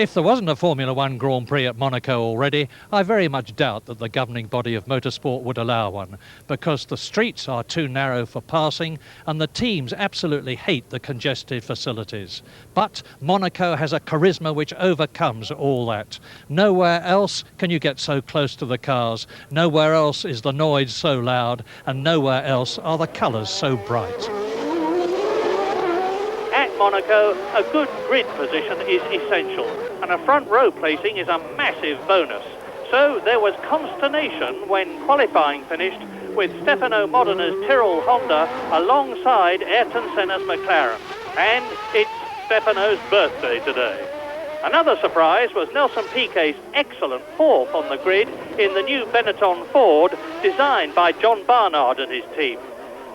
If there wasn't a Formula One Grand Prix at Monaco already, I very much doubt that the governing body of motorsport would allow one, because the streets are too narrow for passing and the teams absolutely hate the congested facilities. But Monaco has a charisma which overcomes all that. Nowhere else can you get so close to the cars, nowhere else is the noise so loud, and nowhere else are the colours so bright. At Monaco, a good grid position is essential, and a front row placing is a massive bonus. So there was consternation when qualifying finished with Stefano Modina's Tyrrell Honda alongside Ayrton Senna's McLaren. And it's Stefano's birthday today. Another surprise was Nelson Piquet's excellent fourth on the grid in the new Benetton Ford designed by John Barnard and his team.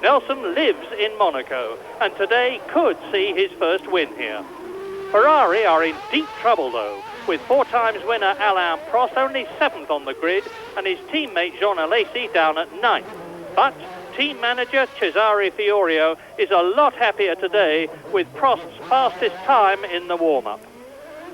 Nelson lives in Monaco and today could see his first win here. Ferrari are in deep trouble though, with four-times winner Alain Prost only 7th on the grid and his teammate Jean Alesi down at 9th. But team manager Cesare Fiorio is a lot happier today with Prost's fastest time in the warm-up.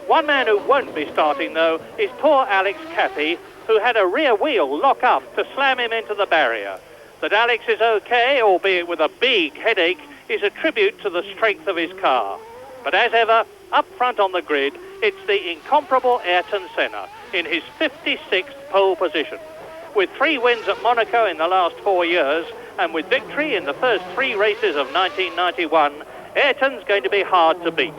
One man who won't be starting though is poor Alex Cappy, who had a rear wheel lock up to slam him into the barrier. That Alex is okay, albeit with a big headache, is a tribute to the strength of his car. But as ever, up front on the grid, it's the incomparable Ayrton Senna in his 56th pole position. With 3 wins at Monaco in the last 4 years, and with victory in the first 3 races of 1991, Ayrton's going to be hard to beat.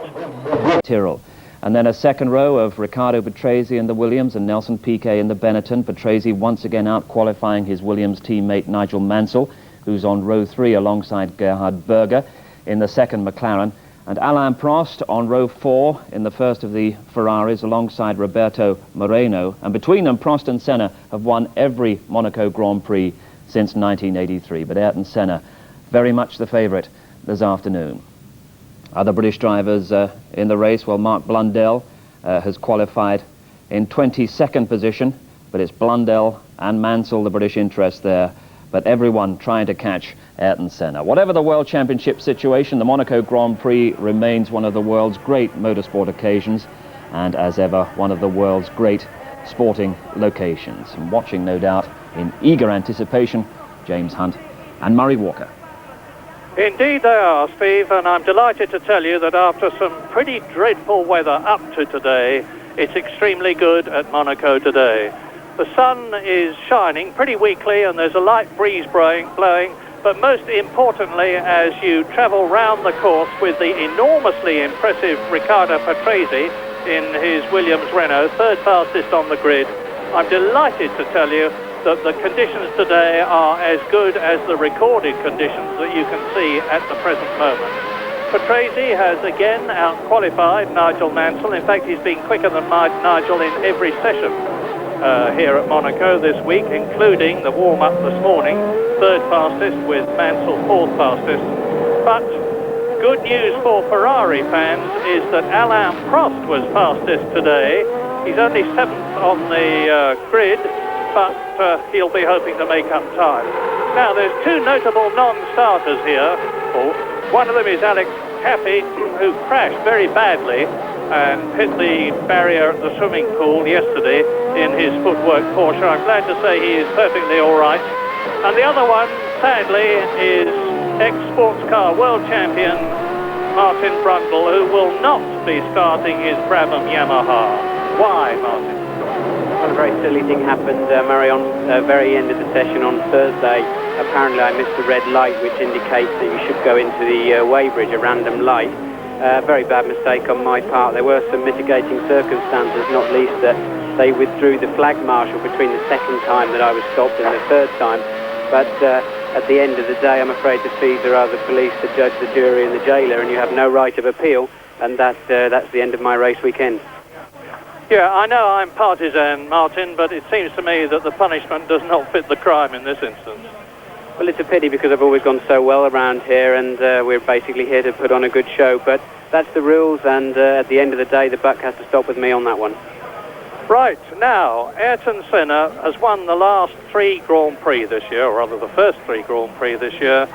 Tyrrell. And then a second row of Riccardo Patrese in the Williams and Nelson Piquet in the Benetton. Patrese once again out-qualifying his Williams teammate Nigel Mansell, who's on row 3 alongside Gerhard Berger in the second McLaren. And Alain Prost on row 4 in the first of the Ferraris alongside Roberto Moreno. And between them, Prost and Senna have won every Monaco Grand Prix since 1983. But Ayrton Senna, very much the favourite this afternoon. Other British drivers in the race, well, Mark Blundell has qualified in 22nd position, but it's Blundell and Mansell, the British interest there, but everyone trying to catch Ayrton Senna. Whatever the World Championship situation, the Monaco Grand Prix remains one of the world's great motorsport occasions, and as ever, one of the world's great sporting locations. And watching, no doubt, in eager anticipation, James Hunt and Murray Walker. Indeed they are, Steve, and I'm delighted to tell you that after some pretty dreadful weather up to today, it's extremely good at Monaco today. The sun is shining pretty weakly and there's a light breeze blowing, but most importantly, as you travel round the course with the enormously impressive Riccardo Patrese in his Williams Renault, 3rd fastest on the grid, I'm delighted to tell you that the conditions today are as good as the recorded conditions that you can see at the present moment. Patrese has again out-qualified Nigel Mansell. In fact, he's been quicker than Nigel in every session here at Monaco this week, including the warm-up this morning, 3rd fastest with Mansell 4th fastest. But good news for Ferrari fans is that Alain Prost was fastest today. He's only 7th on the grid, but he'll be hoping to make up time. Now, there's 2 notable non-starters here. One of them is Alex Cappy, who crashed very badly and hit the barrier at the swimming pool yesterday in his footwork Porsche. I'm glad to say he is perfectly all right. And the other one, sadly, is ex-sports car world champion Martin Brundle, who will not be starting his Brabham Yamaha. Why, Martin? Well, a very silly thing happened, Murray, on the very end of the session on Thursday. Apparently I missed the red light, which indicates that you should go into the weighbridge, a random light. Very bad mistake on my part. There were some mitigating circumstances, not least that they withdrew the flag marshal between the second time that I was stopped and the 3rd time. But at the end of the day, I'm afraid the fees are of the police, the judge, the jury and the jailer, and you have no right of appeal, and that's the end of my race weekend. Yeah, I know I'm partisan, Martin, but it seems to me that the punishment does not fit the crime in this instance. Well, it's a pity because I've always gone so well around here and we're basically here to put on a good show, but that's the rules, and at the end of the day, the buck has to stop with me on that one. Right, now, Ayrton Senna has won the last 3 Grand Prix this year, or rather the first 3 Grand Prix this year.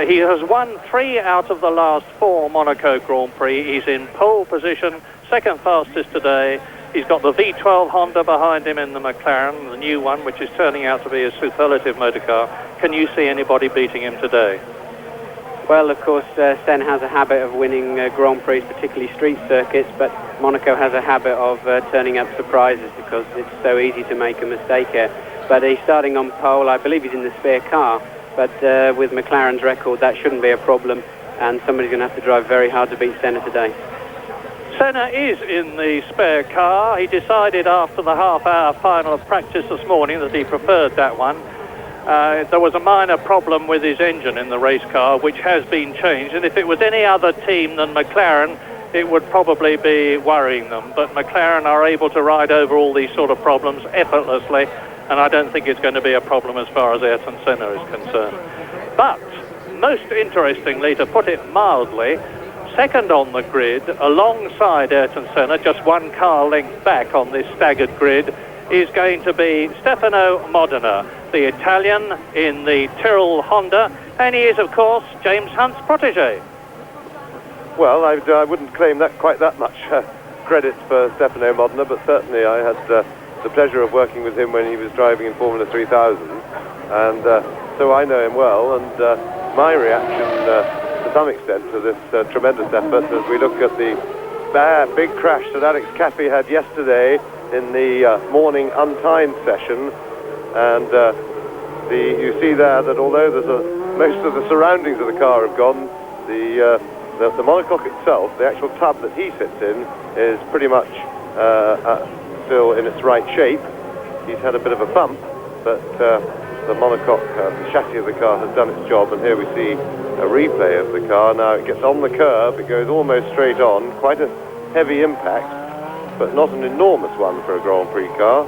He has won 3 out of the last 4 Monaco Grand Prix. He's in pole position second fastest today. He's got the V12 Honda behind him in the McLaren, the new one, which is turning out to be a superlative motor car. Can you see anybody beating him today? Well, of course, Senna has a habit of winning Grand Prix, particularly street circuits, but Monaco has a habit of turning up surprises because it's so easy to make a mistake here. But he's starting on pole. I believe he's in the spare car, but with McLaren's record, that shouldn't be a problem, and somebody's going to have to drive very hard to beat Senna today. Senna is in the spare car. He decided after the half-hour final of practice this morning that he preferred that one. There was a minor problem with his engine in the race car, which has been changed, and if it was any other team than McLaren, it would probably be worrying them. But McLaren are able to ride over all these sort of problems effortlessly, and I don't think it's going to be a problem as far as Ayrton Senna is concerned. But, most interestingly, to put it mildly, second on the grid, alongside Ayrton Senna, just one car length back on this staggered grid, is going to be Stefano Modena, the Italian in the Tyrrell Honda, and he is, of course, James Hunt's protege. Well, I wouldn't claim that quite that much credit for Stefano Modena, but certainly I had the pleasure of working with him when he was driving in Formula 3000, and so I know him well, and my reaction to some extent to this tremendous effort as we look at the big crash that Alex Caffey had yesterday in the morning untimed session, and you see there that although most of the surroundings of the car have gone, the monocoque itself, the actual tub that he sits in, is pretty much still in its right shape. He's had a bit of a bump, but the monocoque, the chassis of the car has done its job, and here we see a replay of the car. Now it gets on the curb, it goes almost straight on, quite a heavy impact, but not an enormous one for a Grand Prix car.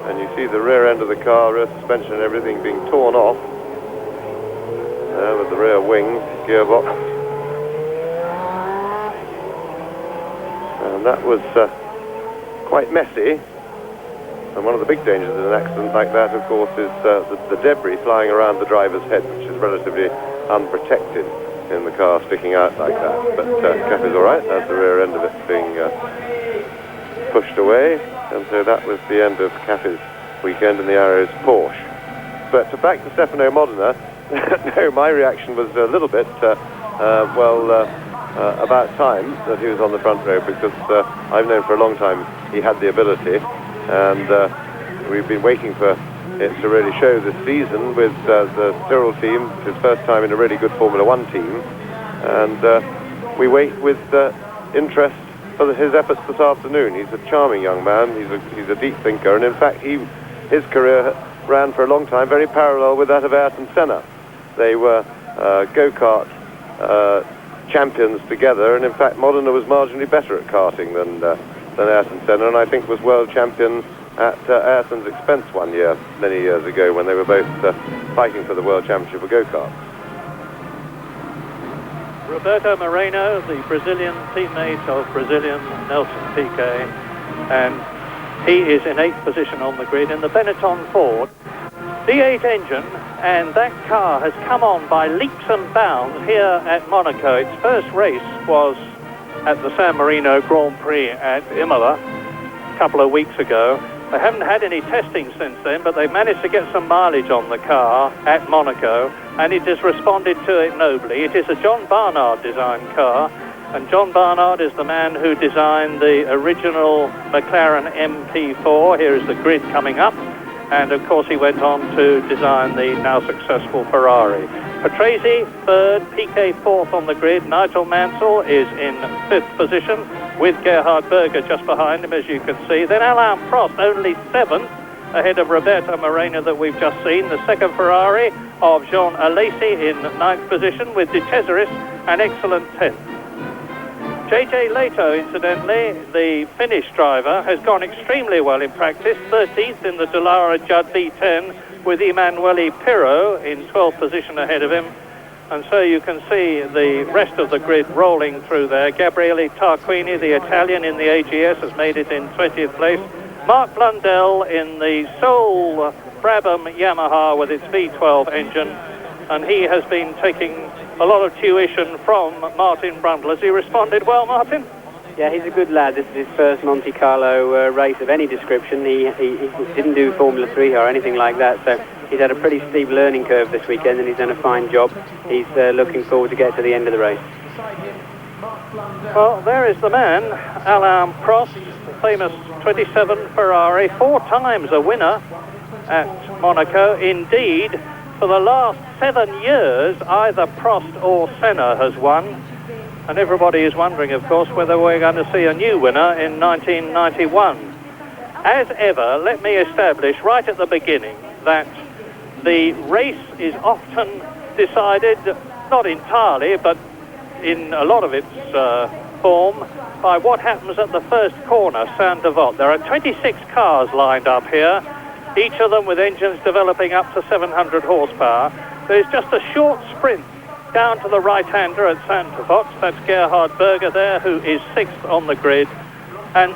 And you see the rear end of the car, rear suspension and everything being torn off with the rear wing gearbox. And that was quite messy. And one of the big dangers in an accident like that, of course, is the debris flying around the driver's head, which is relatively unprotected in the car sticking out like that. But Caffey's all right. That's the rear end of it being pushed away. And so that was the end of Caffey's weekend in the Arrows Porsche. But back to Stefano Modena, no, my reaction was a little bit, about time that he was on the front row, because I've known for a long time he had the ability, and we've been waiting for it to really show this season with the Tyrrell team, his first time in a really good Formula 1 team, and we wait with interest for his efforts this afternoon. He's a charming young man, he's a deep thinker, and in fact his career ran for a long time very parallel with that of Ayrton Senna. They were go-kart champions together, and in fact Modena was marginally better at karting than Ayrton Senna, and I think was world champion at Ayrton's expense one year, many years ago, when they were both fighting for the world championship of go-karts. Roberto Moreno, the Brazilian teammate of Brazilian Nelson Piquet, and he is in 8th position on the grid in the Benetton Ford. V8 engine, and that car has come on by leaps and bounds here at Monaco. Its first race was at the San Marino Grand Prix at Imola a couple of weeks ago. They haven't had any testing since then, but they've managed to get some mileage on the car at Monaco, and it has responded to it nobly. It is a John Barnard designed car, and John Barnard is the man who designed the original McLaren MP4. Here is the grid coming up, and of course he went on to design the now successful Ferrari. Patrese third, Piquet fourth on the grid. Nigel Mansell is in 5th position with Gerhard Berger just behind him, as you can see. Then Alain Prost only 7th, ahead of Roberto Moreno that we've just seen. The second Ferrari of Jean Alesi in 9th position, with De Cesaris an excellent 10th. JJ Leto, incidentally, the Finnish driver, has gone extremely well in practice. 13th in the Dallara Judd V10, with Emanuele Pirro in 12th position ahead of him. And so you can see the rest of the grid rolling through there. Gabriele Tarquini, the Italian in the AGS, has made it in 20th place. Mark Blundell in the sole Brabham Yamaha with its V12 engine, and he has been taking a lot of tuition from Martin Brundle. Has he responded well, Martin? Yeah, he's a good lad. This is his first Monte Carlo race of any description. He didn't do Formula 3 or anything like that, so he's had a pretty steep learning curve this weekend, and he's done a fine job. He's looking forward to get to the end of the race. Well, there is the man, Alain Prost, the famous 27 Ferrari, 4 times a winner at Monaco. Indeed, for the last 7 years, either Prost or Senna has won. And everybody is wondering, of course, whether we're going to see a new winner in 1991. As ever, let me establish right at the beginning that the race is often decided, not entirely, but in a lot of its form, by what happens at the first corner, Saint-Devote. There are 26 cars lined up here, each of them with engines developing up to 700 horsepower. There's just a short sprint down to the right-hander at Saint-Devote. That's Gerhard Berger there, who is 6th on the grid. And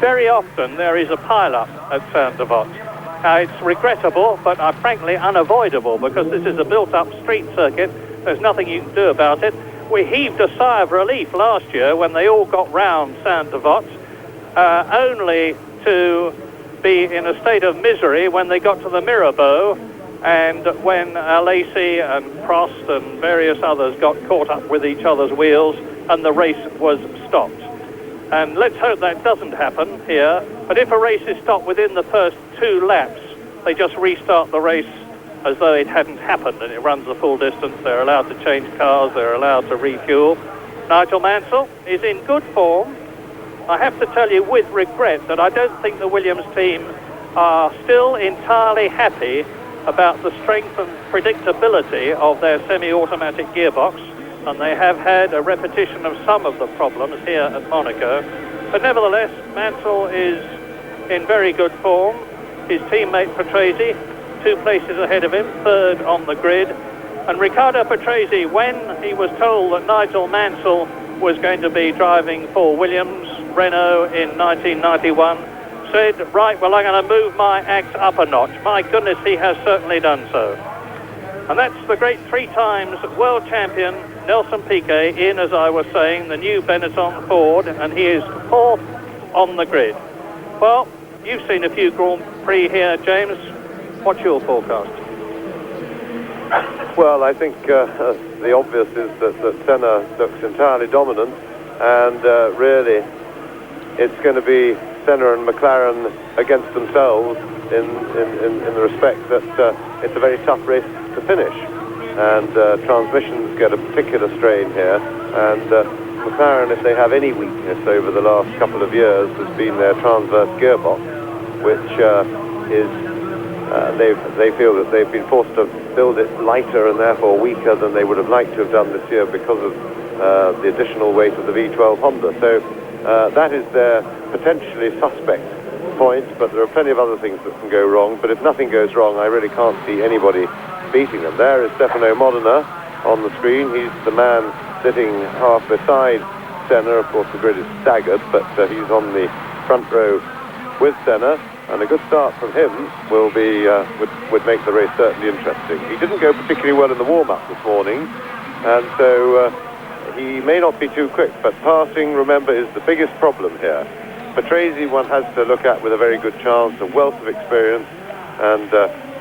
very often there is a pile-up at Saint-Devote. Now, it's regrettable, but frankly unavoidable, because this is a built-up street circuit. There's nothing you can do about it. We heaved a sigh of relief last year when they all got round Saint-Devote, only to be in a state of misery when they got to the Mirabeau, and when Lacey and Prost and various others got caught up with each other's wheels and the race was stopped. And let's hope that doesn't happen here. But if a race is stopped within the first 2 laps, they just restart the race as though it hadn't happened, and it runs the full distance. They're allowed to change cars, they're allowed to refuel. Nigel Mansell is in good form. I have to tell you with regret that I don't think the Williams team are still entirely happy about the strength and predictability of their semi-automatic gearbox, and they have had a repetition of some of the problems here at Monaco. But nevertheless, Mansell is in very good form. His teammate Patrese, 2 places ahead of him, 3rd on the grid. And Riccardo Patrese, when he was told that Nigel Mansell was going to be driving for Williams Renault in 1991, said, right, well, I'm going to move my act up a notch. My goodness, he has certainly done so. And that's the great 3 times world champion Nelson Piquet in, as I was saying, the new Benetton Ford, and he is 4th on the grid. Well, you've seen a few Grand Prix here, James. What's your forecast? Well, I think the obvious is that Senna looks entirely dominant, and really it's going to be Senna and McLaren against themselves in the respect that it's a very tough race to finish, and transmissions get a particular strain here, and McLaren, if they have any weakness over the last couple of years, has been their transverse gearbox, which they feel that they've been forced to build it lighter and therefore weaker than they would have liked to have done this year because of the additional weight of the V12 Honda. So that is their potentially suspect point, but there are plenty of other things that can go wrong. But if nothing goes wrong, I really can't see anybody beating them. There is Stefano Modena on the screen. He's the man sitting half beside Senna. Of course, the grid is staggered, but he's on the front row with Senna, and a good start from him will be would make the race certainly interesting. He didn't go particularly well in the warm-up this morning, and so he may not be too quick, but passing, remember, is the biggest problem here. Patrese one has to look at with a very good chance, a wealth of experience, and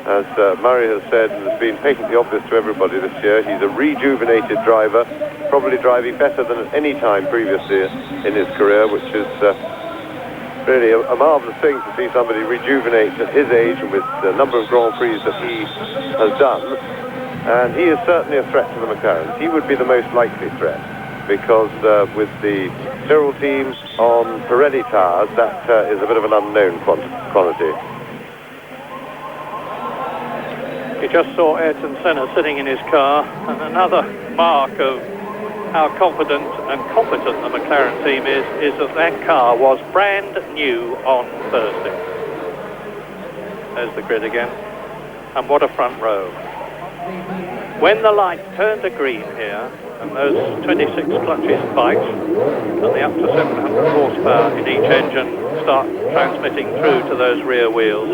as Murray has said, and has been patently obvious to everybody this year, he's a rejuvenated driver, probably driving better than at any time previously in his career, which is really a marvellous thing to see somebody rejuvenate at his age and with the number of Grand Prix that he has done. And he is certainly a threat to the McLarens. He would be the most likely threat, because with the Tyrrell team on Pirelli tires, that is a bit of an unknown quantity. You just saw Ayrton Senna sitting in his car, and another mark of how confident and competent the McLaren team is that that car was brand new on Thursday. There's the grid again, and what a front row. When the light turned to green here, and those 26 clutches bite, and the up to 700 horsepower in each engine start transmitting through to those rear wheels,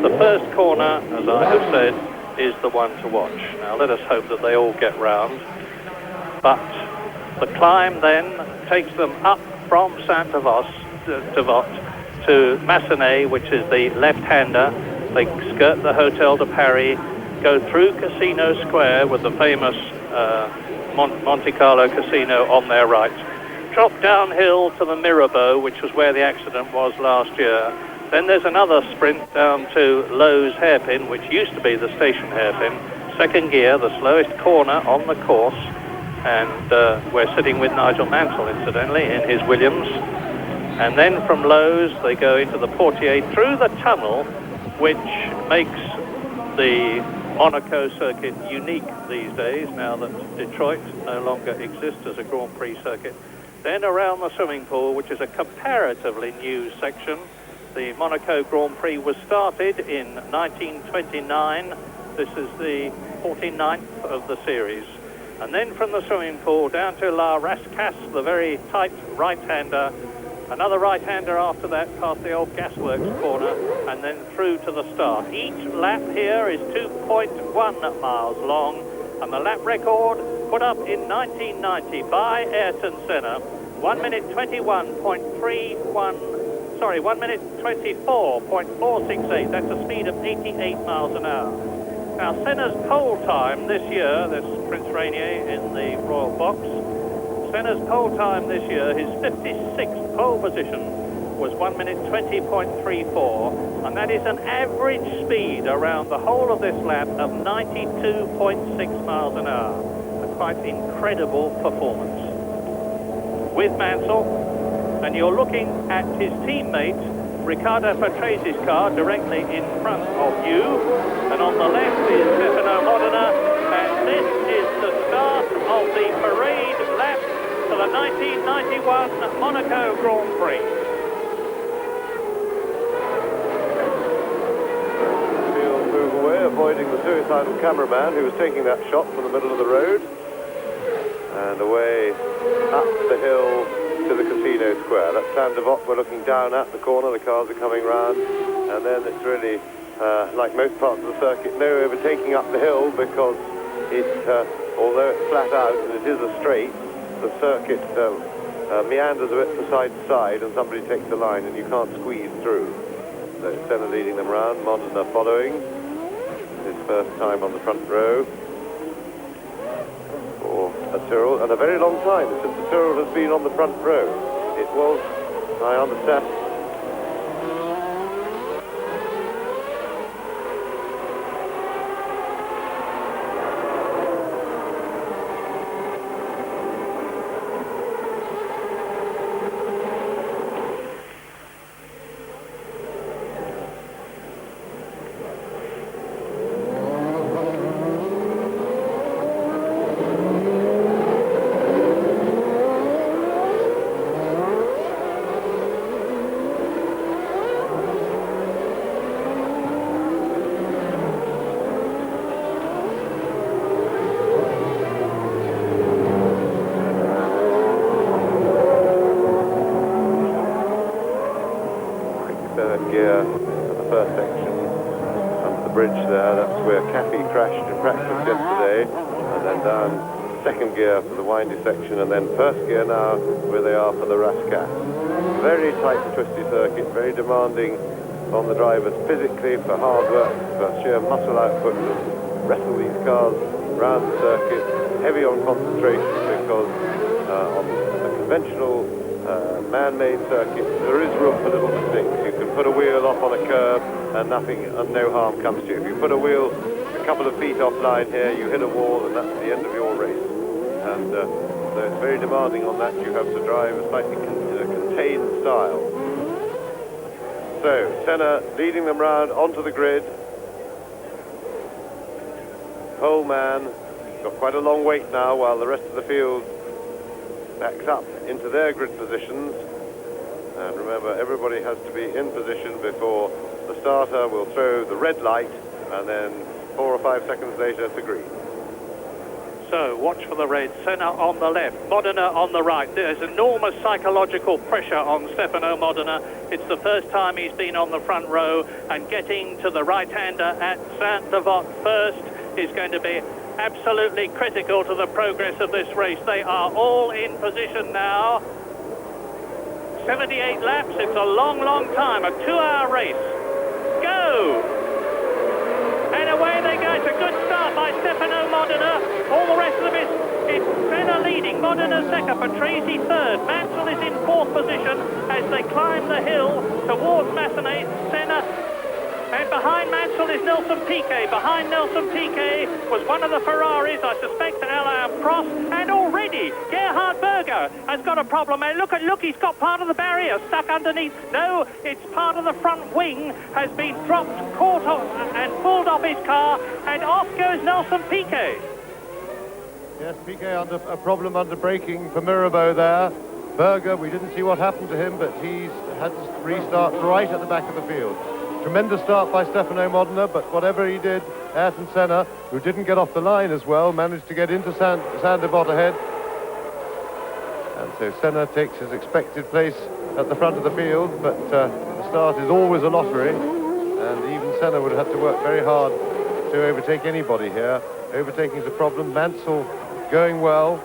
the first corner, as I have said, is the one to watch. Now let us hope that they all get round, but the climb then takes them up from Saint-Devote to Massenet, which is the left-hander. They skirt the Hotel de Paris, go through Casino Square with the famous Monte Carlo Casino on their right. Drop downhill to the Mirabeau, which was where the accident was last year. Then there's another sprint down to Lowe's hairpin, which used to be the station hairpin. Second gear, the slowest corner on the course. And we're sitting with Nigel Mansell, incidentally, in his Williams. And then from Lowe's, they go into the Portier through the tunnel, which makes the Monaco circuit unique these days, now that Detroit no longer exists as a Grand Prix circuit. Then around the swimming pool, which is a comparatively new section. The Monaco Grand Prix was started in 1929. This is the 49th of the series. And then from the swimming pool down to La Rascasse, the very tight right-hander. Another right-hander after that, past the old gasworks corner, and then through to the start. Each lap here is 2.1 miles long, and the lap record put up in 1990 by Ayrton Senna, 1 minute 1 minute 24.468. That's a speed of 88 miles an hour. Now, Senna's pole time this year, this Prince Rainier in the Royal Box, Senna's pole time this year, his 56th pole position, was 1 minute 20.34, and that is an average speed around the whole of this lap of 92.6 miles an hour. A quite incredible performance. With Mansell, and you're looking at his teammate, Riccardo Patrese car directly in front of you, and on the left is Stefano Modena, and this is the start of the parade lap for the 1991 Monaco Grand Prix. He'll move away, avoiding the suicidal cameraman who was taking that shot from the middle of the road, and away up the hill to the Casino Square. That's Saint-Devote. We're looking down at the corner. The cars are coming round, and then it's really like most parts of the circuit, no overtaking up the hill, because although it's flat out and it is a straight, the circuit meanders a bit from side to side, and somebody takes the line and you can't squeeze through. So Senna leading them round, Modena following, his first time on the front row for a Tyrrell, and a very long time since the Tyrrell has been on the front row. It was, I understand, gear at the first section under the bridge there. That's where Cappy crashed in practice yesterday, and then down second gear for the windy section, and then first gear now where they are for the Rascasse. Very tight and twisty circuit, very demanding on the drivers physically, for hard work, for sheer muscle output to wrestle these cars round the circuit. Heavy on concentration, because on a conventional man-made circuit, there is room for little mistakes. You can put a wheel off on a curb and no harm comes to you. If you put a wheel a couple of feet offline here, you hit a wall and that's the end of your race. And so it's very demanding on that. You have to drive a slightly contained style. So Senna leading them round onto the grid. Pole man got quite a long wait now while the rest of the field backs up into their grid positions. And remember, everybody has to be in position before the starter will throw the red light, and then 4 or 5 seconds later to green. So watch for the red. Senna on the left, Modena on the right. There's enormous psychological pressure on Stefano Modena. It's the first time he's been on the front row, and getting to the right-hander at Saint-Devote first is going to be absolutely critical to the progress of this race. They are all in position now. 78 laps. It's a long, long time, a 2-hour race. Go! And away they go. It's a good start by Stefano Modena. All the rest of them it's Senna leading, Modena second, Patrese third. Mansell is in fourth position as they climb the hill towards Massenet. Senna. And behind Mansell is Nelson Piquet. Behind Nelson Piquet was one of the Ferraris, I suspect, Alain Prost. And already Gerhard Berger has got a problem. And look, he's got part of the barrier stuck underneath. No, it's part of the front wing has been dropped, caught off and pulled off his car. And off goes Nelson Piquet. Yes, Piquet under a problem under braking for Mirabeau there. Berger, we didn't see what happened to him, but he's had to restart right at the back of the field. Tremendous start by Stefano Modena, but whatever he did, Ayrton Senna, who didn't get off the line as well, managed to get into Saint-Devot ahead. And so Senna takes his expected place at the front of the field, but the start is always a lottery, and even Senna would have to work very hard to overtake anybody here. Overtaking is a problem. Mansell going well.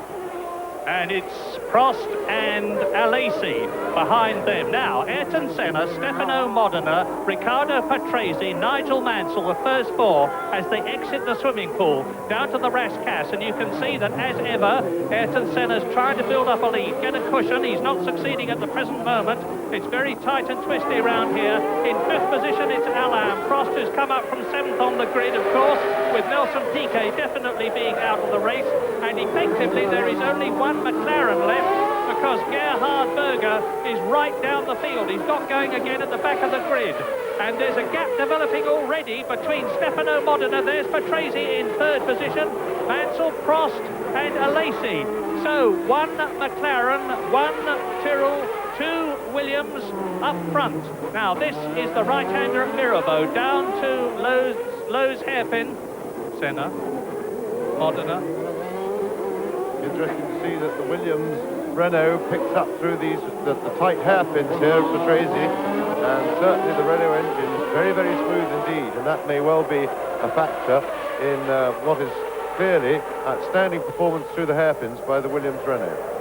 And it's Prost and Alesi behind them. Now, Ayrton Senna, Stefano Modena, Riccardo Patrese, Nigel Mansell, the first four, as they exit the swimming pool down to the Rascasse. And you can see that, as ever, Ayrton Senna's trying to build up a lead, get a cushion. He's not succeeding at the present moment. It's very tight and twisty around here. In fifth position, it's Alain Prost, who's come up from seventh on the grid, of course, with Nelson Piquet definitely being out of the race. And effectively, there is only one McLaren left because Gerhard Berger is right down the field. He's got going again at the back of the grid. And there's a gap developing already between Stefano Modena. There's Patrese in third position, Mansell, Prost and Alesi. So one McLaren, one Tyrrell, two Williams up front. Now this is the right-hander at Mirabeau, down to Lowe's hairpin. Senna, Modena. Interesting to see that the Williams Renault picks up through the tight hairpins here of Patrese, and certainly the Renault engine is very, very smooth indeed, and that may well be a factor in what is clearly outstanding performance through the hairpins by the Williams Renault.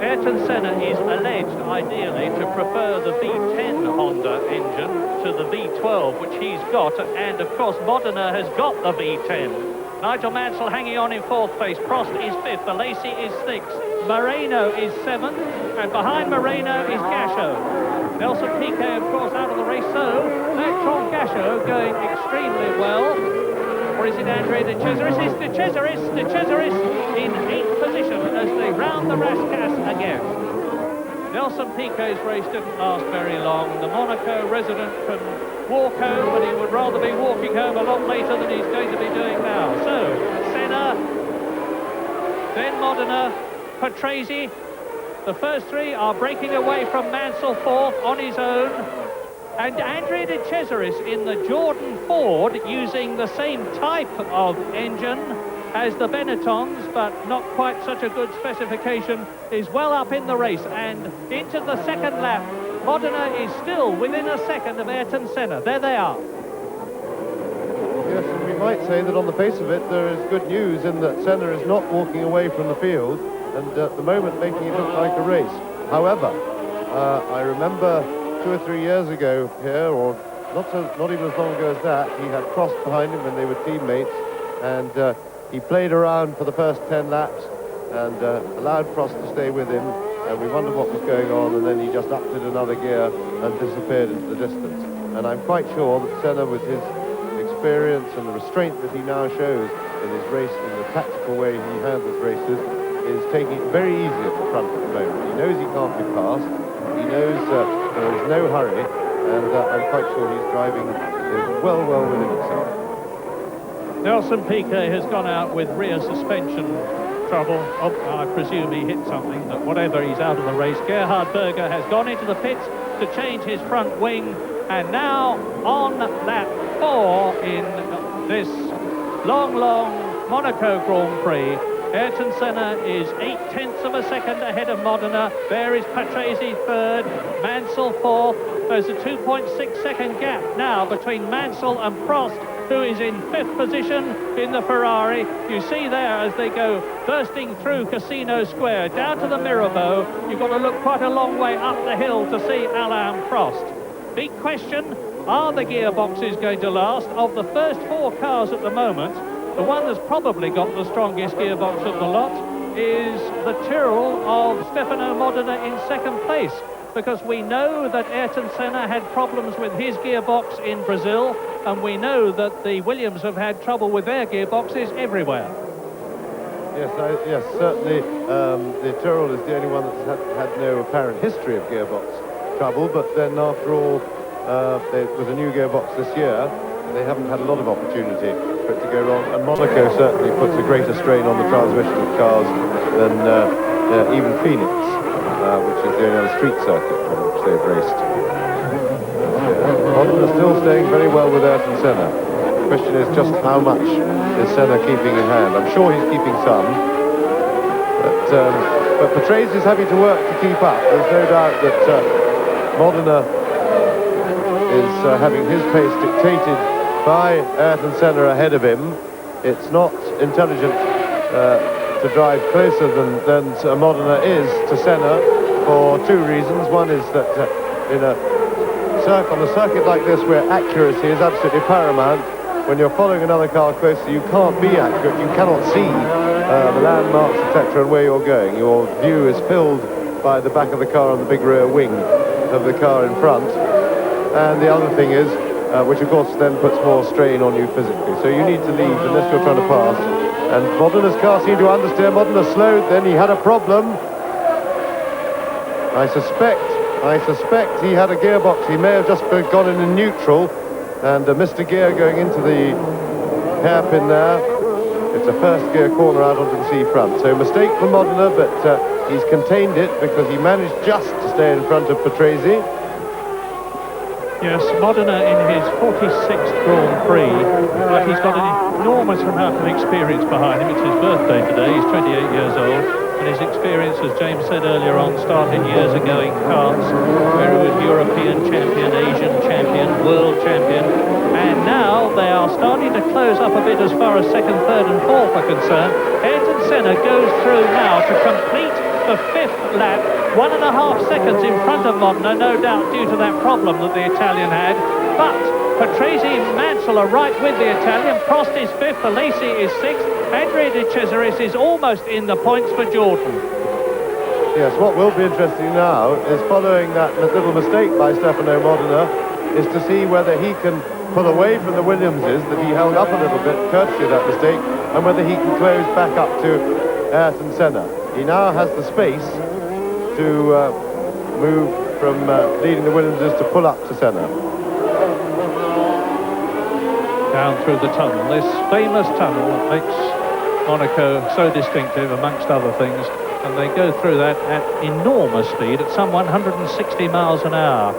Ayrton Senna is alleged, ideally, to prefer the V10 Honda engine to the V12, which he's got, and of course Modena has got the V10. Nigel Mansell hanging on in fourth place. Prost is fifth. Alesi is sixth. Moreno is seventh. And behind Moreno is Gasho. Nelson Piquet, of course, out of the race. So, Bertrand Gasho going extremely well. Or is it Andrea De Cesaris? It's De Cesaris. De Cesaris in eighth position as they round the Rascasse again. Nelson Piquet's race didn't last very long. The Monaco resident can walk home, but he would rather be walking home a lot later than he's going to be doing now. So, Senna, then Modena, Patrese. The first three are breaking away from Mansell fourth on his own. And Andrea De Cesaris in the Jordan Ford, using the same type of engine as the Benettons, but not quite such a good specification, is well up in the race. And into the second lap, Modena is still within a second of Ayrton Senna. There they are. Yes, and we might say that on the face of it, there is good news in that Senna is not walking away from the field, and at the moment making it look like a race. However, I remember 2 or 3 years ago here, or not even as long ago as that, he had Prost behind him when they were teammates, and he played around for the first 10 laps and allowed Prost to stay with him, and we wondered what was going on, and then he just upped it another gear and disappeared into the distance. And I'm quite sure that Senna, with his experience and the restraint that he now shows in his race, in the tactical way he handles races, is taking it very easy at the front at the moment. He knows he can't be passed, he knows there is no hurry, and I'm quite sure he's driving well within himself. Nelson Piquet has gone out with rear suspension trouble. Oh, I presume he hit something, but whatever, he's out of the race. Gerhard Berger has gone into the pits to change his front wing, and now on lap 4 in this long Monaco Grand Prix, Ayrton Senna is 0.8 of a second ahead of Modena. There is Patrese third, Mansell fourth. There's a 2.6 second gap now between Mansell and Prost. who is in 5th position in the Ferrari. You see there as they go bursting through Casino Square down to the Mirabeau. You've got to look quite a long way up the hill to see Alain Prost. Big question, are the gearboxes going to last? Of the first 4 cars at the moment, the one that's probably got the strongest gearbox of the lot is the Tyrrell of Stefano Modena in 2nd place, because we know that Ayrton Senna had problems with his gearbox in Brazil, and we know that the Williams have had trouble with their gearboxes everywhere. Yes, certainly the Tyrrell is the only one that's had no apparent history of gearbox trouble, but then after all, with a new gearbox this year, they haven't had a lot of opportunity for it to go wrong, and Monaco certainly puts a greater strain on the transmission of cars than even Phoenix, which is the only other street circuit on which they've raced. Modena still staying very well with Ayrton Senna. The question is just how much is Senna keeping in hand. I'm sure he's keeping some, but Patrese is having to work to keep up. There's no doubt that Modena is having his pace dictated by Ayrton Senna ahead of him. It's not intelligent to drive closer than Modena is to Senna for 2 reasons. One is that on a circuit like this where accuracy is absolutely paramount, when you're following another car closer, you can't be accurate. You cannot see the landmarks, etc., and where you're going. Your view is filled by the back of the car and the big rear wing of the car in front. And the other thing is, which of course then puts more strain on you physically. So you need to leave unless you're trying to pass. And Modena's car seemed to understeer. Modena slowed, then he had a problem. I suspect he had a gearbox. He may have just gone in neutral and missed a gear going into the hairpin there. It's a first gear corner out onto the C front. So mistake for Modena, but he's contained it because he managed just to stay in front of Patrese. Yes, Modena in his 46th Grand Prix, but he's got an enormous amount of experience behind him. It's his birthday today, he's 28 years old, and his experience, as James said earlier on, started years ago in karts, where he was European champion, Asian champion, world champion, and now they are starting to close up a bit as far as 2nd, 3rd and 4th are concerned. Ayrton Senna goes through now to complete the 5th lap, 1.5 seconds in front of Modena, no doubt due to that problem that the Italian had. But Patrese and Mansell are right with the Italian. Prost is 5th, Alesi is 6th, Andrea De Cesaris is almost in the points for Jordan. Yes, what will be interesting now is, following that little mistake by Stefano Modena, is to see whether he can pull away from the Williamses that he held up a little bit, courtesy of that mistake, and whether he can close back up to Ayrton Senna. He now has the space to move from leading the Williamses to pull up to Senna. Down through the tunnel, this famous tunnel that makes Monaco so distinctive amongst other things, and they go through that at enormous speed at some 160 miles an hour.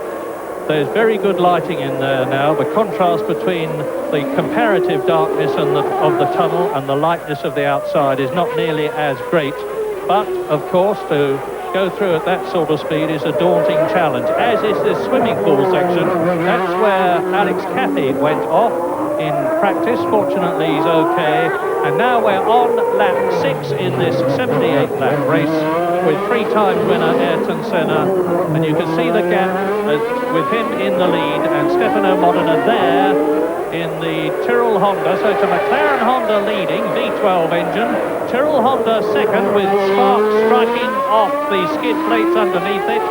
There's very good lighting in there now. The contrast between the comparative darkness of the tunnel and the lightness of the outside is not nearly as great. But, of course, to go through at that sort of speed is a daunting challenge, as is this swimming pool section. That's where Alex Cathy went off in practice. Fortunately, he's okay. And now we're on lap 6 in this 78-lap race with 3-time winner Ayrton Senna. And you can see the gap with him in the lead and Stefano Modena there in the Tyrrell Honda. So it's a McLaren Honda leading, V12 engine. Tyrrell Honda second with sparks striking off the skid plates underneath it.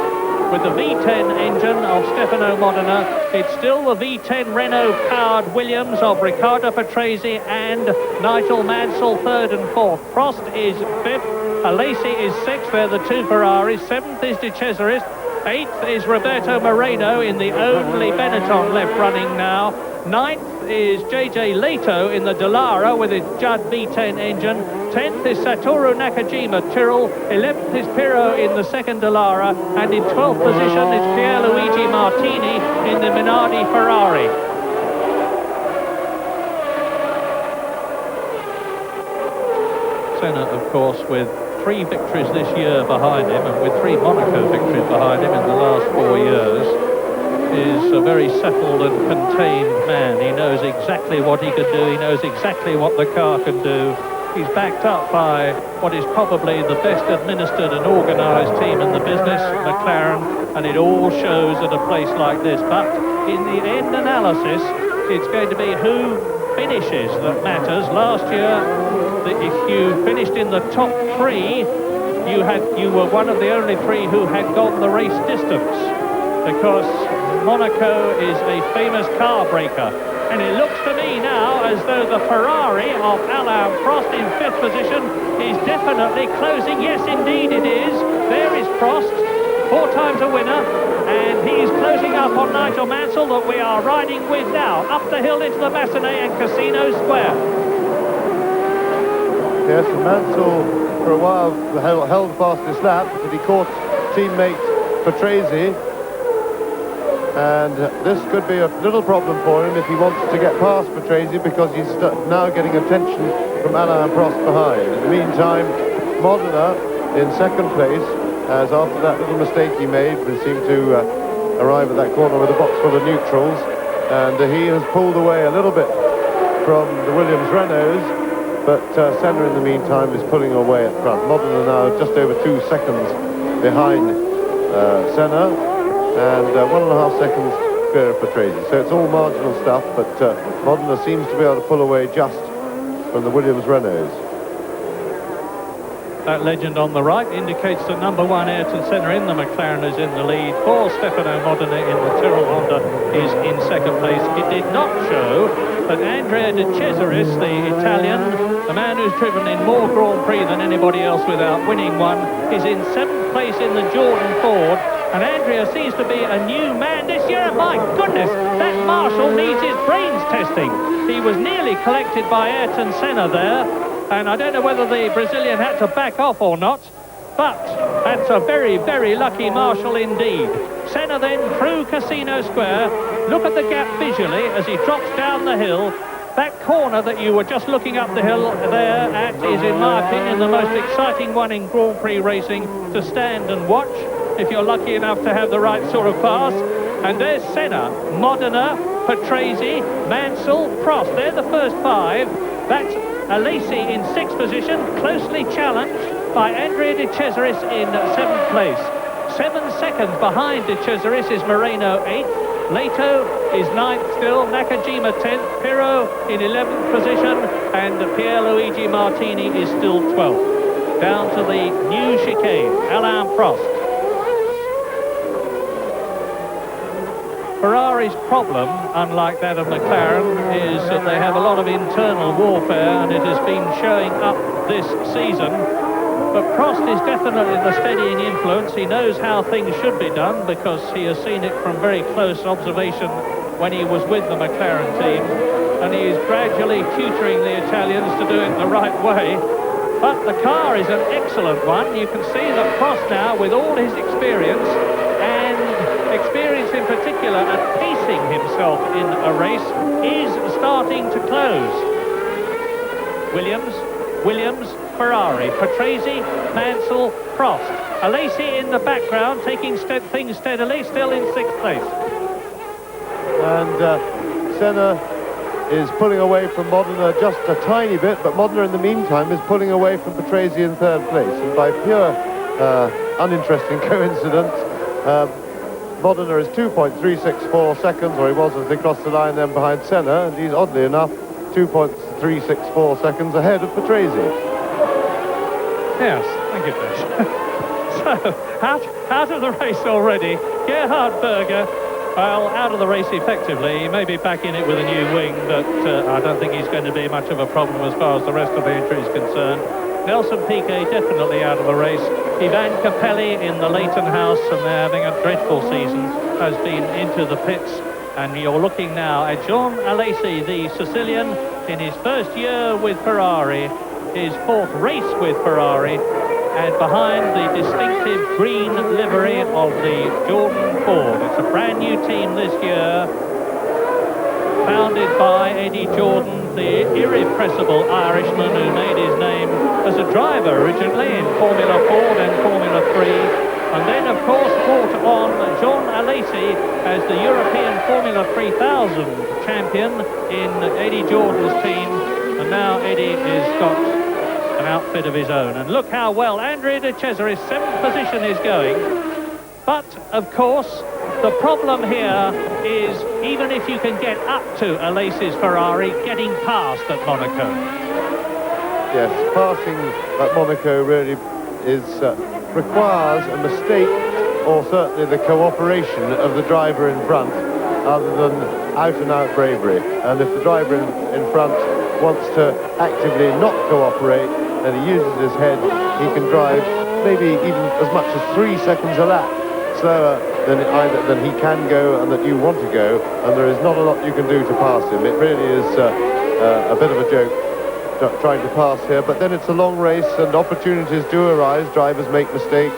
With the V10 engine of Stefano Modena, it's still the V10 Renault-powered Williams of Riccardo Patrese and Nigel Mansell, 3rd and 4th. Prost is 5th, Alesi is 6th, they're the 2 Ferraris, 7th is De Cesaris, 8th is Roberto Moreno in the only Benetton left running now, 9th is JJ Leto in the Dallara with his Judd V10 engine, 10th is Satoru Nakajima Tyrrell, 11th is Pirro in the 2nd Dallara, and in 12th position is Pierluigi Martini in the Minardi Ferrari. Senna, of course, with 3 victories this year behind him and with 3 Monaco victories behind him in the last 4 years. is a very settled and contained man. He knows exactly what he can do. He knows exactly what the car can do. He's backed up by what is probably the best administered and organised team in the business, McLaren, and it all shows at a place like this. But in the end analysis, it's going to be who finishes that matters. Last year, if you finished in the top three, you were one of the only three who had gone the race distance, because Monaco is a famous car breaker. And it looks to me now as though the Ferrari of Alain Prost in 5th position is definitely closing. Yes, indeed it is. There is Prost, 4 times a winner, and he's closing up on Nigel Mansell that we are riding with now, up the hill into the Massenet and Casino Square. Yes, and Mansell for a while held fast this lap, but he caught teammate Patrese. And this could be a little problem for him if he wants to get past Patrese, because he's now getting attention from Alain Prost behind. In the meantime, Modena in 2nd place, as after that little mistake he made, they seemed to arrive at that corner with a box full of neutrals, and he has pulled away a little bit from the Williams Renaults, but Senna in the meantime is pulling away at front. Modena now just over 2 seconds behind Senna, and 1.5 seconds clear of Patrese. So it's all marginal stuff, but Modena seems to be able to pull away just from the Williams Renaults. That legend on the right indicates that number 1 Ayrton Senna in the McLaren is in the lead. 4 Stefano Modena in the Tyrrell Honda is in 2nd place. It did not show that Andrea De Cesaris, the Italian, the man who's driven in more Grand Prix than anybody else without winning one, is in 7th place in the Jordan Ford. And Andrea seems to be a new man this year. My goodness, that Marshall needs his brains testing. He was nearly collected by Ayrton Senna there, and I don't know whether the Brazilian had to back off or not, but that's a very, very lucky Marshall indeed. Senna then through Casino Square. Look at the gap visually as he drops down the hill. That corner that you were just looking up the hill there at is, in my opinion, the most exciting one in Grand Prix racing to stand and watch, if you're lucky enough to have the right sort of pass. And there's Senna, Modena, Patrese, Mansell, Prost. They're the first 5. That's Alesi in 6th position, closely challenged by Andrea De Cesaris in 7th place. 7 seconds behind De Cesaris is Moreno 8th. Leto is 9th still, Nakajima 10th, Pirro in 11th position, and Pierluigi Martini is still 12th. Down to the new chicane, Alain Prost. Ferrari's problem, unlike that of McLaren, is that they have a lot of internal warfare, and it has been showing up this season. But Prost is definitely the steadying influence. He knows how things should be done because he has seen it from very close observation when he was with the McLaren team, and he is gradually tutoring the Italians to do it the right way. But the car is an excellent one. You can see that Prost now, with all his experience, and experience in particular at pacing himself in a race, is starting to close. Williams, Ferrari, Patrese, Mansell, Prost. Alesi in the background, taking things steadily, still in 6th place. And Senna is pulling away from Modena just a tiny bit, but Modena in the meantime is pulling away from Patrese in 3rd place. And by pure uninteresting coincidence, Modena is 2.364 seconds, or he was as they crossed the line then behind Senna, and he's oddly enough 2.364 seconds ahead of Patrese. Yes, thank you, Fish. So, out of the race already, Gerhard Berger, well, out of the race effectively. He may be back in it with a new wing, but I don't think he's going to be much of a problem as far as the rest of the entry is concerned. Nelson Piquet definitely out of the race. Ivan Capelli in the Leighton house, and they're having a dreadful season, has been into the pits. And you're looking now at Jean Alesi, the Sicilian, in his 1st year with Ferrari, his 4th race with Ferrari, and behind the distinctive green livery of the Jordan Ford. It's a brand new team this year, founded by Eddie Jordan, the irrepressible Irishman who made his name as a driver originally in Formula Ford and Formula 3. And then, of course, brought on Jean Alesi as the European Formula 3000 champion in Eddie Jordan's team. And now Eddie has got an outfit of his own. And look how well Andrea de Cesaris' 7th position is going. But, of course, the problem here is, even if you can get up to Alesi's Ferrari, getting past at Monaco. Yes, passing at Monaco really requires a mistake, or certainly the cooperation of the driver in front, other than out-and-out bravery. And if the driver in front wants to actively not cooperate, and he uses his head, he can drive maybe even as much as 3 seconds a lap slower than he can go and that you want to go, and there is not a lot you can do to pass him. It really is a bit of a joke trying to pass here, but then it's a long race and opportunities do arise. Drivers make mistakes,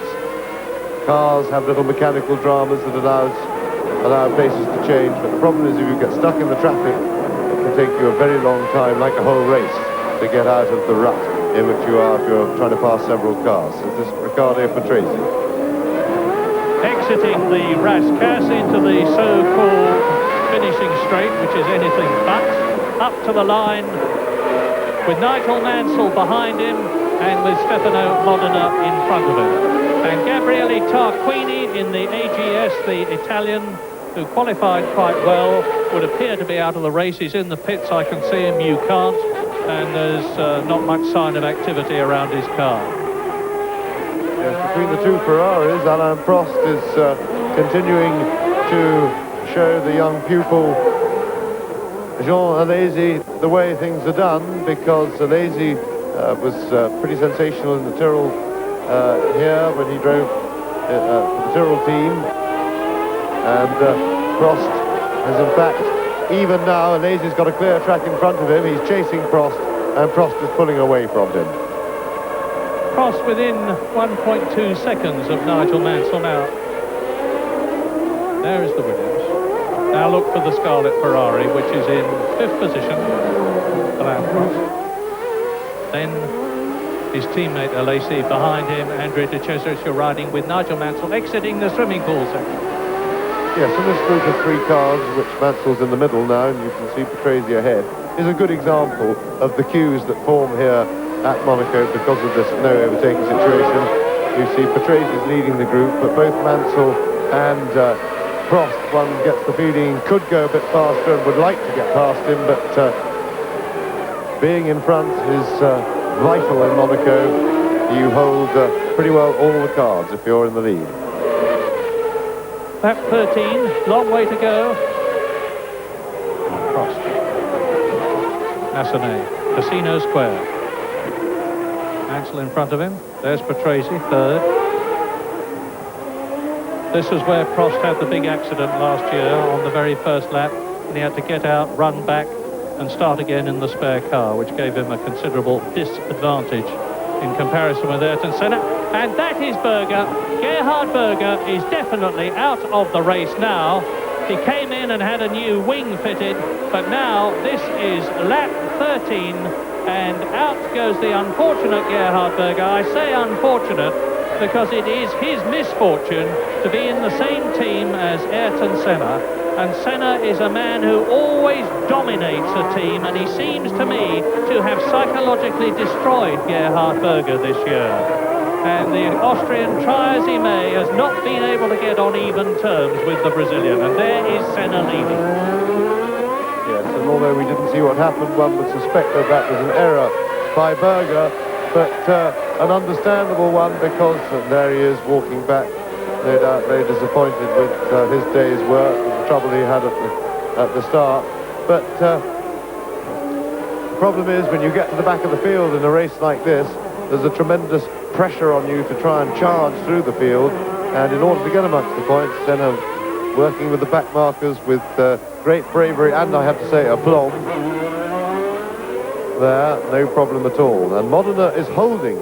cars have little mechanical dramas that allow paces to change, but the problem is if you get stuck in the traffic, it can take you a very long time, like a whole race, to get out of the rut in which you are if you're trying to pass several cars. So this is Riccardo Patrese. Exiting the Rascasse into the so-called finishing straight, which is anything but, up to the line with Nigel Mansell behind him and with Stefano Modena in front of him. And Gabriele Tarquini in the AGS, the Italian, who qualified quite well, would appear to be out of the race. He's in the pits, I can see him, you can't, and there's not much sign of activity around his car. Yes, between the two Ferraris, Alain Prost is continuing to show the young pupil Jean Alesi the way things are done, because Alesi was pretty sensational in the Tyrrell here when he drove for the Tyrrell team, and Prost has in fact, even now Alesi's got a clear track in front of him. He's chasing Prost and Prost is pulling away from him. Prost within 1.2 seconds of Nigel Mansell now. There is the Williams. Now look for the Scarlet Ferrari, which is in 5th position, Alain Prost. Then his teammate Alesi behind him, Andrea de Cesaris, you're riding with Nigel Mansell exiting the swimming pool section. Yes, and this group of 3 cars, which Mansell's in the middle now, and you can see Patrese ahead, is a good example of the queues that form here at Monaco because of this no overtaking situation. You see Patrese leading the group, but both Mansell and Prost, one gets the feeling, could go a bit faster and would like to get past him, but being in front is vital in Monaco. You hold pretty well all the cards if you're in the lead. Lap 13, long way to go. Prost. Massenet, Casino Square. Mansell in front of him. There's Patrese, 3rd. This was where Prost had the big accident last year on the very first lap, and he had to get out, run back and start again in the spare car, which gave him a considerable disadvantage in comparison with Ayrton Senna. And that is Berger. Gerhard Berger is definitely out of the race now. He came in and had a new wing fitted, but now this is lap 13, and out goes the unfortunate Gerhard Berger. I say unfortunate because it is his misfortune to be in the same team as Ayrton Senna, and Senna is a man who always dominates a team, and he seems to me to have psychologically destroyed Gerhard Berger this year. And the Austrian, try as he may, has not been able to get on even terms with the Brazilian, and there is Senna leading. Yes, and although we didn't see what happened, one would suspect that that was an error by Berger, but an understandable one, because there he is walking back, no doubt very disappointed with his day's work and the trouble he had at the start. But the problem is, when you get to the back of the field in a race like this, there's a tremendous pressure on you to try and charge through the field, and in order to get amongst the points, Senna working with the back markers with great bravery and, I have to say, aplomb. There, no problem at all. And Modena is holding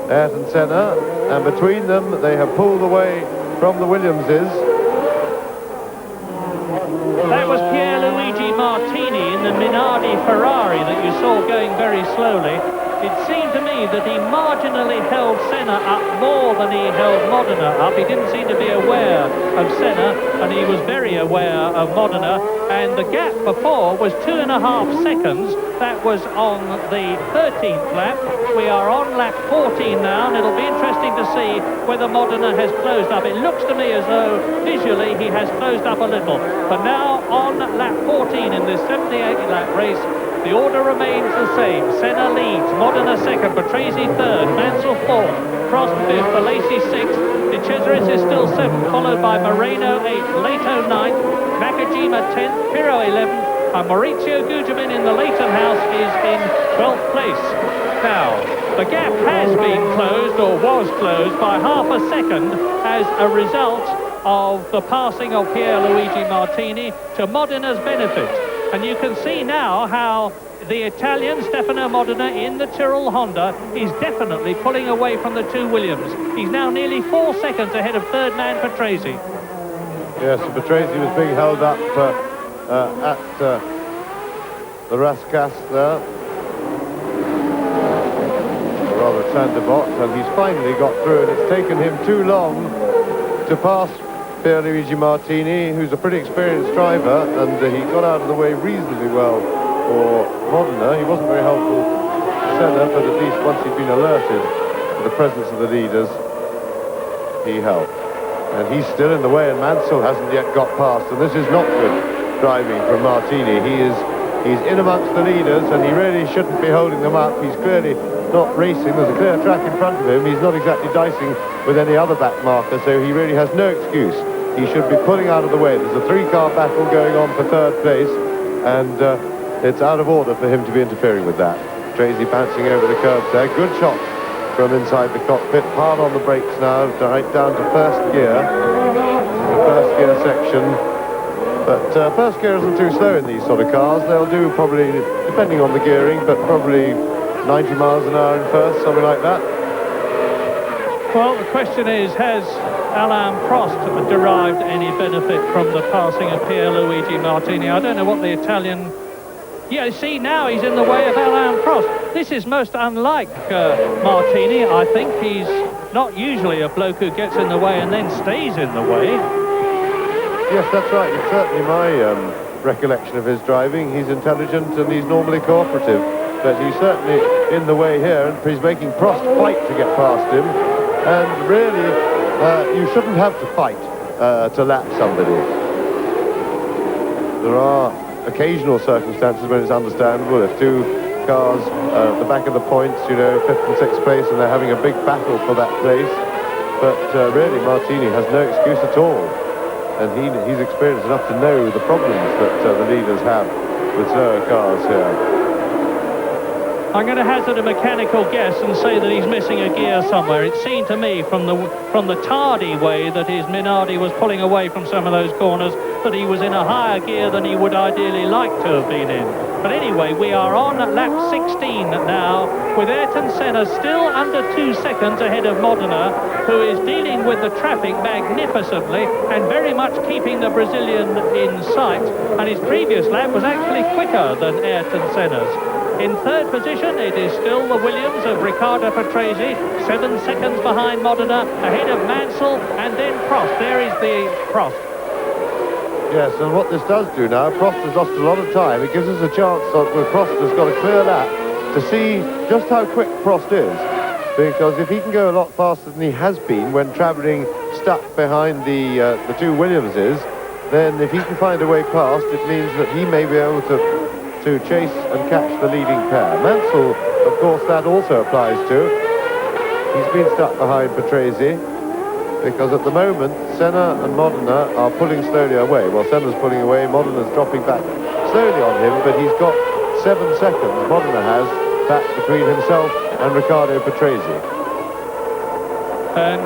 Ayrton Senna, and between them they have pulled away from the Williamses. That was Pierluigi Martini in the Minardi Ferrari that you saw going very slowly. it seemed to me that he marginally held Senna up more than he held Modena up. He didn't seem to be aware of Senna, and he was very aware of Modena. And the gap before was 2.5 seconds. That was on the 13th lap. We are on lap 14 now, and it'll be interesting to see whether Modena has closed up. It looks to me as though visually he has closed up a little. But now on lap 14 in this 78 lap race, the order remains the same. Senna leads, Modena second, Patrese third, Mansell fourth, Prost fifth, Alesi sixth, De Cesaris is still seventh, followed by Moreno eighth, Leto ninth, Nakajima 10th, Pirro 11th, and Maurizio Gugelmin in the Leighton house is in 12th place. Now, the gap has been closed, or was closed, by half a second as a result of the passing of Pierluigi Martini to Modena's benefit. And you can see now how the Italian Stefano Modena in the Tyrrell Honda is definitely pulling away from the two Williams. He's now nearly 4 seconds ahead of third man Patrese. Yes, Patrese was being held up at the Rascasse there. Rather Sandebot, and he's finally got through, and it's taken him too long to pass Pierluigi Martini, who's a pretty experienced driver, and he got out of the way reasonably well for Modena. He wasn't very helpful to Senna, but at least once he'd been alerted to the presence of the leaders, he helped. And he's still in the way, and Mansell hasn't yet got past, and this is not good driving from Martini. He's in amongst the leaders, and he really shouldn't be holding them up. He's clearly not racing. There's a clear track in front of him. He's not exactly dicing with any other back marker, so he really has no excuse. He should be pulling out of the way. There's a 3-car battle going on for third place, and it's out of order for him to be interfering with that. Tracy bouncing over the curbs there. Good shot from inside the cockpit. Hard on the brakes now, right down to first gear. The first gear section. But first gear isn't too slow in these sort of cars. They'll do probably, depending on the gearing, but probably 90 miles an hour in first, something like that. Well, the question is, has Alain Prost derived any benefit from the passing of Pierluigi Martini? I don't know what the Italian... Yeah, see, now he's in the way of Alain Prost. This is most unlike Martini. I think he's not usually a bloke who gets in the way and then stays in the way. Yes, that's right. It's certainly my recollection of his driving. He's intelligent and he's normally cooperative. But he's certainly in the way here, and he's making Prost fight to get past him. And really, you shouldn't have to fight to lap somebody. There are occasional circumstances when it's understandable. If two cars at the back of the points, you know, 5th and 6th place, and they're having a big battle for that place. But really, Martini has no excuse at all. And he's experienced enough to know the problems that the leaders have with slower cars here. I'm going to hazard a mechanical guess and say that he's missing a gear somewhere. It seemed to me from the tardy way that his Minardi was pulling away from some of those corners that he was in a higher gear than he would ideally like to have been in. But anyway, we are on lap 16 now, with Ayrton Senna still under 2 seconds ahead of Modena, who is dealing with the traffic magnificently and very much keeping the Brazilian in sight. And his previous lap was actually quicker than Ayrton Senna's. In third position, it is still the Williams of Riccardo Patrese, 7 seconds behind Modena, ahead of Mansell, and then Prost. There is the Prost. Yes, and what this does do now, Prost has lost a lot of time. It gives us a chance where Prost has got a clear lap to see just how quick Prost is. Because if he can go a lot faster than he has been when travelling stuck behind the two Williamses, then if he can find a way past, it means that he may be able to chase and catch the leading pair. Mansell, of course, that also applies to. He's been stuck behind Patrese because at the moment Senna and Modena are pulling slowly away. Well, Senna's pulling away, Modena's dropping back slowly on him, but he's got 7 seconds, Modena has, back between himself and Riccardo Patrese. And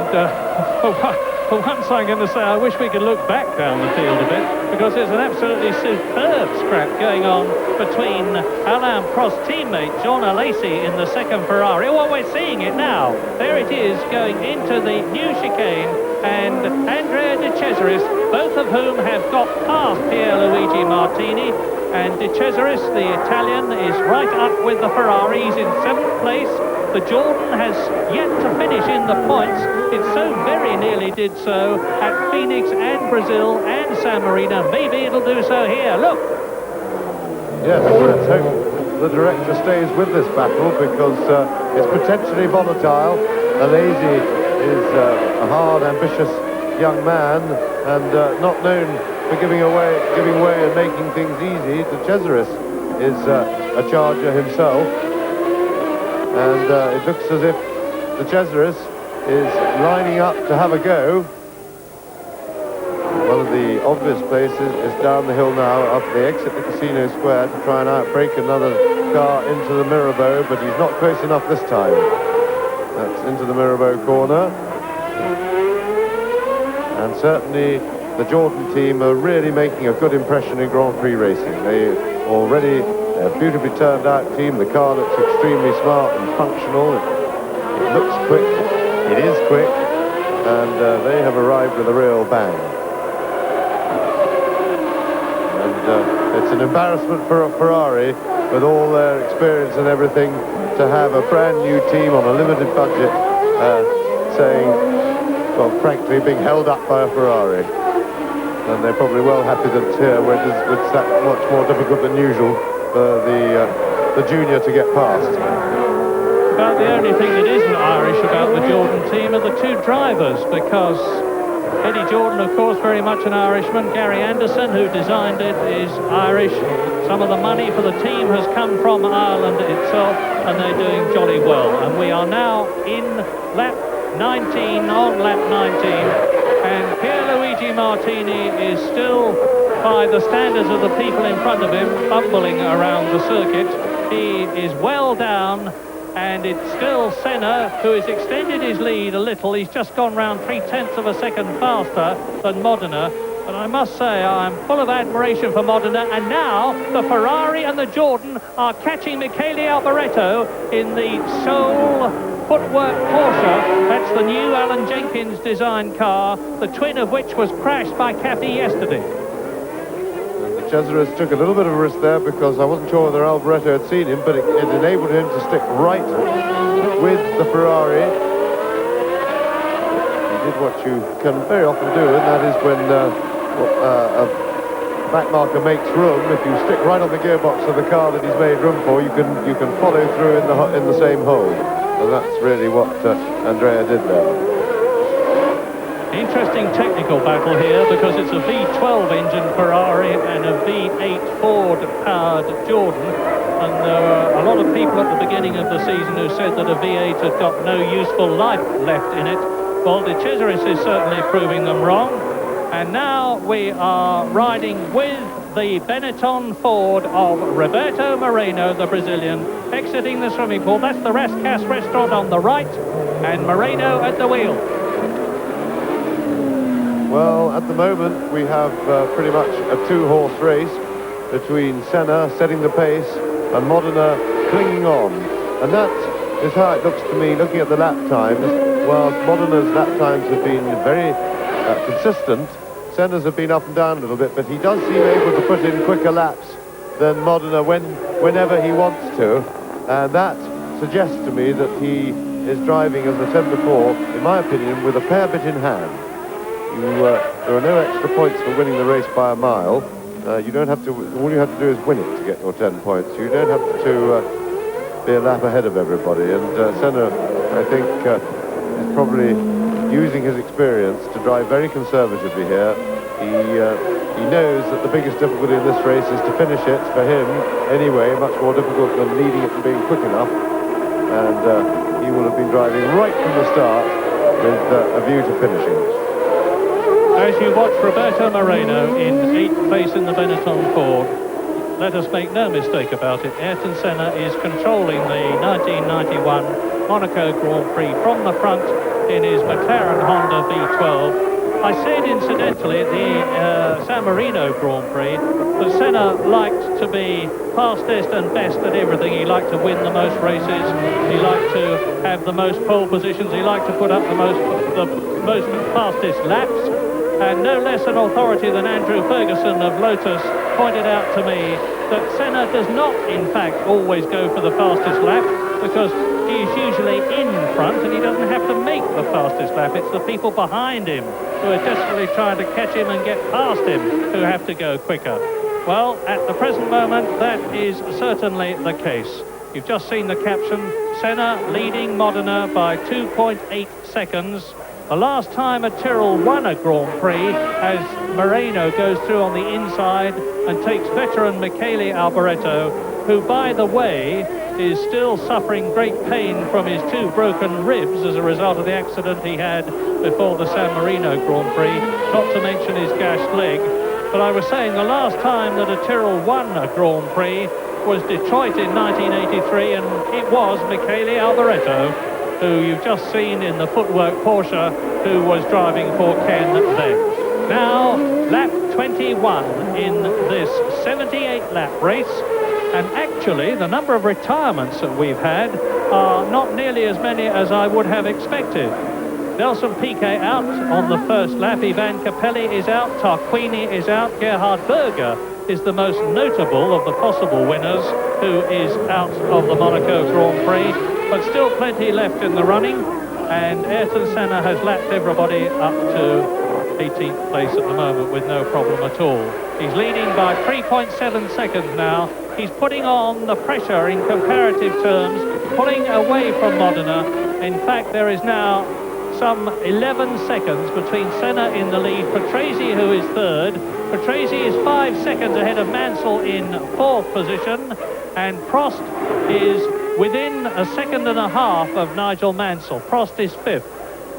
for once I'm going to say I wish we could look back down the field a bit, because there's an absolutely superb scrap going on between Alain Prost's teammate John Alesi in the second Ferrari. Well, we're seeing it now. There it is going into the new chicane, and Andrea De Cesaris, both of whom have got past Pierluigi Martini. And De Cesaris, the Italian, is right up with the Ferrari. He's in 7th place. The Jordan has yet to finish in the points. It so very nearly did so at Phoenix and Brazil and San Marino. Maybe it'll do so here. Look. Yes, let's hope the director stays with this battle, because it's potentially volatile. Alesi is a hard, ambitious young man, and not known for giving way and making things easy. De Cesaris is a charger himself, and it looks as if De Cesaris is lining up to have a go. One of the obvious places is down the hill now, after they exit the Casino Square, to try and outbrake another car into the Mirabeau, but he's not close enough this time. That's into the Mirabeau corner. And certainly the Jordan team are really making a good impression in Grand Prix racing. They're a beautifully turned out team. The car looks extremely smart and functional. It looks quick. It is quick. And they have arrived with a real bang. And it's an embarrassment for a Ferrari, with all their experience and everything, to have a brand new team on a limited budget well, frankly, being held up by a Ferrari. And they're probably well happy that here, where it's that much more difficult than usual for the junior to get past. But the only thing that isn't Irish about the Jordan team are the two drivers, because Eddie Jordan, of course, very much an Irishman. Gary Anderson, who designed it, is Irish. Some of the money for the team has come from Ireland itself, and they're doing jolly well. And we are now in lap 19, on lap 19, and Pierluigi Martini is still, by the standards of the people in front of him, bumbling around the circuit. He is well down, and it's still Senna who has extended his lead a little. He's just gone round 0.3 of a second faster than Modena. But I must say, I'm full of admiration for Modena, and now the Ferrari and the Jordan are catching Michele Alboreto in the sole footwork Porsche. That's the new Alan Jenkins designed car, the twin of which was crashed by Cathy yesterday. De Cesaris took a little bit of a risk there, because I wasn't sure whether Alboreto had seen him, but it enabled him to stick right with the Ferrari. He did what you can very often do, and that is when a backmarker makes room. If you stick right on the gearbox of the car that he's made room for, you can follow through in the same hole. And that's really what Andrea did there. Interesting technical battle here, because it's a V12 engine Ferrari and a V8 Ford powered Jordan, and there were a lot of people at the beginning of the season who said that a V8 had got no useful life left in it. Well, De Cesaris is certainly proving them wrong, and now we are riding with the Benetton Ford of Roberto Moreno, the Brazilian, exiting the swimming pool. That's the Rascasse restaurant on the right, and Moreno at the wheel. Well, at the moment we have pretty much a two-horse race between Senna setting the pace and Modena clinging on. And that is how it looks to me, looking at the lap times. While Modena's lap times have been very consistent, Senna's have been up and down a little bit, but he does seem able to put in quicker laps than Modena whenever he wants to. And that suggests to me that he is driving, as I said before, in my opinion, with a fair bit in hand. There are no extra points for winning the race by a mile. You don't have to. All you have to do is win it to get your 10 points. You don't have to be a lap ahead of everybody. And Senna, I think, is probably using his experience to drive very conservatively here. He knows that the biggest difficulty in this race is to finish it. For him, anyway, much more difficult than leading it and being quick enough. And he will have been driving right from the start with a view to finishing. As you watch Roberto Moreno in 8th place in the Benetton Ford, let us make no mistake about it, Ayrton Senna is controlling the 1991 Monaco Grand Prix from the front in his McLaren Honda V12. I said incidentally at the San Marino Grand Prix that Senna liked to be fastest and best at everything. He liked to win the most races, he liked to have the most pole positions, he liked to put up the most fastest laps. And no less an authority than Andrew Ferguson of Lotus pointed out to me that Senna does not, in fact, always go for the fastest lap, because he's usually in front and he doesn't have to make the fastest lap. It's the people behind him who are desperately trying to catch him and get past him who have to go quicker. Well, at the present moment, that is certainly the case. You've just seen the caption, Senna leading Modena by 2.8 seconds. The last time a Tyrrell won a Grand Prix, as Moreno goes through on the inside and takes veteran Michele Alboreto, who, by the way, is still suffering great pain from his 2 broken ribs as a result of the accident he had before the San Marino Grand Prix, not to mention his gashed leg. But I was saying the last time that a Tyrrell won a Grand Prix was Detroit in 1983, and it was Michele Alboreto, who you've just seen in the footwork Porsche, who was driving for Ken then. Now, lap 21 in this 78-lap race, and actually the number of retirements that we've had are not nearly as many as I would have expected. Nelson Piquet out on the first lap, Ivan Capelli is out, Tarquini is out, Gerhard Berger is the most notable of the possible winners, who is out of the Monaco Grand Prix, but still plenty left in the running, and Ayrton Senna has lapped everybody up to 18th place at the moment with no problem at all. He's leading by 3.7 seconds now. He's putting on the pressure in comparative terms, pulling away from Modena. In fact, there is now some 11 seconds between Senna in the lead, Patrese, who is third. Patrese is 5 seconds ahead of Mansell in 4th position, and Prost is within a second and a half of Nigel Mansell. Prost is 5th,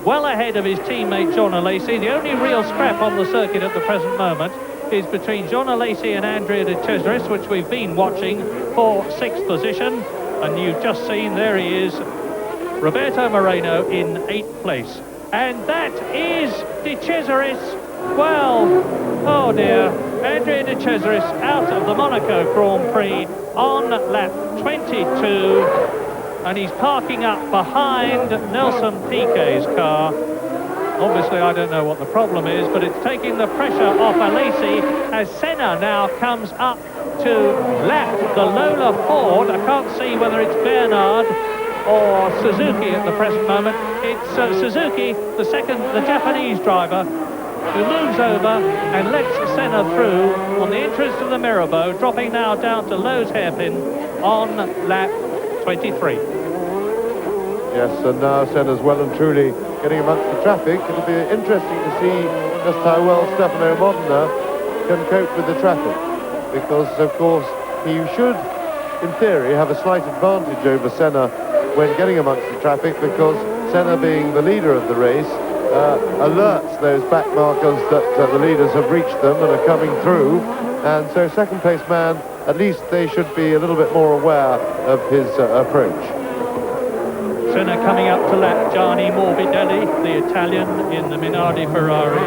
well ahead of his teammate Jean Alesi. The only real scrap on the circuit at the present moment is between Jean Alesi and Andrea de Cesaris, which we've been watching for 6th position, and you've just seen, there he is, Roberto Moreno in 8th place. And that is de Cesaris. Well, oh dear, Andrea de Cesaris out of the Monaco Grand Prix on lap 22, and he's parking up behind Nelson Piquet's car. Obviously, I don't know what the problem is, but it's taking the pressure off Alesi as Senna now comes up to lap the Lola Ford. I can't see whether it's Bernard or Suzuki at the present moment. It's Suzuki, the Japanese driver, who moves over and lets Senna through on the entrance to the Mirabeau, dropping now down to Lowe's hairpin on lap 23. Yes, and now Senna's well and truly getting amongst the traffic. It'll be interesting to see just how well Stefano Modena can cope with the traffic, because, of course, he should, in theory, have a slight advantage over Senna when getting amongst the traffic, because Senna, being the leader of the race, alerts those back markers that the leaders have reached them and are coming through, and so second place man, at least they should be a little bit more aware of his approach. Senna coming up to lap Gianni Morbidelli, the Italian in the Minardi Ferrari.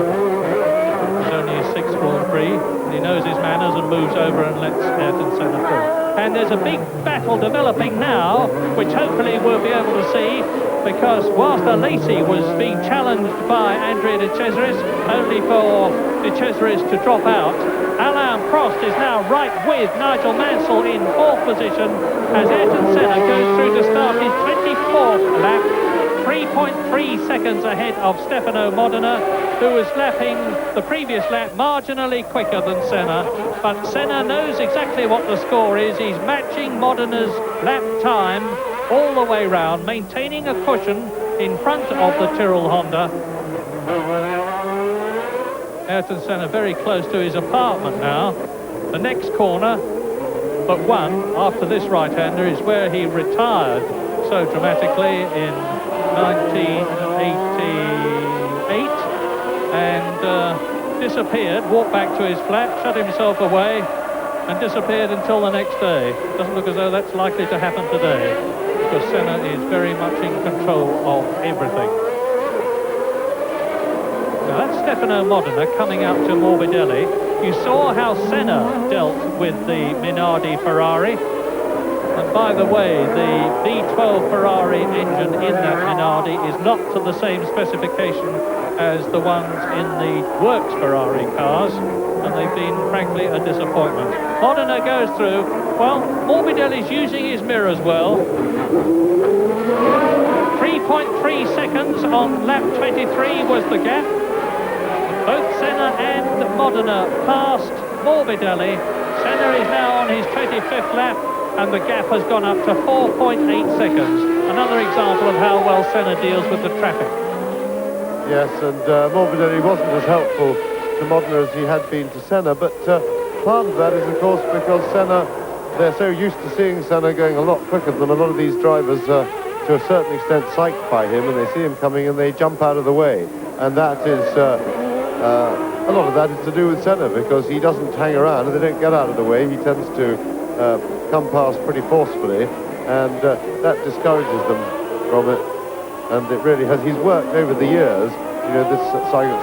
It's only his 6th Grand Prix, and he knows his manners and moves over and lets Ayrton Senna through. And there's a big battle developing now, which hopefully we'll be able to see, because whilst Alesi was being challenged by Andrea de Cesaris, only for de Cesaris to drop out, Alain Prost is now right with Nigel Mansell in 4th position as Ayrton Senna goes through to start his 24th lap, 3.3 seconds ahead of Stefano Modena, who was lapping the previous lap marginally quicker than Senna. But Senna knows exactly what the score is. He's matching Modena's lap time all the way round, maintaining a cushion in front of the Tyrrell Honda. Ayrton Senna very close to his apartment now. The next corner, but one, after this right-hander, is where he retired so dramatically in 1988 and disappeared, walked back to his flat, shut himself away and disappeared until the next day. Doesn't look as though that's likely to happen today, because Senna is very much in control of everything. Now that's Stefano Modena coming out to Morbidelli. You saw how Senna dealt with the Minardi Ferrari. And by the way, the V12 Ferrari engine in that Minardi is not to the same specification as the ones in the Works Ferrari cars. and they've been, frankly, a disappointment. Modena goes through. Well, Morbidelli's using his mirrors well. 3.3 seconds on lap 23 was the gap. Both Senna and Modena passed Morbidelli. Senna is now on his 25th lap, and the gap has gone up to 4.8 seconds. Another example of how well Senna deals with the traffic. Yes, and Morbidelli wasn't as helpful to Modena as he had been to Senna, but part of that is, of course, because Senna, they're so used to seeing Senna going a lot quicker than a lot of these drivers, to a certain extent, psyched by him, and they see him coming and they jump out of the way. And that is, a lot of that is to do with Senna, because he doesn't hang around and they don't get out of the way. He tends to come past pretty forcefully, and that discourages them from it. And it really has. He's worked over the years, you know, this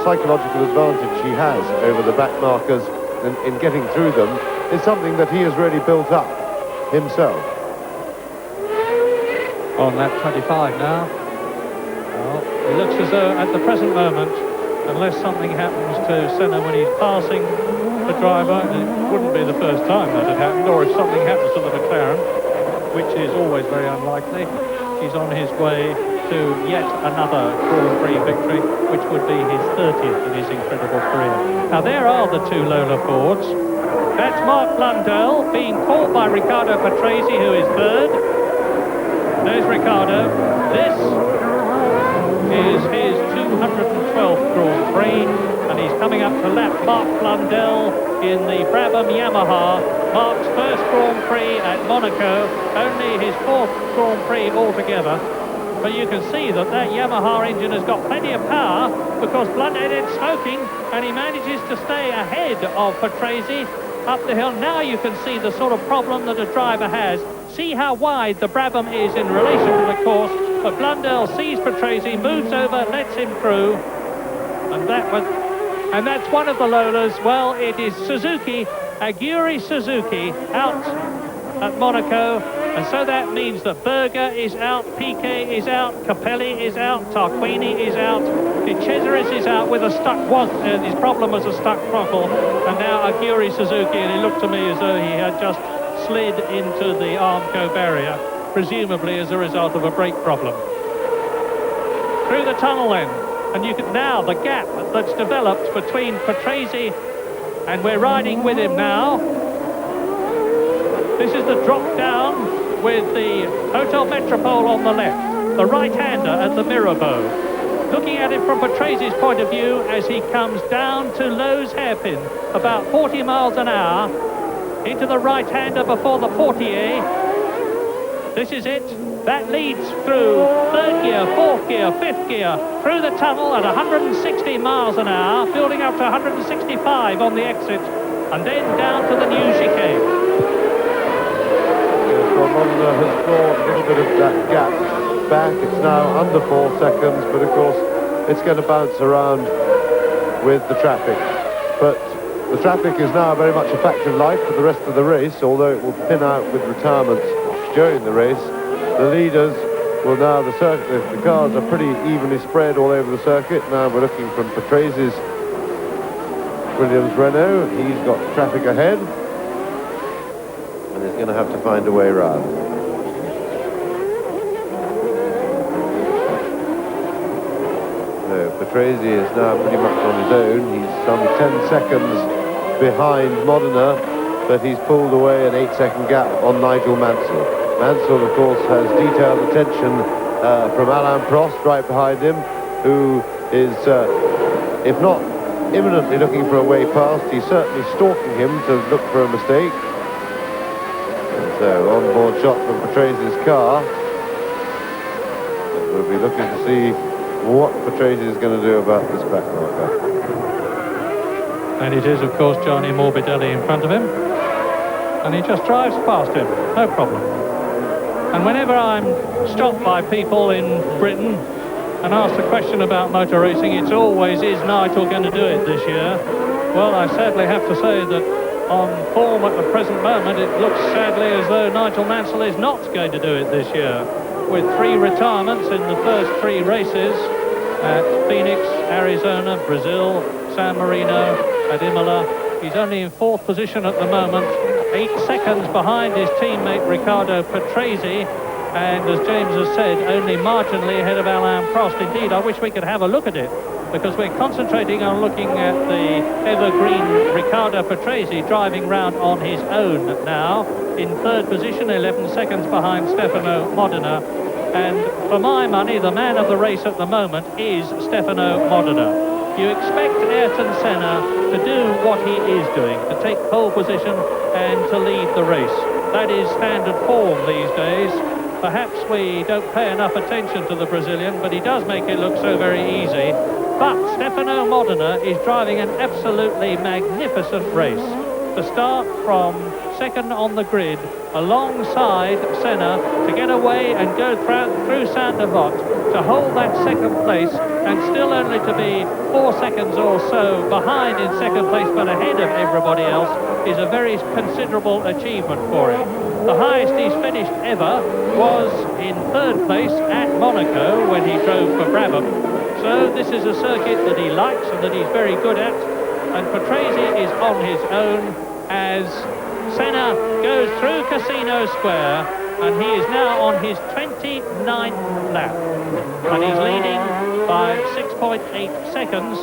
psychological advantage he has over the back markers in getting through them is something that he has really built up himself. On lap 25 now. Well, it looks as though at the present moment, unless something happens to Senna when he's passing the driver, and it wouldn't be the first time that had happened, or if something happens to the McLaren, which is always very unlikely, he's on his way to yet another Grand Prix victory, which would be his 30th in his incredible career. Now there are the two Lola Fords. That's Mark Blundell being caught by Riccardo Patrese, who is third. There's Riccardo. This is his 212th Grand Prix, and he's coming up to lap Mark Blundell in the Brabham Yamaha. Mark's first Grand Prix at Monaco, only his fourth Grand Prix altogether. But you can see that Yamaha engine has got plenty of power, because Blundell is smoking, and he manages to stay ahead of Patrese up the hill. Now you can see the sort of problem that a driver has. See how wide the Brabham is in relation to the course, but Blundell sees Patrese, moves over, lets him through, and that's one of the Lolas. Well, it is Suzuki, Aguri Suzuki, out at Monaco, and so that means that Berger is out, Piquet is out, Capelli is out, Tarquini is out, De Cesaris is out with a stuck, his problem was a stuck throttle, and now Aguri Suzuki, and it looked to me as though he had just slid into the Armco barrier, presumably as a result of a brake problem. Through the tunnel then, and you can now, the gap that's developed between Patrese, and we're riding with him now. This is the drop down with the Hotel Metropole on the left, the right-hander at the Mirabeau. Looking at it from Patrese's point of view as he comes down to Lowe's hairpin, about 40 miles an hour, into the right-hander before the Portier. This is it. That leads through third gear, fourth gear, fifth gear, through the tunnel at 160 miles an hour, building up to 165 on the exit, and then down to the new chicane. Well, Modena has clawed a little bit of that gap back. It's now under 4 seconds, but of course it's going to bounce around with the traffic. But the traffic is now very much a factor of life for the rest of the race, although it will thin out with retirements during the race. The leaders will now, the cars are pretty evenly spread all over the circuit. Now we're looking from Patrese's Williams Renault. He's got traffic ahead, and he's going to have to find a way around. So Patrese is now pretty much on his own. He's some 10 seconds behind Modena, but he's pulled away an 8-second gap on Nigel Mansell. Mansell, of course, has detailed attention from Alain Prost right behind him, who is, if not imminently looking for a way past, he's certainly stalking him to look for a mistake. So, on-board shot from Patrese's car. We'll be looking to see what Patrese is going to do about this back marker. And it is, of course, Gianni Morbidelli in front of him. And he just drives past him, no problem. And whenever I'm stopped by people in Britain and asked a question about motor racing, it's always, is Nigel going to do it this year? Well, I sadly have to say that on form at the present moment, it looks sadly as though Nigel Mansell is not going to do it this year. With 3 retirements in the first 3 races at Phoenix, Arizona, Brazil, San Marino, at Imola, He's only in 4th position at the moment, 8 seconds behind his teammate Riccardo Patrese, and as James has said, only marginally ahead of Alain Prost. Indeed, I wish we could have a look at it, because we're concentrating on looking at the evergreen Riccardo Patrese driving round on his own now, in 3rd position, 11 seconds behind Stefano Modena. And for my money, the man of the race at the moment is Stefano Modena. You expect Ayrton Senna to do what he is doing, to take pole position and to lead the race. That is standard form these days. Perhaps we don't pay enough attention to the Brazilian, but he does make it look so very easy. But Stefano Modena is driving an absolutely magnificent race. To start from 2nd on the grid, alongside Senna, to get away and go through Sainte-Devote, to hold that 2nd place, and still only to be 4 seconds or so behind in 2nd place, but ahead of everybody else, is a very considerable achievement for him. The highest he's finished ever was in 3rd place at Monaco when he drove for Brabham. So this is a circuit that he likes and that he's very good at, and Patrese is on his own as Senna goes through Casino Square, and he is now on his 29th lap, and he's leading by 6.8 seconds,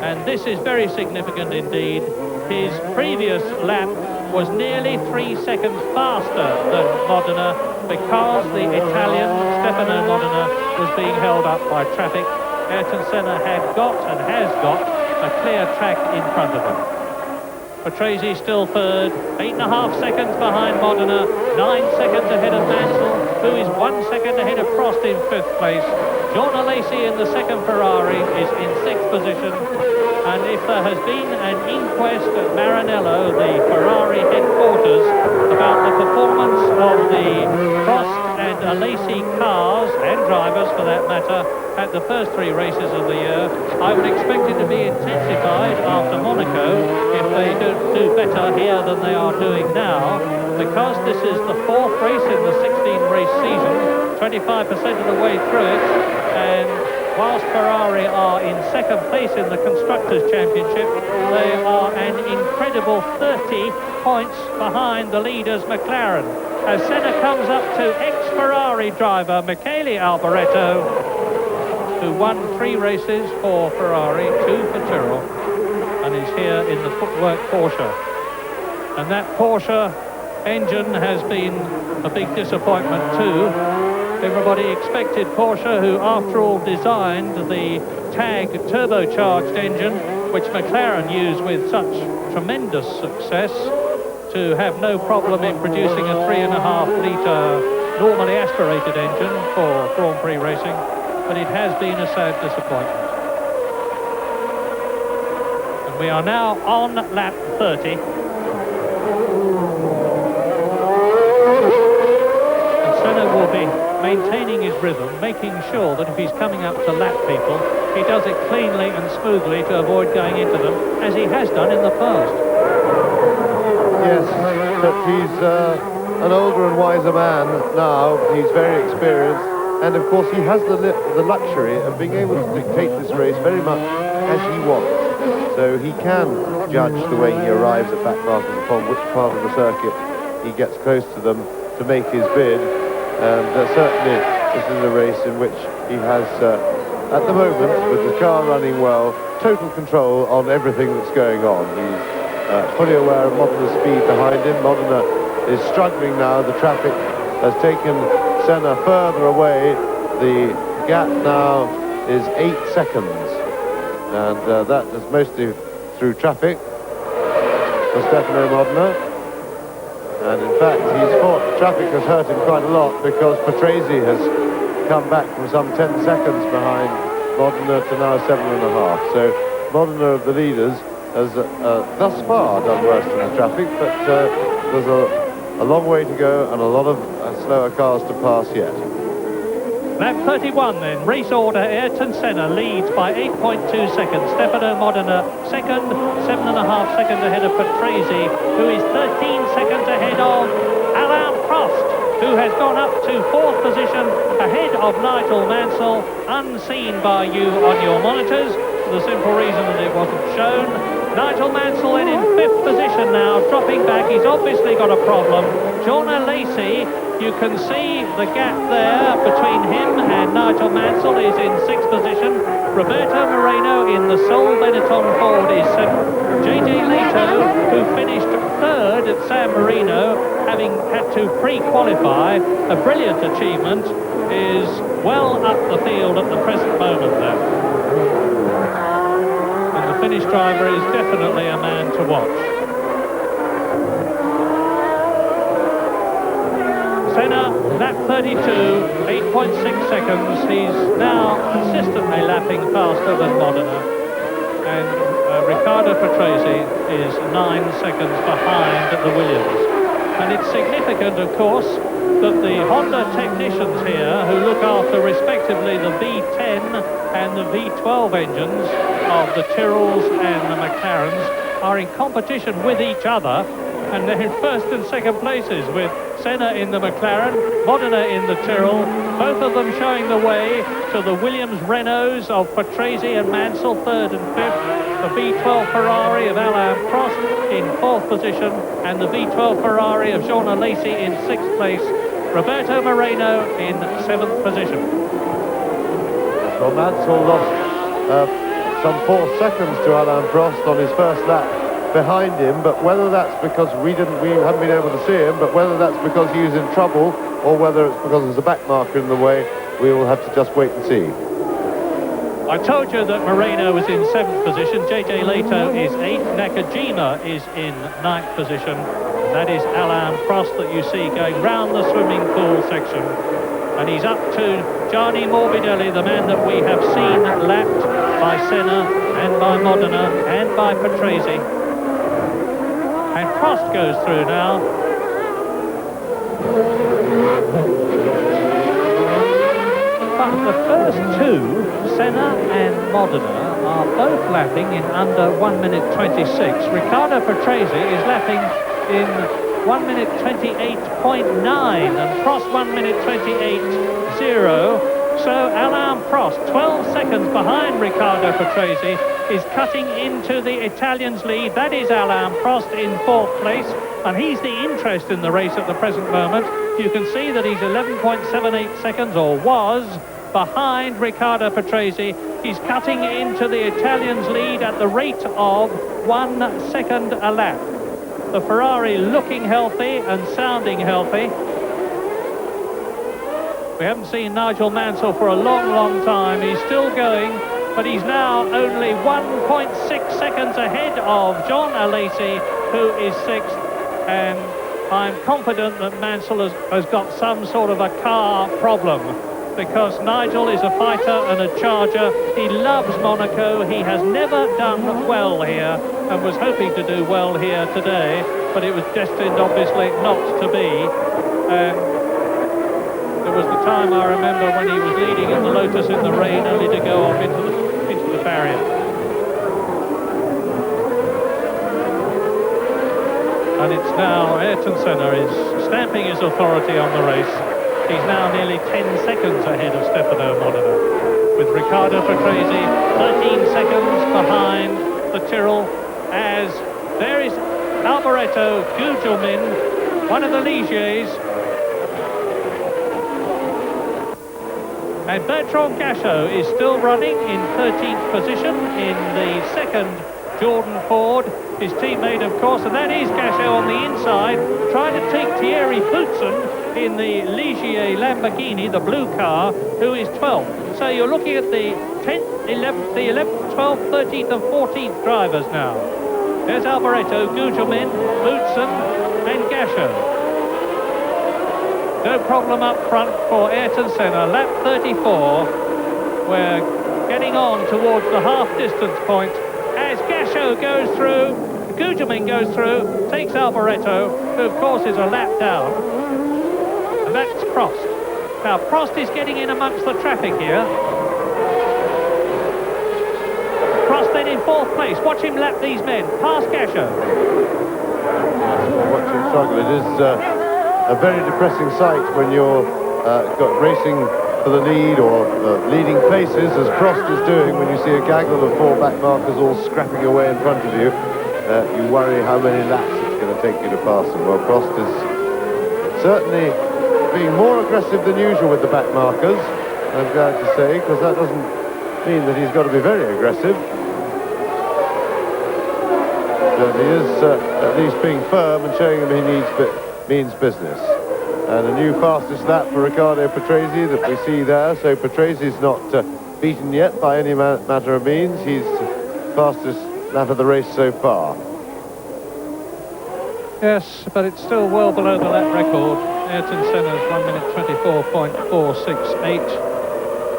and this is very significant indeed. His previous lap was nearly 3 seconds faster than Modena, because the Italian Stefano Modena was being held up by traffic. Ayrton Senna had got and has got a clear track in front of him. Patrese still 3rd, 8.5 seconds behind Modena, 9 seconds ahead of Mansell, who is 1 second ahead of Prost in 5th place. John Alesi in the 2nd Ferrari is in 6th position, and if there has been an inquest at Maranello, the Ferrari headquarters, about the performance of the Prost and Alesi cars, and drivers for that matter, at the first 3 races of the year, I would expect it to be intensified after Monaco if they don't do better here than they are doing now, because this is the 4th race in the 16-race season, 25% of the way through it, and whilst Ferrari are in 2nd place in the Constructors' Championship, they are an incredible 30 points behind the leaders McLaren, as Senna comes up to ex-Ferrari driver Michele Alboreto, who won 3 races for Ferrari, 2 for Tyrrell, and is here in the footwork Porsche. And that Porsche engine has been a big disappointment too. Everybody expected Porsche, who after all designed the TAG turbocharged engine, which McLaren used with such tremendous success, to have no problem in producing a 3.5 litre normally aspirated engine for Grand Prix racing. But it has been a sad disappointment. And we are now on lap 30. And Senna will be maintaining his rhythm, making sure that if he's coming up to lap people, he does it cleanly and smoothly to avoid going into them, as he has done in the past. Yes, but he's an older and wiser man now. He's very experienced. And of course he has the luxury of being able to dictate this race very much as he wants. So he can judge the way he arrives at back markers upon which part of the circuit he gets close to them to make his bid. And certainly this is a race in which he has, at the moment, with the car running well, total control on everything that's going on. He's fully aware of Modena's speed behind him. Modena is struggling now. The traffic has taken Senna further away. The gap now is 8 seconds, and that is mostly through traffic for Stefano Modena. And in fact, he's thought traffic has hurt him quite a lot, because Patrese has come back from some 10 seconds behind Modena to now 7.5. So Modena, of the leaders, has thus far done worse than the traffic, but there's a long way to go and a lot of slower cars to pass yet. Lap 31 then, race order. Ayrton Senna leads by 8.2 seconds. Stefano Modena 2nd, 7.5 seconds ahead of Patrese, who is 13 seconds ahead of Alain Prost, who has gone up to 4th position ahead of Nigel Mansell, unseen by you on your monitors, for the simple reason that it wasn't shown. Nigel Mansell then in 5th position now, dropping back. He's obviously got a problem. John Lacey, you can see the gap there between him and Nigel Mansell, is in 6th position. Roberto Moreno in the Sol Benetton Ford is 7th. JJ Leto, who finished 3rd at San Marino, having had to pre-qualify, a brilliant achievement, is well up the field at the present moment there. And the Finnish driver is definitely a man to watch. Senna, lap 32, 8.6 seconds. He's now consistently lapping faster than Modena. And Riccardo Patrese is 9 seconds behind the Williams. And it's significant, of course, that the Honda technicians here, who look after respectively the V10 and the V12 engines of the Tyrrells and the McLarens, are in competition with each other, and they're in 1st and 2nd places, with Senna in the McLaren, Modena in the Tyrrell, both of them showing the way to the Williams Renaults of Patrese and Mansell, 3rd and 5th, the V12 Ferrari of Alain Prost in 4th position, and the V12 Ferrari of Jean Alesi in 6th place, Roberto Moreno in 7th position. Well, Mansell lost some 4 seconds to Alain Prost on his first lap behind him, but whether that's because we haven't been able to see him, but whether that's because he was in trouble or whether it's because there's a back marker in the way, we will have to just wait and see. I told you that Moreno was in 7th position, JJ Leto is 8th, Nakajima is in 9th position. That is Alain Prost that you see going round the swimming pool section. And he's up to Gianni Morbidelli, the man that we have seen lapped by Senna and by Modena and by Patrese. And Prost goes through now. But the first two, Senna and Modena, are both lapping in under 1 minute 26. Riccardo Patrese is lapping in 1 minute 28.9 and Prost 1 minute 28.0. So Alain Prost, 12 seconds behind Riccardo Patrese, is cutting into the Italian's lead. That is Alain Prost in 4th place, and he's the interest in the race at the present moment. You can see that he's 11.78 seconds, or was, behind Riccardo Patrese. He's cutting into the Italian's lead at the rate of 1 second a lap. The Ferrari looking healthy and sounding healthy. We haven't seen Nigel Mansell for a long, long time. He's still going, but he's now only 1.6 seconds ahead of John Alesi, who is 6th. And I'm confident that Mansell has got some sort of a car problem, because Nigel is a fighter and a charger. He loves Monaco. He has never done well here and was hoping to do well here today, but it was destined obviously not to be. There was the time, I remember, when he was leading in the Lotus in the rain, only to go off into the barrier. And it's now Ayrton Senna is stamping his authority on the race. He's now nearly 10 seconds ahead of Stefano Modena, with Riccardo Patrese 13 seconds behind the Tyrrell, as there is Alboreto Gugelmin, one of the Ligiers, and Bertrand Gachot is still running in 13th position in the 2nd Jordan Ford, his teammate of course, and that is Gachot on the inside, trying to take Thierry Boutsen in the Ligier Lamborghini, the blue car, who is 12th. So you're looking at the 10th, 11th, the 11th, 12th, 13th and 14th drivers now. There's Alboreto, Gugelmin, Boutsen and Gachot. No problem up front for Ayrton Senna. Lap 34. We're getting on towards the half-distance point as Gachot goes through, Gugelmin goes through, takes Alboreto, who of course is a lap down. And that's Prost. Now Prost is getting in amongst the traffic here. Prost then in 4th place. Watch him lap these men, past Gachot. Watch him struggle. It is a very depressing sight when you're got racing for the lead or leading places, as Prost is doing. When you see a gaggle of 4 back markers all scrapping away in front of you, you worry how many laps it's going to take you to pass them. Well, Prost is certainly being more aggressive than usual with the back markers, I'm glad to say, because that doesn't mean that he's got to be very aggressive. But he is at least being firm and showing him he means business. And a new fastest lap for Riccardo Patrese that we see there. So Patrese not beaten yet by any matter of means. He's fastest lap of the race so far. Yes, but it's still well below the lap record. Ayrton Senna's 1 minute 24.468.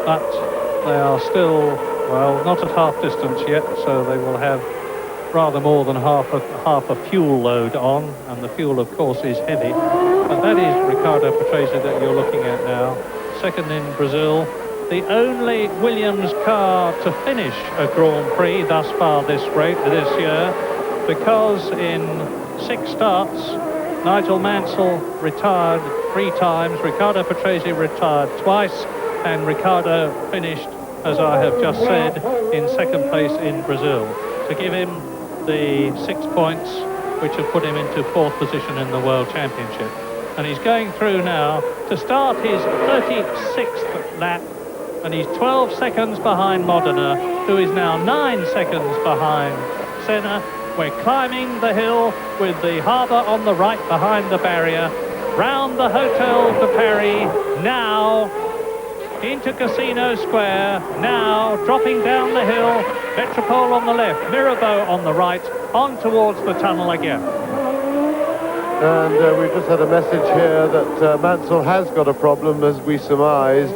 But they are still, well, not at half distance yet, so they will have rather more than half a fuel load on, and the fuel, of course, is heavy. But that is Riccardo Patrese that you're looking at now. Second in Brazil. The only Williams car to finish a Grand Prix thus far this year, because in 6 starts, Nigel Mansell retired 3 times, Riccardo Patrese retired twice, and Riccardo finished, as I have just said, in 2nd place in Brazil, to give him the 6 points which have put him into 4th position in the World Championship. And he's going through now to start his 36th lap, and he's 12 seconds behind Modena, who is now 9 seconds behind Senna. We're climbing the hill with the harbour on the right behind the barrier, round the Hotel de Paris, now into Casino Square, now dropping down the hill, Metropole on the left, Mirabeau on the right, on towards the tunnel again. And we've just had a message here that Mansell has got a problem, as we surmised.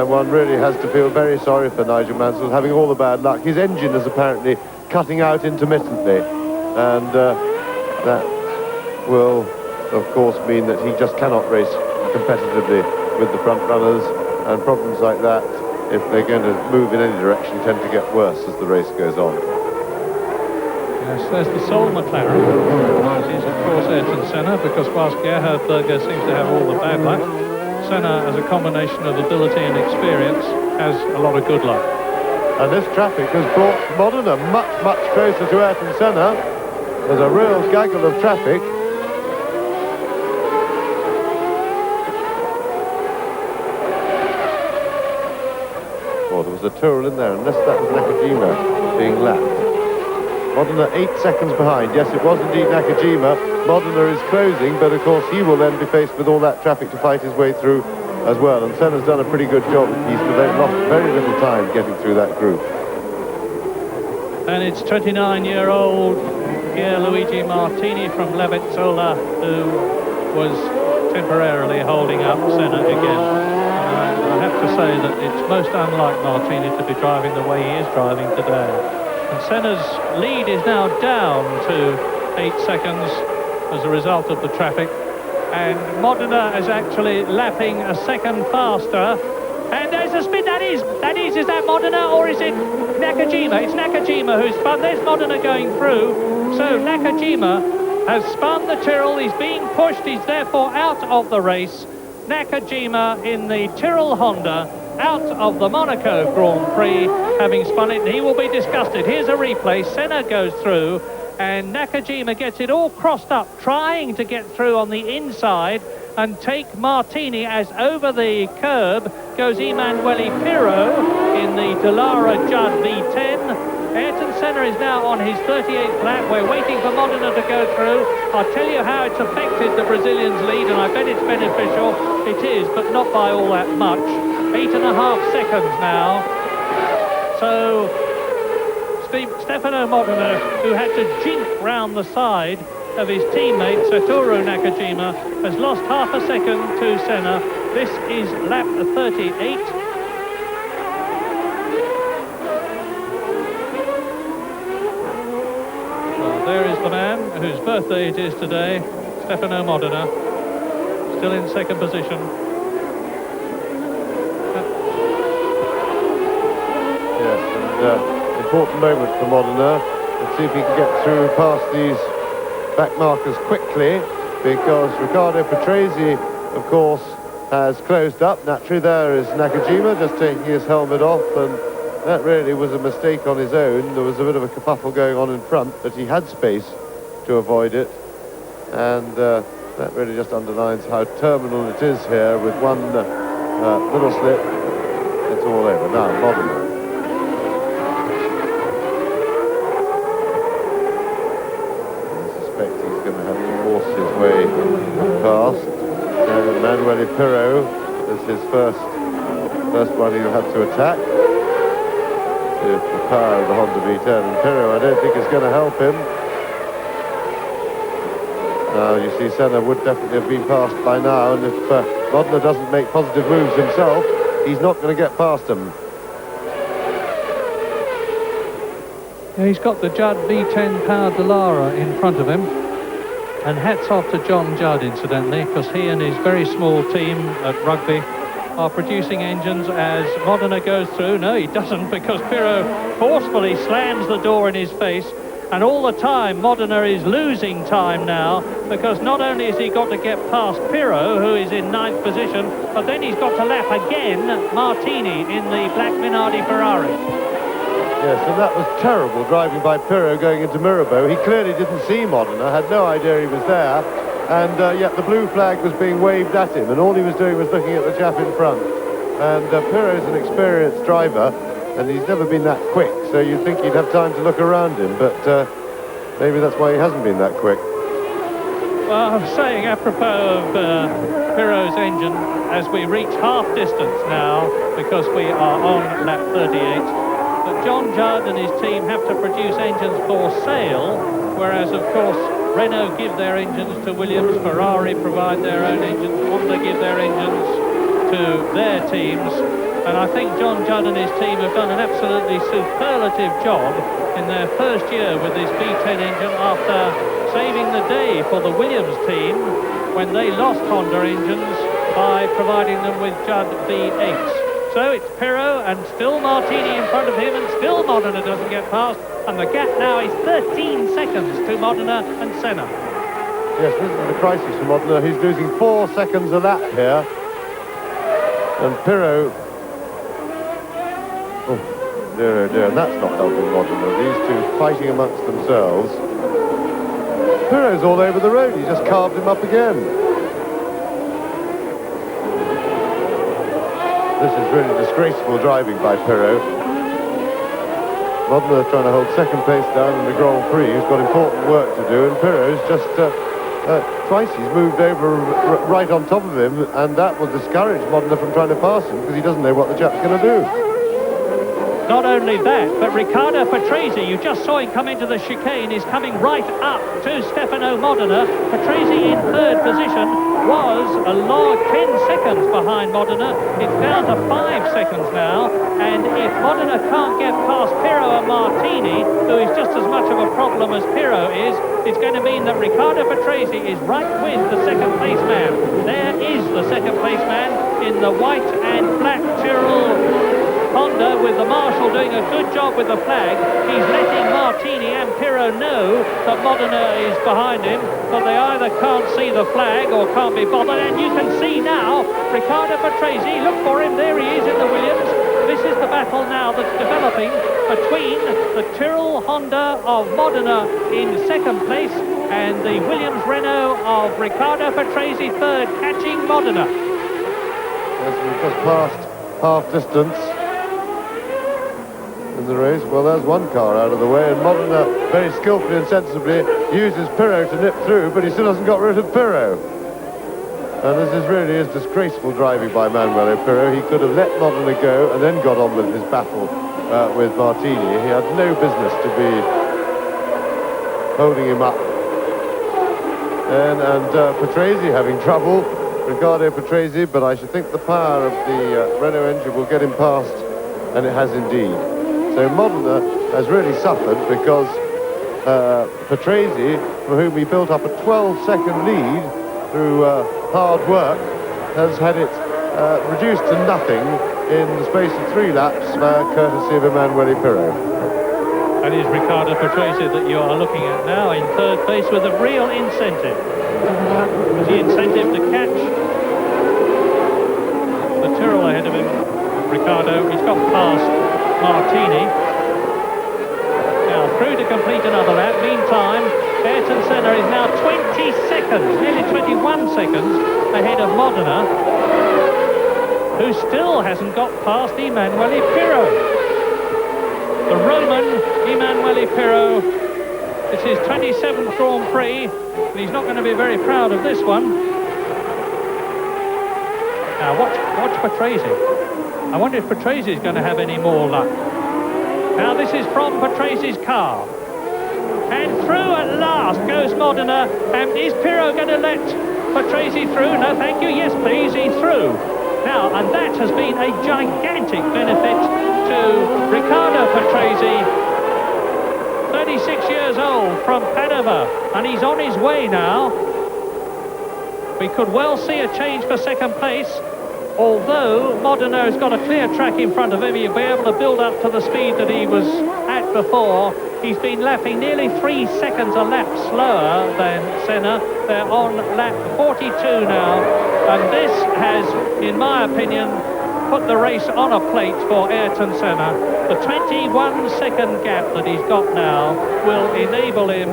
One really has to feel very sorry for Nigel Mansell, having all the bad luck. His engine is apparently cutting out intermittently, and that will, of course, mean that he just cannot race competitively with the front runners, and problems like that, if they're going to move in any direction, tend to get worse as the race goes on. Yes, there's the sole McLaren. That is, of course, Ayrton Senna, because whilst Gerhard Berger seems to have all the bad luck, Senna, as a combination of ability and experience, has a lot of good luck. And this traffic has brought Modena much, much closer to Ayrton Senna. There's a real gaggle of traffic. Oh, there was a Tyrrell in there, unless that was Nakajima being lapped. Modena 8 seconds behind. Yes, it was indeed Nakajima. Modena is closing, but of course he will then be faced with all that traffic to fight his way through as well. And Senna's done a pretty good job. He's lost very little time getting through that group. And it's 29-year-old Luigi Martini from Levezzola who was temporarily holding up Senna again. I have to say that it's most unlike Martini to be driving the way he is driving today. And Senna's lead is now down to 8 seconds as a result of the traffic. And Modena is actually lapping a second faster. And there's a spin. Is that Modena or is it Nakajima? It's Nakajima who's spun. There's Modena going through. So Nakajima has spun the Tyrrell. He's being pushed. He's therefore out of the race. Nakajima in the Tyrrell Honda, out of the Monaco Grand Prix, having spun it, and he will be disgusted. Here's a replay. Senna goes through, and Nakajima gets it all crossed up, trying to get through on the inside and take Martini, as over the curb goes Emanuele Pirro in the Dallara Judd V10. Ayrton Senna is now on his 38th lap. We're waiting for Modena to go through. I'll tell you how it's affected the Brazilians' lead, and I bet it's beneficial. It is, but not by all that much. 8.5 seconds now. So Stefano Modena, who had to jink round the side of his teammate Satoru Nakajima, has lost half a second to Senna. This is lap 38. Well, there is the man whose birthday it is today, Stefano Modena, still in second position. Yes, and important moment for Modena. Let's see if he can get through past these back markers quickly, because Riccardo Patrese, of course, has closed up. Naturally, there is Nakajima just taking his helmet off, and that really was a mistake on his own. There was a bit of a kerfuffle going on in front, but he had space to avoid it, and that really just underlines how terminal it is here. With one little slip, it's all over. Now, Modena. I suspect he's going to have to force his way past. Emanuele Pirro is his first one he'll have to attack. If the power of the Honda V10, and Pirro I don't think is going to help him. Now you see Senna would definitely have been passed by now, and if Modena doesn't make positive moves himself, he's not going to get past him. Yeah, he's got the Judd V10 powered Dallara in front of him. And hats off to John Judd, incidentally, because he and his very small team at Rugby are producing engines as Modena goes through. No, he doesn't, because Pirro forcefully slams the door in his face. And all the time, Modena is losing time now, because not only has he got to get past Pirro, who is in 9th position, but then he's got to lap again Martini in the Black Minardi Ferrari. Yes, and that was terrible driving by Pirro going into Mirabeau. He clearly didn't see Modena, had no idea he was there, and yet the blue flag was being waved at him, and all he was doing was looking at the chap in front. And Pirro's an experienced driver, and he's never been that quick, so you'd think he'd have time to look around him, but maybe that's why he hasn't been that quick. Well, I'm saying apropos of Pirro's engine, as we reach half distance now, because we are on lap 38, that John Judd and his team have to produce engines for sale, whereas, of course, Renault give their engines to Williams, Ferrari provide their own engines, Honda give their engines to their teams. And I think John Judd and his team have done an absolutely superlative job in their first year with this V10 engine, after saving the day for the Williams team when they lost Honda engines by providing them with Judd V8s. So it's Pirro and still Martini in front of him, and still Modena doesn't get past, and the gap now is 13 seconds to Modena and Senna. Yes, this is the crisis for Modena. He's losing 4 seconds a lap here, and Pirro, oh dear, and that's not helping Modena. These two fighting amongst themselves. Pirro's all over the road. He just carved him up again. This is really disgraceful driving by Pirro. Modena trying to hold second place down in the Grand Prix. He's got important work to do, and Pirro's just twice he's moved over right on top of him, and that will discourage Modena from trying to pass him, because he doesn't know what the chap's going to do. Not only that, but Riccardo Patrese, you just saw him come into the chicane, is coming right up to Stefano Modena. Patrese in 3rd position was a long 10 seconds behind Modena. It's down to 5 seconds now, and if Modena can't get past Pirro and Martini, who is just as much of a problem as Pirro is, it's going to mean that Riccardo Patrese is right with the second place man. There is the second place man in the white and black Tyrrell Honda, with the marshal doing a good job with the flag. He's letting Martini and Pirro know that Modena is behind him, but they either can't see the flag or can't be bothered. And you can see now Riccardo Patrese, look for him, there he is in the Williams. This is the battle now that's developing between the Tyrrell Honda of Modena in 2nd place and the Williams Renault of Riccardo Patrese 3rd, catching Modena. Yes, we've just passed half distance in the race. Well, there's one car out of the way, and Modena very skillfully and sensibly uses Pirro to nip through, but he still hasn't got rid of Pirro. And this really is disgraceful driving by Emanuele Pirro. He could have let Modena go and then got on with his battle with Martini. He had no business to be holding him up. And Patrese having trouble, Riccardo Patrese, but I should think the power of the Renault engine will get him past, and it has indeed. So Modena has really suffered, because Patrese, for whom he built up a 12-second lead through hard work, has had it reduced to nothing in the space of 3 laps, courtesy of Emanuele Pirro. That is Riccardo Patrese that you are looking at now in 3rd place, with a real incentive. The incentive to catch Riccardo. He's got past Martini. Now through to complete another lap. Meantime, Ayrton Senna is now 20 seconds, nearly 21 seconds ahead of Modena, who still hasn't got past Emanuele Pirro. The Roman Emanuele Pirro. It's his 27th Grand Prix, and he's not going to be very proud of this one. Now watch Patrese. I wonder if Patrese is going to have any more luck. Now this is from Patrase's car. And through at last goes Modena. And is Pirro going to let Patrese through? No, thank you. Yes, please, he's through. Now, and that has been a gigantic benefit to Riccardo Patrese, 36 years old, from Panama, and he's on his way now. We could well see a change for second place, although Modena has got a clear track in front of him. He'll be able to build up to the speed that he was at before. He's been lapping nearly 3 seconds a lap slower than Senna. They're on lap 42 now, and this has, in my opinion, put the race on a plate for Ayrton Senna. The 21-second gap that he's got now will enable him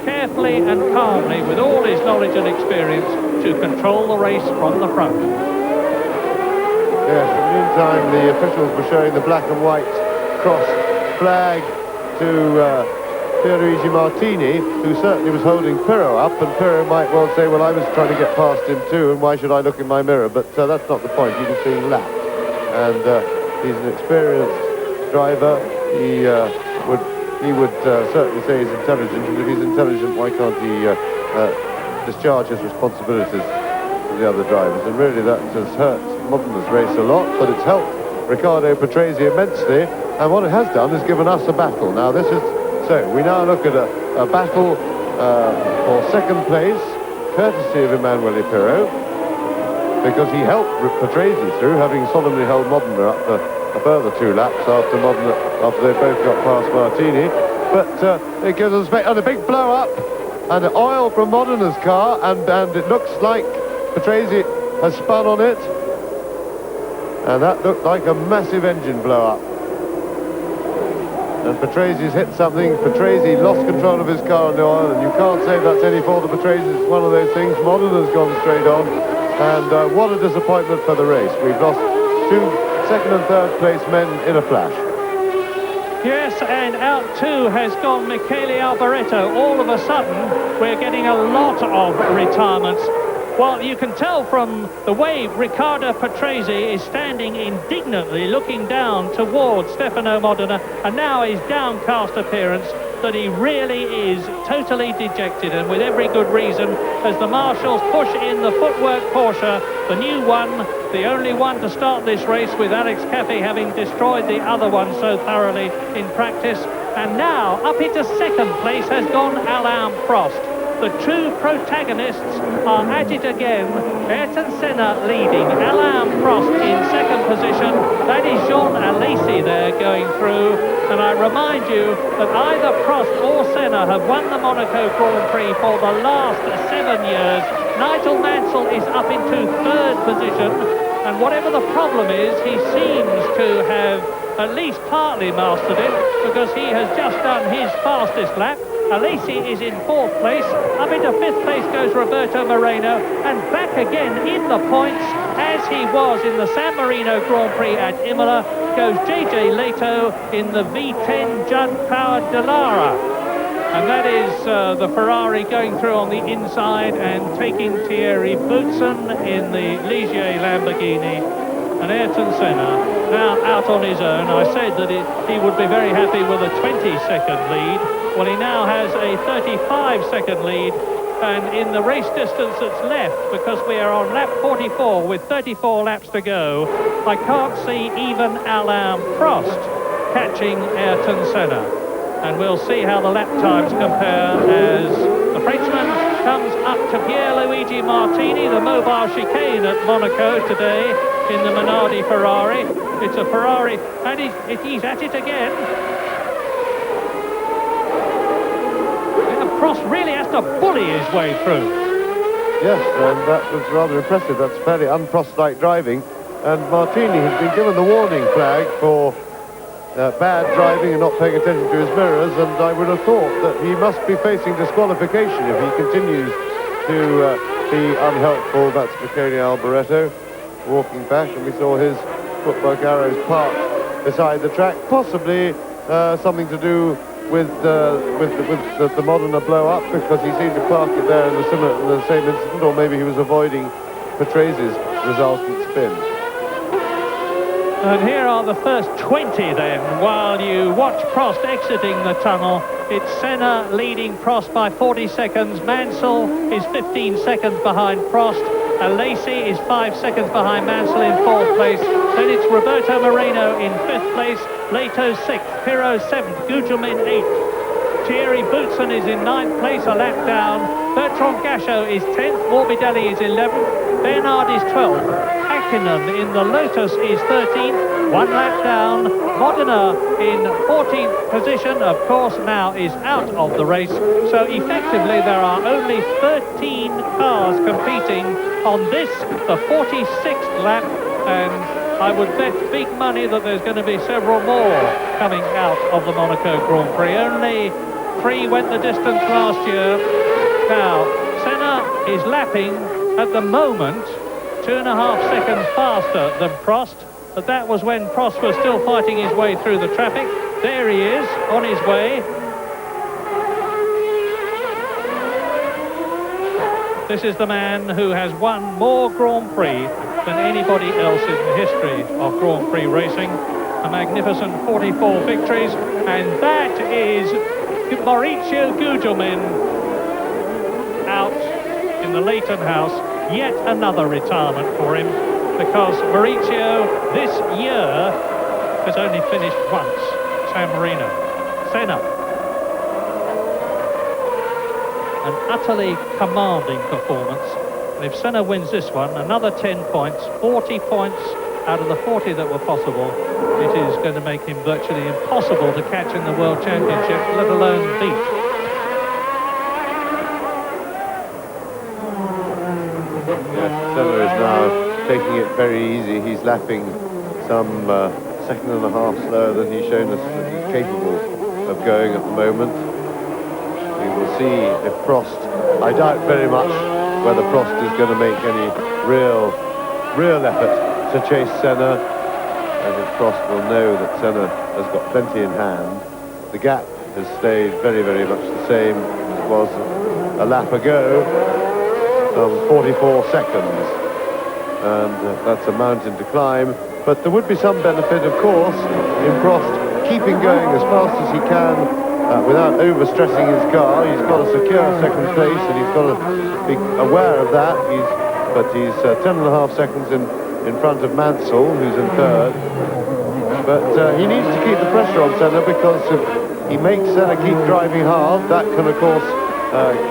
carefully and calmly, with all his knowledge and experience, to control the race from the front. Yes, in the meantime, the officials were showing the black and white cross flag to Pierluigi Martini, who certainly was holding Pirro up, and Pirro might well say, well, I was trying to get past him too, and why should I look in my mirror? But that's not the point. He was being lapped, and he's an experienced driver. He would certainly say he's intelligent, and if he's intelligent, why can't he discharge his responsibilities to the other drivers? And really that has hurt Modena's race a lot, but it's helped Riccardo Patrese immensely, and what it has done is given us a battle. Now this is, so we now look at a battle for second place, courtesy of Emanuele Pirro, because he helped Patrese through, having solemnly held Modena up for a further 2 laps after they both got past Martini. But it gives us a big blow up and oil from Modena's car, and it looks like Patrese has spun on it, and that looked like a massive engine blow up. And Patrese's hit something. Patrese lost control of his car on the oil, and you can't say that's any fault of Patrese. It's one of those things. Modena's gone straight on, and what a disappointment for the race. We've lost 2 second and third place men in a flash. Yes, and out too has gone Michele Alboreto. All of a sudden, we're getting a lot of retirements. Well, you can tell from the way Riccardo Patrese is standing indignantly looking down towards Stefano Modena, and now his downcast appearance, that he really is totally dejected, and with every good reason, as the marshals push in the footwork Porsche, the new one, the only one to start this race, with Alex Caffey having destroyed the other one so thoroughly in practice. And now up into second place has gone Alain Prost. The two protagonists are at it again. Ayrton Senna leading, Alain Prost in second position. That is Jean Alesi there going through. And I remind you that either Prost or Senna have won the Monaco Grand Prix for the last 7 years. Nigel Mansell is up into third position. And whatever the problem is, he seems to have at least partly mastered it, because he has just done his fastest lap. Alesi is in fourth place. Up into fifth place goes Roberto Moreno, and back again in the points, as he was in the San Marino Grand Prix at Imola, goes JJ Leto in the V10 Judd-powered Dallara. And that is the Ferrari going through on the inside and taking Thierry Boutsen in the Ligier Lamborghini. And Ayrton Senna now out on his own. I said that he would be very happy with a 20-second lead. Well, he now has a 35-second lead, and in the race distance that's left, because we are on lap 44 with 34 laps to go, I can't see even Alain Prost catching Ayrton Senna. And we'll see how the lap times compare as the Frenchman comes up to Pierluigi Martini, the mobile chicane at Monaco today in the Minardi Ferrari. It's a Ferrari, and he's at it again. Prost really has to bully his way through. Yes, and that was rather impressive. That's fairly un-Prost-like driving. and Martini has been given the warning flag for bad driving and not paying attention to his mirrors, and I would have thought that he must be facing disqualification if he continues to be unhelpful. That's Piccone Alboreto walking back, and we saw his footwork arrows parked beside the track, possibly something to do with the Modena blow-up, because he seemed to park it there in the same incident, or maybe he was avoiding Patrase's resultant spin. And here are the first 20 then, while you watch Prost exiting the tunnel. It's Senna leading Prost by 40 seconds. Mansell is 15 seconds behind Prost. Lacey is 5 seconds behind Mansell in 4th place. Then it's Roberto Moreno in 5th place. Lato 6th, Pirro 7th, Gugelmin 8th. Thierry Boutsen is in 9th place, a lap down. Bertrand Gachot is 10th. Morbidelli is 11th. Bernard is 12th. Hakkinen in the Lotus is 13th, 1 lap down. Modena in 14th position, of course, now is out of the race. So effectively there are only 13 cars competing on this, the 46th lap, and I would bet big money that there's going to be several more coming out of the Monaco Grand Prix. Only 3 went the distance last year. Now, Senna is lapping at the moment 2.5 seconds faster than Prost, but that was when Prost was still fighting his way through the traffic. There he is, on his way. This is the man who has won more Grand Prix than anybody else in the history of Grand Prix racing. A magnificent 44 victories, and that is Maurizio Gugelmin out in the Leighton house. Yet another retirement for him, because Maurizio this year has only finished once. San Marino. Senna. An utterly commanding performance. And if Senna wins this one, another 10 points, 40 points out of the 40 that were possible, it is going to make him virtually impossible to catch in the World Championship, let alone beat. Senna is now taking it very easy. He's lapping some 1.5 seconds slower than he's shown us that he's capable of going at the moment. We will see if Prost, I doubt very much whether Prost is going to make any real effort to chase Senna. I think Prost will know that Senna has got plenty in hand. The gap has stayed very, very much the same as it was a lap ago. 44 seconds, and that's a mountain to climb, but there would be some benefit, of course, in Prost keeping going as fast as he can without overstressing his car. He's got a secure second place, and he's got to be aware of that. He's 10.5 seconds in front of Mansell, who's in 3rd, but he needs to keep the pressure on Senna, because if he makes Senna keep driving hard, that can, of course,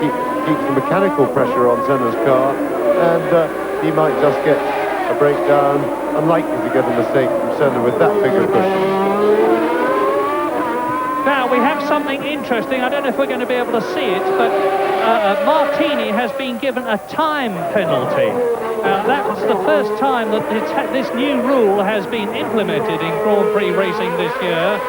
keeps the mechanical pressure on Senna's car, and he might just get a breakdown. Unlikely to get a mistake from Senna with that big a cushion. Now we have something interesting. I don't know if we're going to be able to see it, but Martini has been given a time penalty. That's the first time that this new rule has been implemented in Grand Prix racing this year.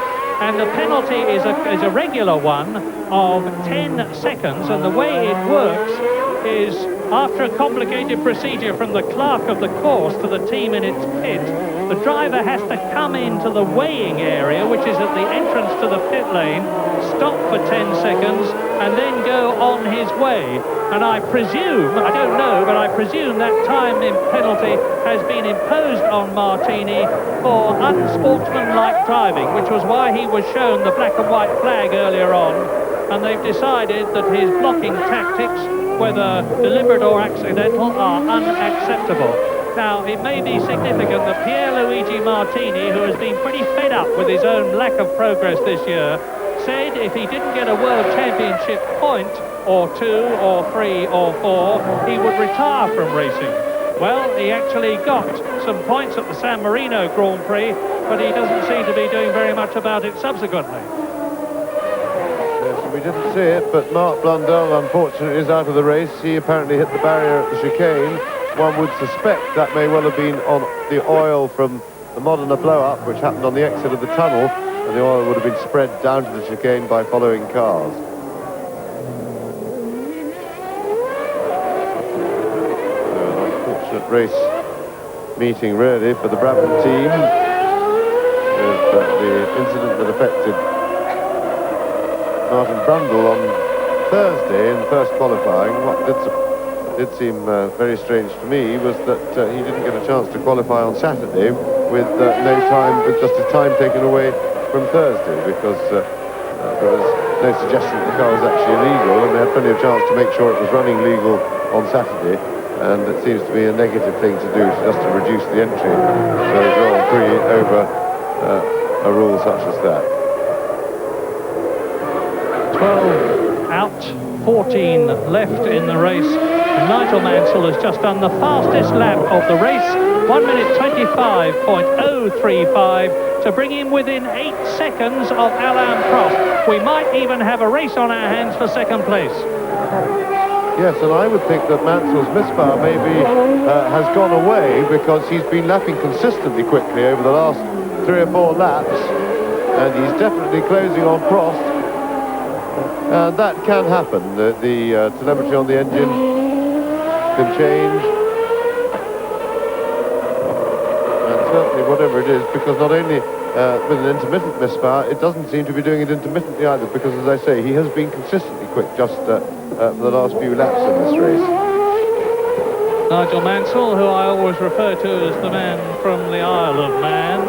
And the penalty is a regular one of 10 seconds, and the way it works is, after a complicated procedure from the clerk of the course to the team in its pit, the driver has to come into the weighing area, which is at the entrance to the pit lane, stop for 10 seconds, and then go on his way. And I presume, I don't know, but I presume that time penalty has been imposed on Martini for unsportsmanlike driving, which was why he was shown the black and white flag earlier on. And they've decided that his blocking tactics, whether deliberate or accidental, are unacceptable. Now, it may be significant that Pierluigi Martini, who has been pretty fed up with his own lack of progress this year, said if he didn't get a World Championship point, or 2, or 3, or 4, he would retire from racing. Well, he actually got some points at the San Marino Grand Prix, but he doesn't seem to be doing very much about it subsequently. Yes, we didn't see it, but Mark Blundell, unfortunately, is out of the race. He apparently hit the barrier at the chicane, one would suspect that may well have been on the oil from the Modena blow-up, which happened on the exit of the tunnel, and the oil would have been spread down to the chicane by following cars. An unfortunate race meeting, really, for the Brabham team, with the incident that affected Martin Brundle on Thursday in the first qualifying. What did seem very strange to me was that he didn't get a chance to qualify on Saturday with no time, with just his time taken away from Thursday, because there was no suggestion that the car was actually illegal, and they had plenty of chance to make sure it was running legal on Saturday, and it seems to be a negative thing to do, just to reduce the entry to Grand Prix over a rule such as that. 12 out, 14 left in the race. And Nigel Mansell has just done the fastest lap of the race, 1 minute 25.035, to bring him within 8 seconds of Alain Prost. We might even have a race on our hands for second place. Yes, and I would think that Mansell's misfire maybe has gone away, because he's been lapping consistently quickly over the last 3 or 4 laps, and he's definitely closing on Prost. And that can happen. The telemetry on the engine can change. And certainly whatever it is, because not only with an intermittent misfire, it doesn't seem to be doing it intermittently either, because, as I say, he has been consistently quick just for the last few laps in this race. Nigel Mansell, who I always refer to as the man from the Isle of Man,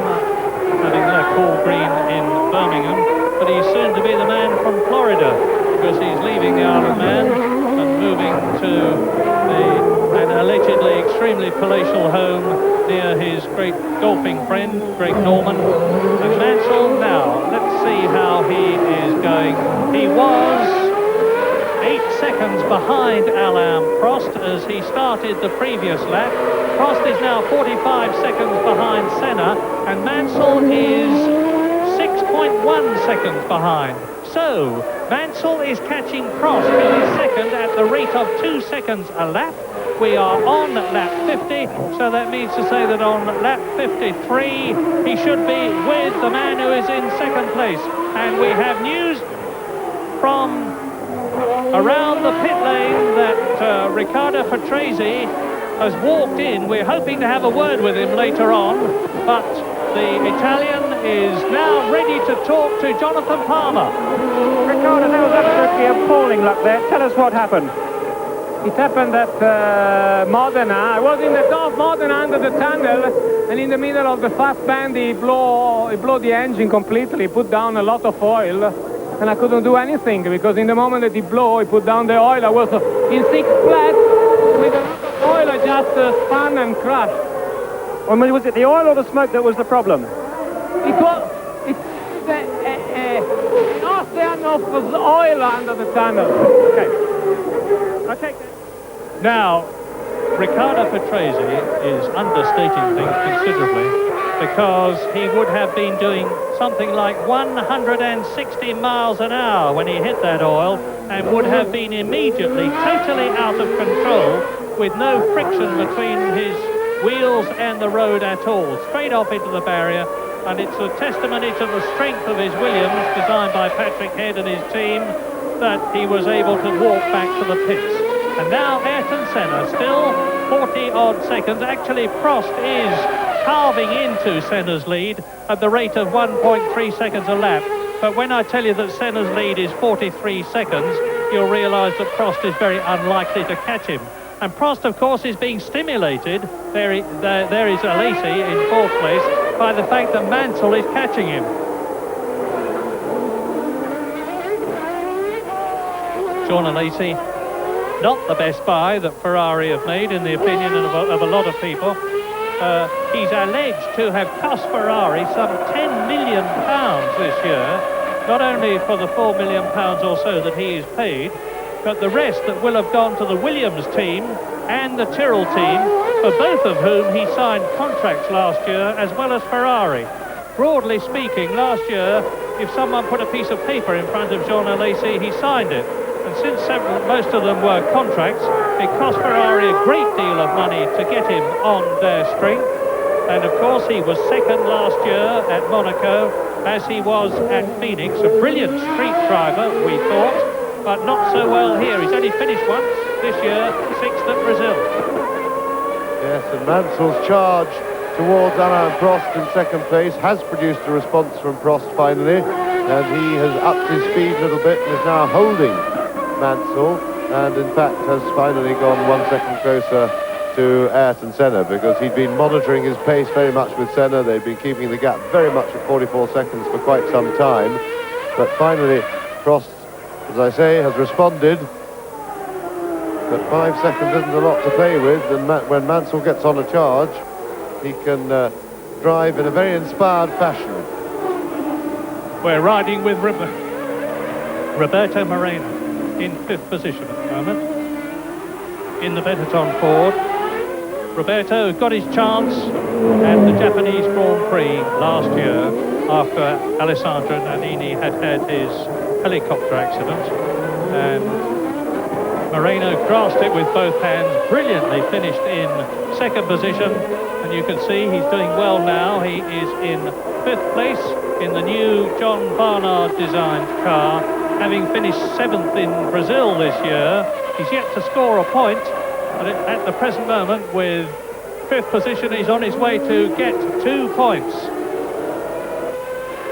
having left Hall Green in Birmingham, but he's soon to be the man from Florida, because he's leaving the Isle of Man and moving to an allegedly extremely palatial home near his great golfing friend, Greg Norman. And Mansell now, let's see how he is going. He was 8 seconds behind Alain Prost as he started the previous lap. Prost is now 45 seconds behind Senna, and Mansell is 6.1 seconds behind. So, Mansell is catching Prost in his second at the rate of 2 seconds a lap. We are on lap 50, so that means to say that on lap 53, he should be with the man who is in second place. And we have news from around the pit lane that Riccardo Patrese has walked in. We're hoping to have a word with him later on, but the Italian is now ready to talk to Jonathan Palmer. Riccardo, that was absolutely appalling luck there. Tell us what happened. It happened at Modena. I was in the top Modena under the tunnel, and in the middle of the fast band he blew the engine completely, put down a lot of oil, and I couldn't do anything, because in the moment that he put down the oil, I was in 6 flat with a lot of oil. I just spun and crashed. Or was it the oil or the smoke that was the problem? It was an ocean of oil under the tunnel. Okay. Now, Riccardo Patrese is understating things considerably, because he would have been doing something like 160 miles an hour when he hit that oil, and would have been immediately totally out of control with no friction between his wheels and the road at all, straight off into the barrier. And it's a testimony to the strength of his Williams, designed by Patrick Head and his team, that he was able to walk back to the pits. And now Ayrton Senna, still 40-odd seconds. Actually, Prost is carving into Senna's lead at the rate of 1.3 seconds a lap. But when I tell you that Senna's lead is 43 seconds, you'll realise that Prost is very unlikely to catch him. And Prost, of course, is being stimulated. There is Alesi in 4th place by the fact that Mansell is catching him. Sean Alesi, not the best buy that Ferrari have made, in the opinion of a lot of people. He's alleged to have cost Ferrari some £10 million this year, not only for the £4 million or so that he is paid, but the rest that will have gone to the Williams team and the Tyrrell team, for both of whom he signed contracts last year, as well as Ferrari. Broadly speaking, last year, if someone put a piece of paper in front of Jean Alesi, he signed it. And since most of them were contracts, it cost Ferrari a great deal of money to get him on their string. And of course he was second last year at Monaco, as he was at Phoenix. A brilliant street driver, we thought, but not so well here. He's only finished once this year, sixth at Brazil. Yes, and Mansell's charge towards Alain Prost in second place has produced a response from Prost finally, and he has upped his speed a little bit and is now holding Mansell, and in fact has finally gone 1 second closer to Ayrton Senna, because he'd been monitoring his pace very much with Senna. They've been keeping the gap very much at 44 seconds for quite some time, but finally Prost, as I say, has responded. But 5 seconds isn't a lot to play with, and when Mansell gets on a charge, he can drive in a very inspired fashion. We're riding with Roberto Moreno in fifth position at the moment in the Benetton Ford. Roberto got his chance at the Japanese Grand Prix last year after Alessandro Nannini had his helicopter accident, and Moreno grasped it with both hands, brilliantly finished in second position, and you can see he's doing well now. He is in fifth place in the new John Barnard designed car, having finished seventh in Brazil this year. He's yet to score a point, but at the present moment, with fifth position, he's on his way to get 2 points.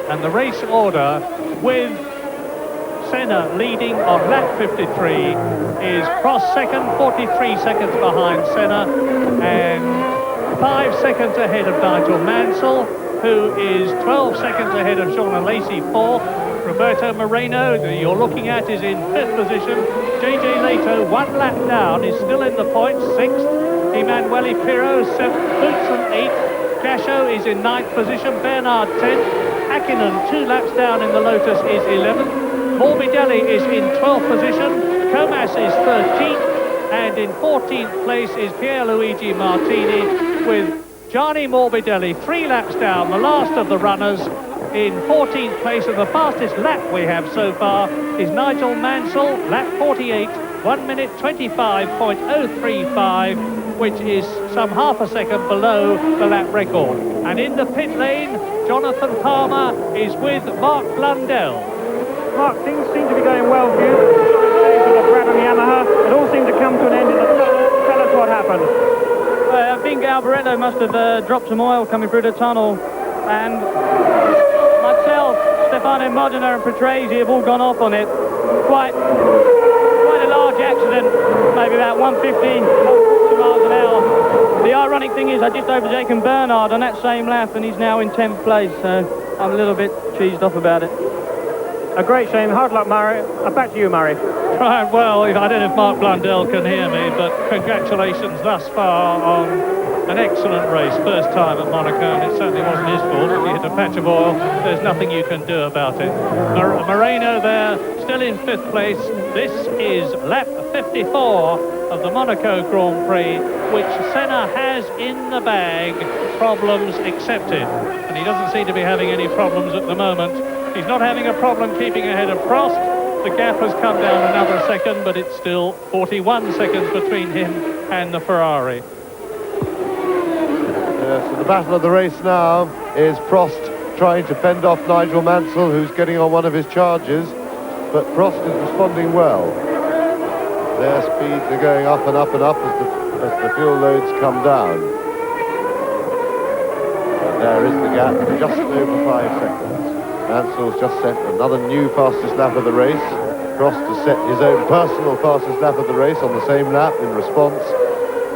And the race order, with Senna leading on lap 53, is Prost second, 43 seconds behind Senna, and 5 seconds ahead of Nigel Mansell, who is 12 seconds ahead of Jean Alesi, fourth. Roberto Moreno, that you're looking at, is in fifth position. JJ Leto, 1 lap down, is still in the points, sixth. Emanuele Pirro, seventh. Boutsen, eighth. Cascio is in ninth position. Bernard, 10th. Hakkinen, 2 laps down in the Lotus, is 11th. Morbidelli is in 12th position. Comas is 13th. And in 14th place is Pierluigi Martini, with Gianni Morbidelli 3 laps down, the last of the runners, in 14th place. And the fastest lap we have so far is Nigel Mansell, lap 48, 1 minute 25.035, which is some half a second below the lap record. And in the pit lane, Jonathan Palmer is with Mark Blundell. Mark, things seem to be going well for you. For the Brabham Yamaha, it all seemed to come to an end in the tunnel. Tell us what happened. I think Alboreto must have dropped some oil coming through the tunnel, and myself, Stefano Modena and Patrese have all gone off on it. Quite a large accident, maybe about 150 miles an hour. The ironic thing is I just overtaken Bernard on that same lap, and he's now in 10th place, so I'm a little bit cheesed off about it. A great shame. Hard luck, Murray. Back to you, Murray. Right, well, I don't know if Mark Blundell can hear me, but congratulations thus far on an excellent race. First time at Monaco, and it certainly wasn't his fault. If you hit a patch of oil, there's nothing you can do about it. Moreno there, still in fifth place. This is lap 54 of the Monaco Grand Prix, which Senna has in the bag, problems accepted. And he doesn't seem to be having any problems at the moment. He's not having a problem keeping ahead of Prost. The gap has come down another second, but it's still 41 seconds between him and the Ferrari. So the battle of the race now is Prost trying to fend off Nigel Mansell, who's getting on one of his charges, but Prost is responding well. Their speeds are going up and up and up as the fuel loads come down. And there is the gap, just over 5 seconds. Mansell's just set another new fastest lap of the race. Prost has set his own personal fastest lap of the race on the same lap in response.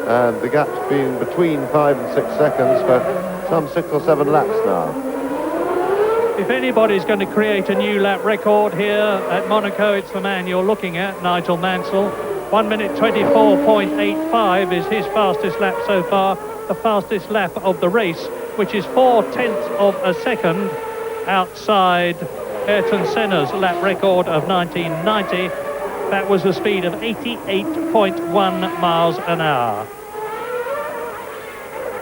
And the gap's been between 5 and 6 seconds for some 6 or 7 laps now. If anybody's going to create a new lap record here at Monaco, it's the man you're looking at, Nigel Mansell. 1 minute 24.85 is his fastest lap so far, the fastest lap of the race, which is 0.4 of a second outside Ayrton Senna's lap record of 1990. That was a speed of 88.1 miles an hour.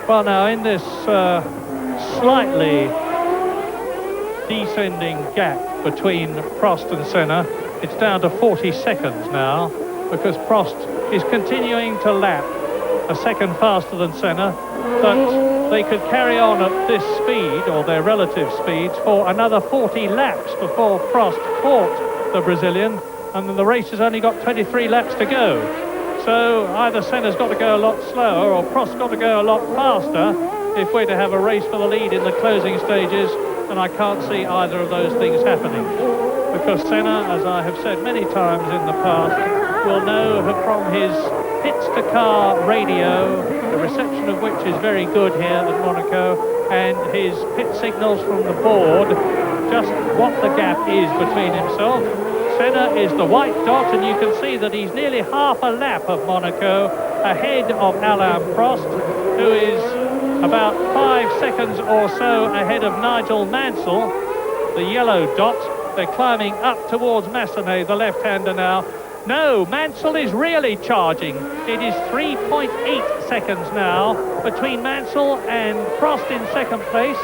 Well, now in this slightly descending gap between Prost and Senna, It's down to 40 seconds now because Prost is continuing to lap a second faster than Senna, but they could carry on at this speed, or their relative speeds, for another 40 laps before Prost caught the Brazilian, and then the race has only got 23 laps to go. So either Senna's got to go a lot slower or Prost's got to go a lot faster if we're to have a race for the lead in the closing stages, and I can't see either of those things happening. Because Senna, as I have said many times in the past, will know from his pits-to-car radio, the reception of which is very good here at Monaco, and his pit signals from the board, just what the gap is between himself. Senna is the white dot, and you can see that he's nearly half a lap of Monaco ahead of Alain Prost, who is about 5 seconds or so ahead of Nigel Mansell, the yellow dot. They're climbing up towards Massenet, the left-hander now. No, Mansell is really charging. It is 3.8 seconds now between Mansell and Prost in second place,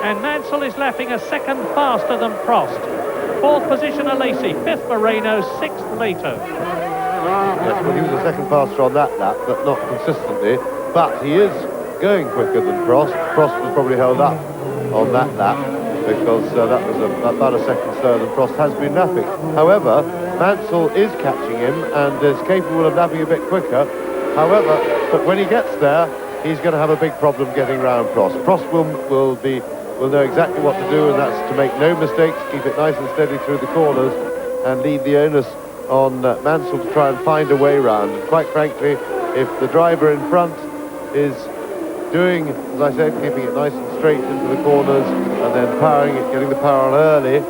and Mansell is lapping a second faster than Prost. Fourth position, Alesi. Fifth, Moreno. Sixth, Leto. Yes, well, he was a second faster on that lap, but not consistently. But he is going quicker than Prost. Prost was probably held up on that lap because that was about a second slower than Prost has been lapping. However, Mansell is catching him and is capable of lapping a bit quicker. However, but when he gets there, he's going to have a big problem getting round Prost. Prost will know exactly what to do, and that's to make no mistakes, keep it nice and steady through the corners, and leave the onus on Mansell to try and find a way round. And quite frankly, if the driver in front is doing, as I said, keeping it nice and straight into the corners and then powering it, getting the power on early,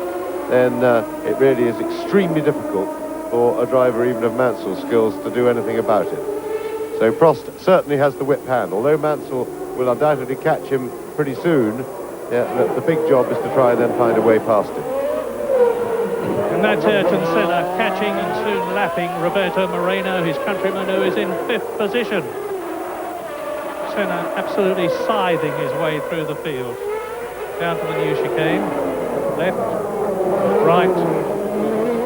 then it really is extremely difficult for a driver even of Mansell's skills to do anything about it. So Prost certainly has the whip hand, although Mansell will undoubtedly catch him pretty soon. Yeah, the big job is to try and then find a way past him. And that's Ayrton Senna catching and soon lapping Roberto Moreno, his countryman, who is in fifth position. Senna absolutely scything his way through the field. Down to the new chicane. Left, right.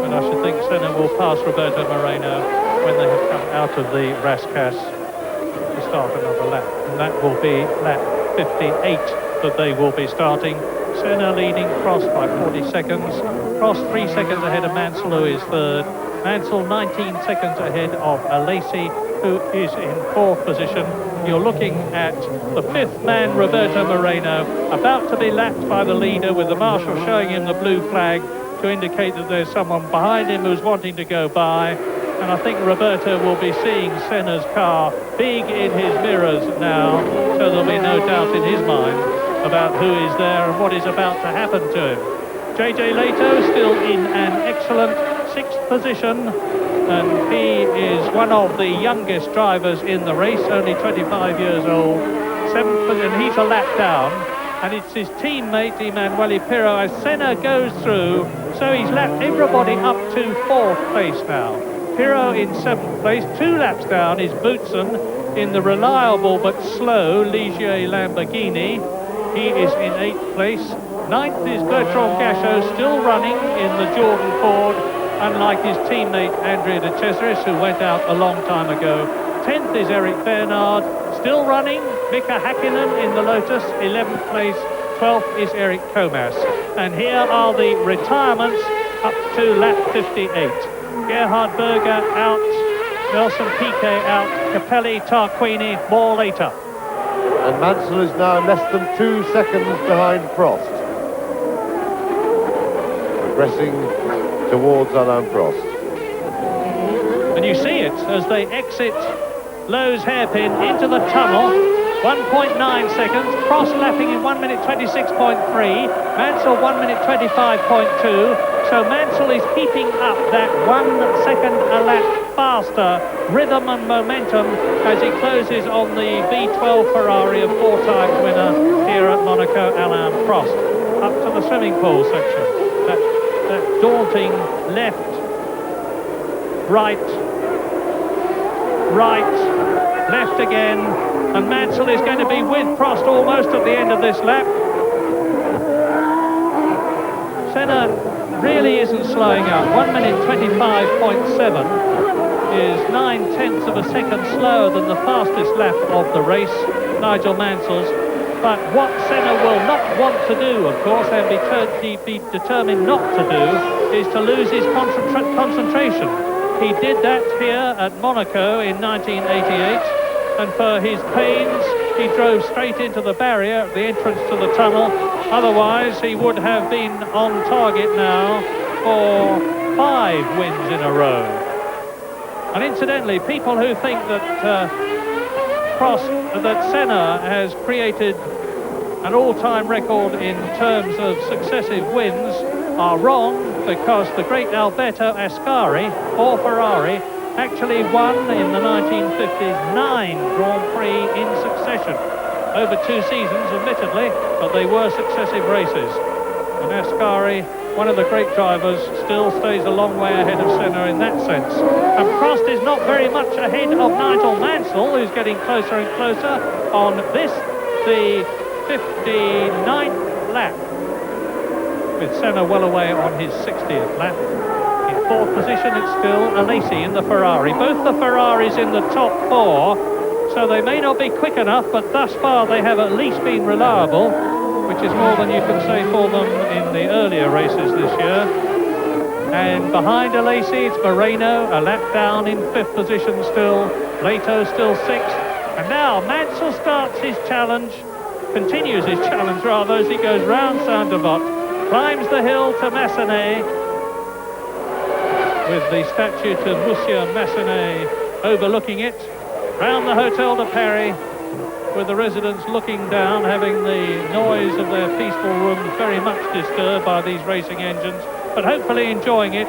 And I should think Senna will pass Roberto Moreno when they have come out of the Rascasse to start another lap. And that will be lap 58 that they will be starting. Senna leading Prost by 40 seconds. Prost 3 seconds ahead of Mansell, who is third. Mansell 19 seconds ahead of Alesi, who is in fourth position. You're looking at the fifth man, Roberto Moreno, about to be lapped by the leader, with the marshal showing him the blue flag to indicate that there's someone behind him who's wanting to go by. And I think Roberto will be seeing Senna's car big in his mirrors now, so there'll be no doubt in his mind about who is there and what is about to happen to him. JJ Leto still in an excellent sixth position, and he is one of the youngest drivers in the race, only 25 years old. Seventh, and he's a lap down, and it's his teammate Emanuele Pirro as Senna goes through, so he's lapped everybody up to fourth place now. Pirro in seventh place. 2 laps down is Boutsen in the reliable but slow Ligier Lamborghini. He is in 8th place. 9th is Bertrand Gachot, still running in the Jordan Ford, unlike his teammate Andrea de Cesaris, who went out a long time ago. 10th is Eric Bernard, still running. Mika Hakkinen in the Lotus, 11th place. 12th is Eric Comas. And here are the retirements up to lap 58. Gerhard Berger out, Nelson Piquet out, Capelli, Tarquini, more later. And Mansell is now less than 2 seconds behind Prost, progressing towards Alain Prost. And you see it as they exit Lowe's hairpin into the tunnel. 1.9 seconds. Prost lapping in 1 minute 26.3. Mansell 1 minute 25.2. So Mansell is keeping up that 1 second a lap faster rhythm and momentum as he closes on the V12 Ferrari of 4-time winner here at Monaco, Alain Prost. Up to the swimming pool section. That daunting left, right, left again, and Mansell is going to be with Prost almost at the end of this lap. Senna really isn't slowing up. 1 minute 25.7 is 9/10 of a second slower than the fastest lap of the race, Nigel Mansell's. But what Senna will not want to do, of course, and be determined not to do, is to lose his concentration. He did that here at Monaco in 1988, and for his pains, he drove straight into the barrier at the entrance to the tunnel. Otherwise, he would have been on target now for 5 wins in a row. And incidentally, people who think that Senna has created an all-time record in terms of successive wins are wrong, because the great Alberto Ascari for Ferrari actually won in the 1950s 9 Grand Prix in succession. Over 2 seasons, admittedly, but they were successive races. And Ascari, one of the great drivers, still stays a long way ahead of Senna in that sense. And Prost is not very much ahead of Nigel Mansell, who's getting closer and closer on this, the 59th lap, with Senna well away on his 60th lap. In 4th position, it's still Alesi in the Ferrari. Both the Ferraris in the top 4, so they may not be quick enough, but thus far they have at least been reliable, which is more than you can say for them in the earlier races this year. And behind Alesi, it's Moreno, a lap down in 5th position still. Leto still 6th. And now Mansell starts his challenge, continues his challenge rather, as he goes round Saint-Devote, climbs the hill to Massenet, with the statue to Monsieur Massenet overlooking it, round the Hotel de Paris, with the residents looking down, having the noise of their peaceful rooms very much disturbed by these racing engines, but hopefully enjoying it,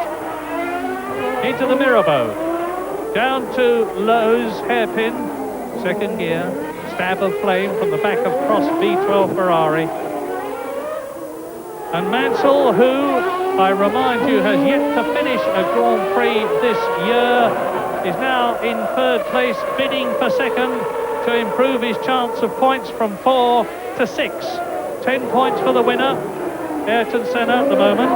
into the Mirabeau, down to Lowe's hairpin, 2nd gear, stab of flame from the back of Prost V12 Ferrari. And Mansell, who, I remind you, has yet to finish a Grand Prix this year, is now in 3rd place, bidding for 2nd to improve his chance of points from 4 to 6. 10 points for the winner, Ayrton Senna at the moment.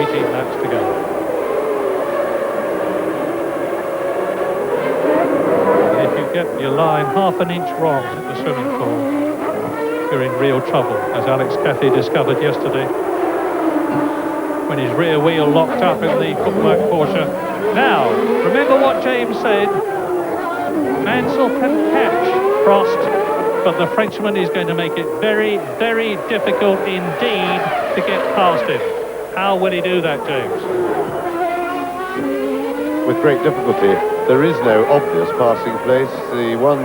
18 laps to go. Get your line half an inch wrong at the swimming pool, you're in real trouble, as Alex Cathy discovered yesterday when his rear wheel locked up in the Cookmark Porsche. Now, remember what James said, Mansell can catch Prost, but the Frenchman is going to make it very, very difficult indeed to get past him. How will he do that, James? With great difficulty. There is no obvious passing place. The one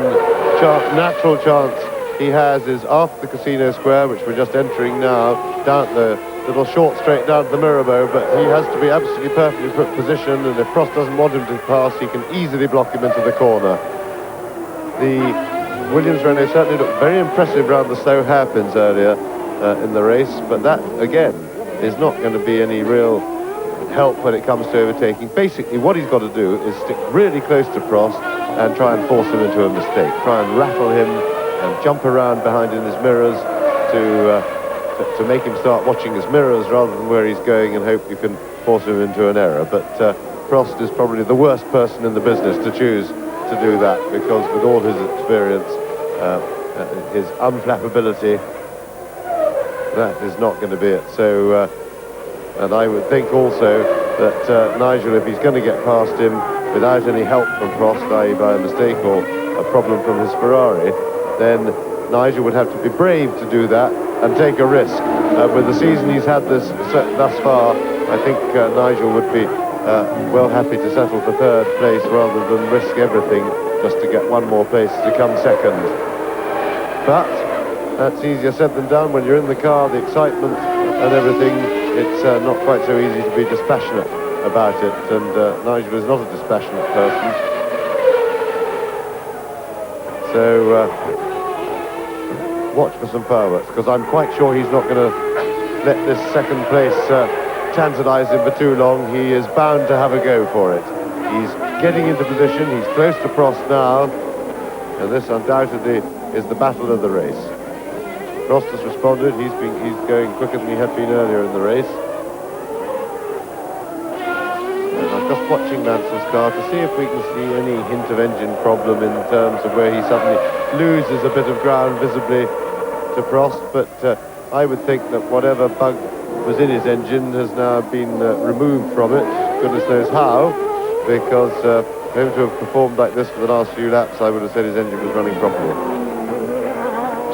natural chance he has is after the Casino Square, which we're just entering now, down the little short straight down to the Mirabeau, but he has to be absolutely perfectly put position, and if Prost doesn't want him to pass, he can easily block him into the corner. The Williams Renault certainly looked very impressive around the slow hairpins earlier in the race, but that, again, is not going to be any real help when it comes to overtaking. Basically, what he's got to do is stick really close to Prost and try and force him into a mistake. Try and rattle him and jump around behind in his mirrors to make him start watching his mirrors rather than where he's going, and hope you can force him into an error. But Prost is probably the worst person in the business to choose to do that, because with all his experience, his unflappability, that is not going to be it. So and I would think also that Nigel, if he's going to get past him without any help from Prost, i.e. by a mistake or a problem from his Ferrari, then Nigel would have to be brave to do that and take a risk. With the season he's had thus far, I think Nigel would be well happy to settle for 3rd place rather than risk everything just to get one more place to come 2nd. But that's easier said than done. When you're in the car, the excitement and everything, it's not quite so easy to be dispassionate about it, and Nigel is not a dispassionate person. So watch for some fireworks, because I'm quite sure he's not going to let this 2nd place tantalize him for too long. He is bound to have a go for it. He's getting into position, he's close to Prost now, and this undoubtedly is the battle of the race. Prost has responded. He's going quicker than he had been earlier in the race. And I'm just watching Mansell's car to see if we can see any hint of engine problem in terms of where he suddenly loses a bit of ground visibly to Prost, but I would think that whatever bug was in his engine has now been removed from it, goodness knows how, because for him to have performed like this for the last few laps, I would have said his engine was running properly.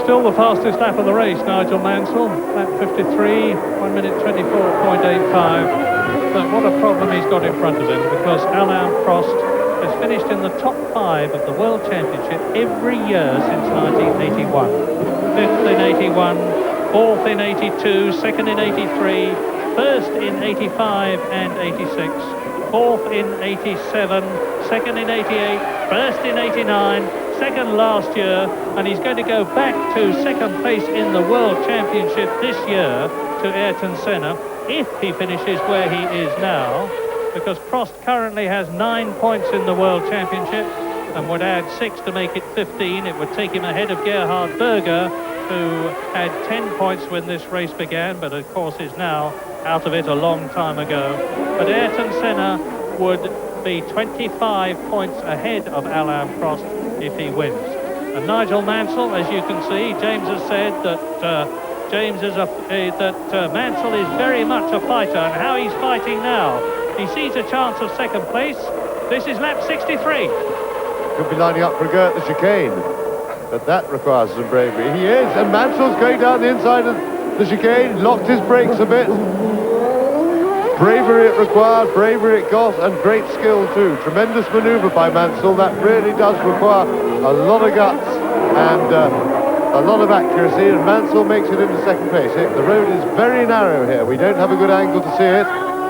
Still the fastest lap of the race, Nigel Mansell, lap 53, 1 minute 24.85. But what a problem he's got in front of him, because Alain Prost has finished in the top 5 of the World Championship every year since 1981. 5th in 81, 4th in 82, 2nd in 83, 1st in 85 and 86, 4th in 87, 2nd in 88, 1st in 89, 2nd last year, and he's going to go back to 2nd place in the World Championship this year to Ayrton Senna, if he finishes where he is now, because Prost currently has 9 points in the World Championship and would add 6 to make it 15. It would take him ahead of Gerhard Berger, who had 10 points when this race began, but of course is now out of it a long time ago. But Ayrton Senna would be 25 points ahead of Alain Prost if he wins. And Nigel Mansell, as you can see, James has said that Mansell is very much a fighter, and how he's fighting now. He sees a chance of 2nd place. This is lap 63. Could be lining up for a go at the chicane, but that requires some bravery. He is, and Mansell's going down the inside of the chicane, locked his brakes a bit. Bravery it required, bravery it got, and great skill too. Tremendous manoeuvre by Mansell. That really does require a lot of guts and a lot of accuracy, and Mansell makes it into 2nd place. The road is very narrow here. We don't have a good angle to see it.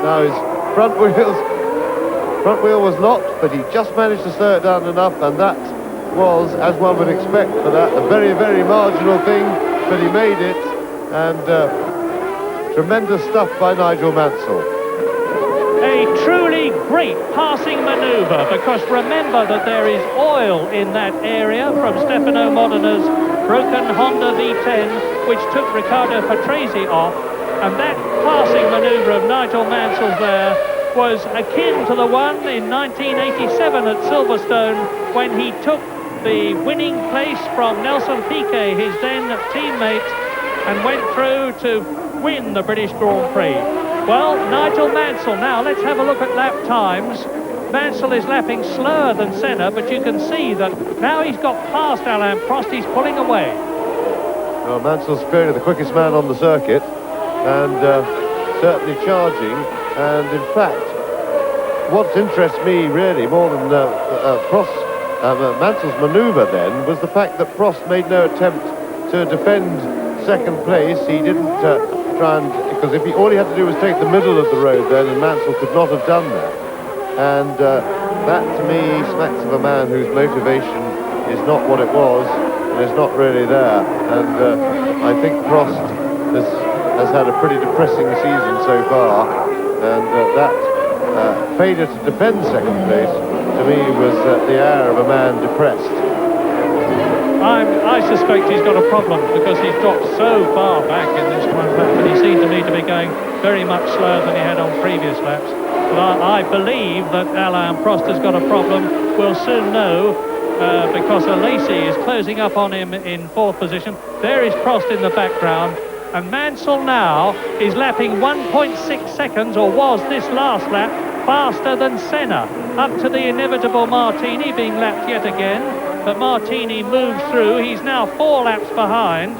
Now his front wheel was locked, but he just managed to slow it down enough, and that was, as one would expect for that, a very, very marginal thing, but he made it, and tremendous stuff by Nigel Mansell. A truly great passing manoeuvre, because remember that there is oil in that area from Stefano Modina's broken Honda V10, which took Riccardo Patrese off, and that passing manoeuvre of Nigel Mansell's there was akin to the one in 1987 at Silverstone, when he took the winning place from Nelson Piquet, his then teammate, and went through to win the British Grand Prix. Well, Nigel Mansell, now let's have a look at lap times. Mansell is lapping slower than Senna, but you can see that now he's got past Alain Prost, he's pulling away. Well, Mansell's clearly the quickest man on the circuit, and certainly charging, and in fact, what interests me really more than Mansell's manoeuvre then was the fact that Prost made no attempt to defend 2nd place. He didn't try and, because all he had to do was take the middle of the road then, and Mansell could not have done that. And that to me smacks of a man whose motivation is not what it was, and is not really there. And I think Prost has had a pretty depressing season so far, and that failure to defend 2nd place to me was the air of a man depressed. I suspect he's got a problem, because he's dropped so far back in this one lap, and he seemed to me to be going very much slower than he had on previous laps. But I believe that Alain Prost has got a problem. We'll soon know, because Alesi is closing up on him in 4th position. There is Prost in the background, and Mansell now is lapping 1.6 seconds, or was this last lap, faster than Senna, up to the inevitable Martini being lapped yet again. But Martini moves through. He's now 4 laps behind,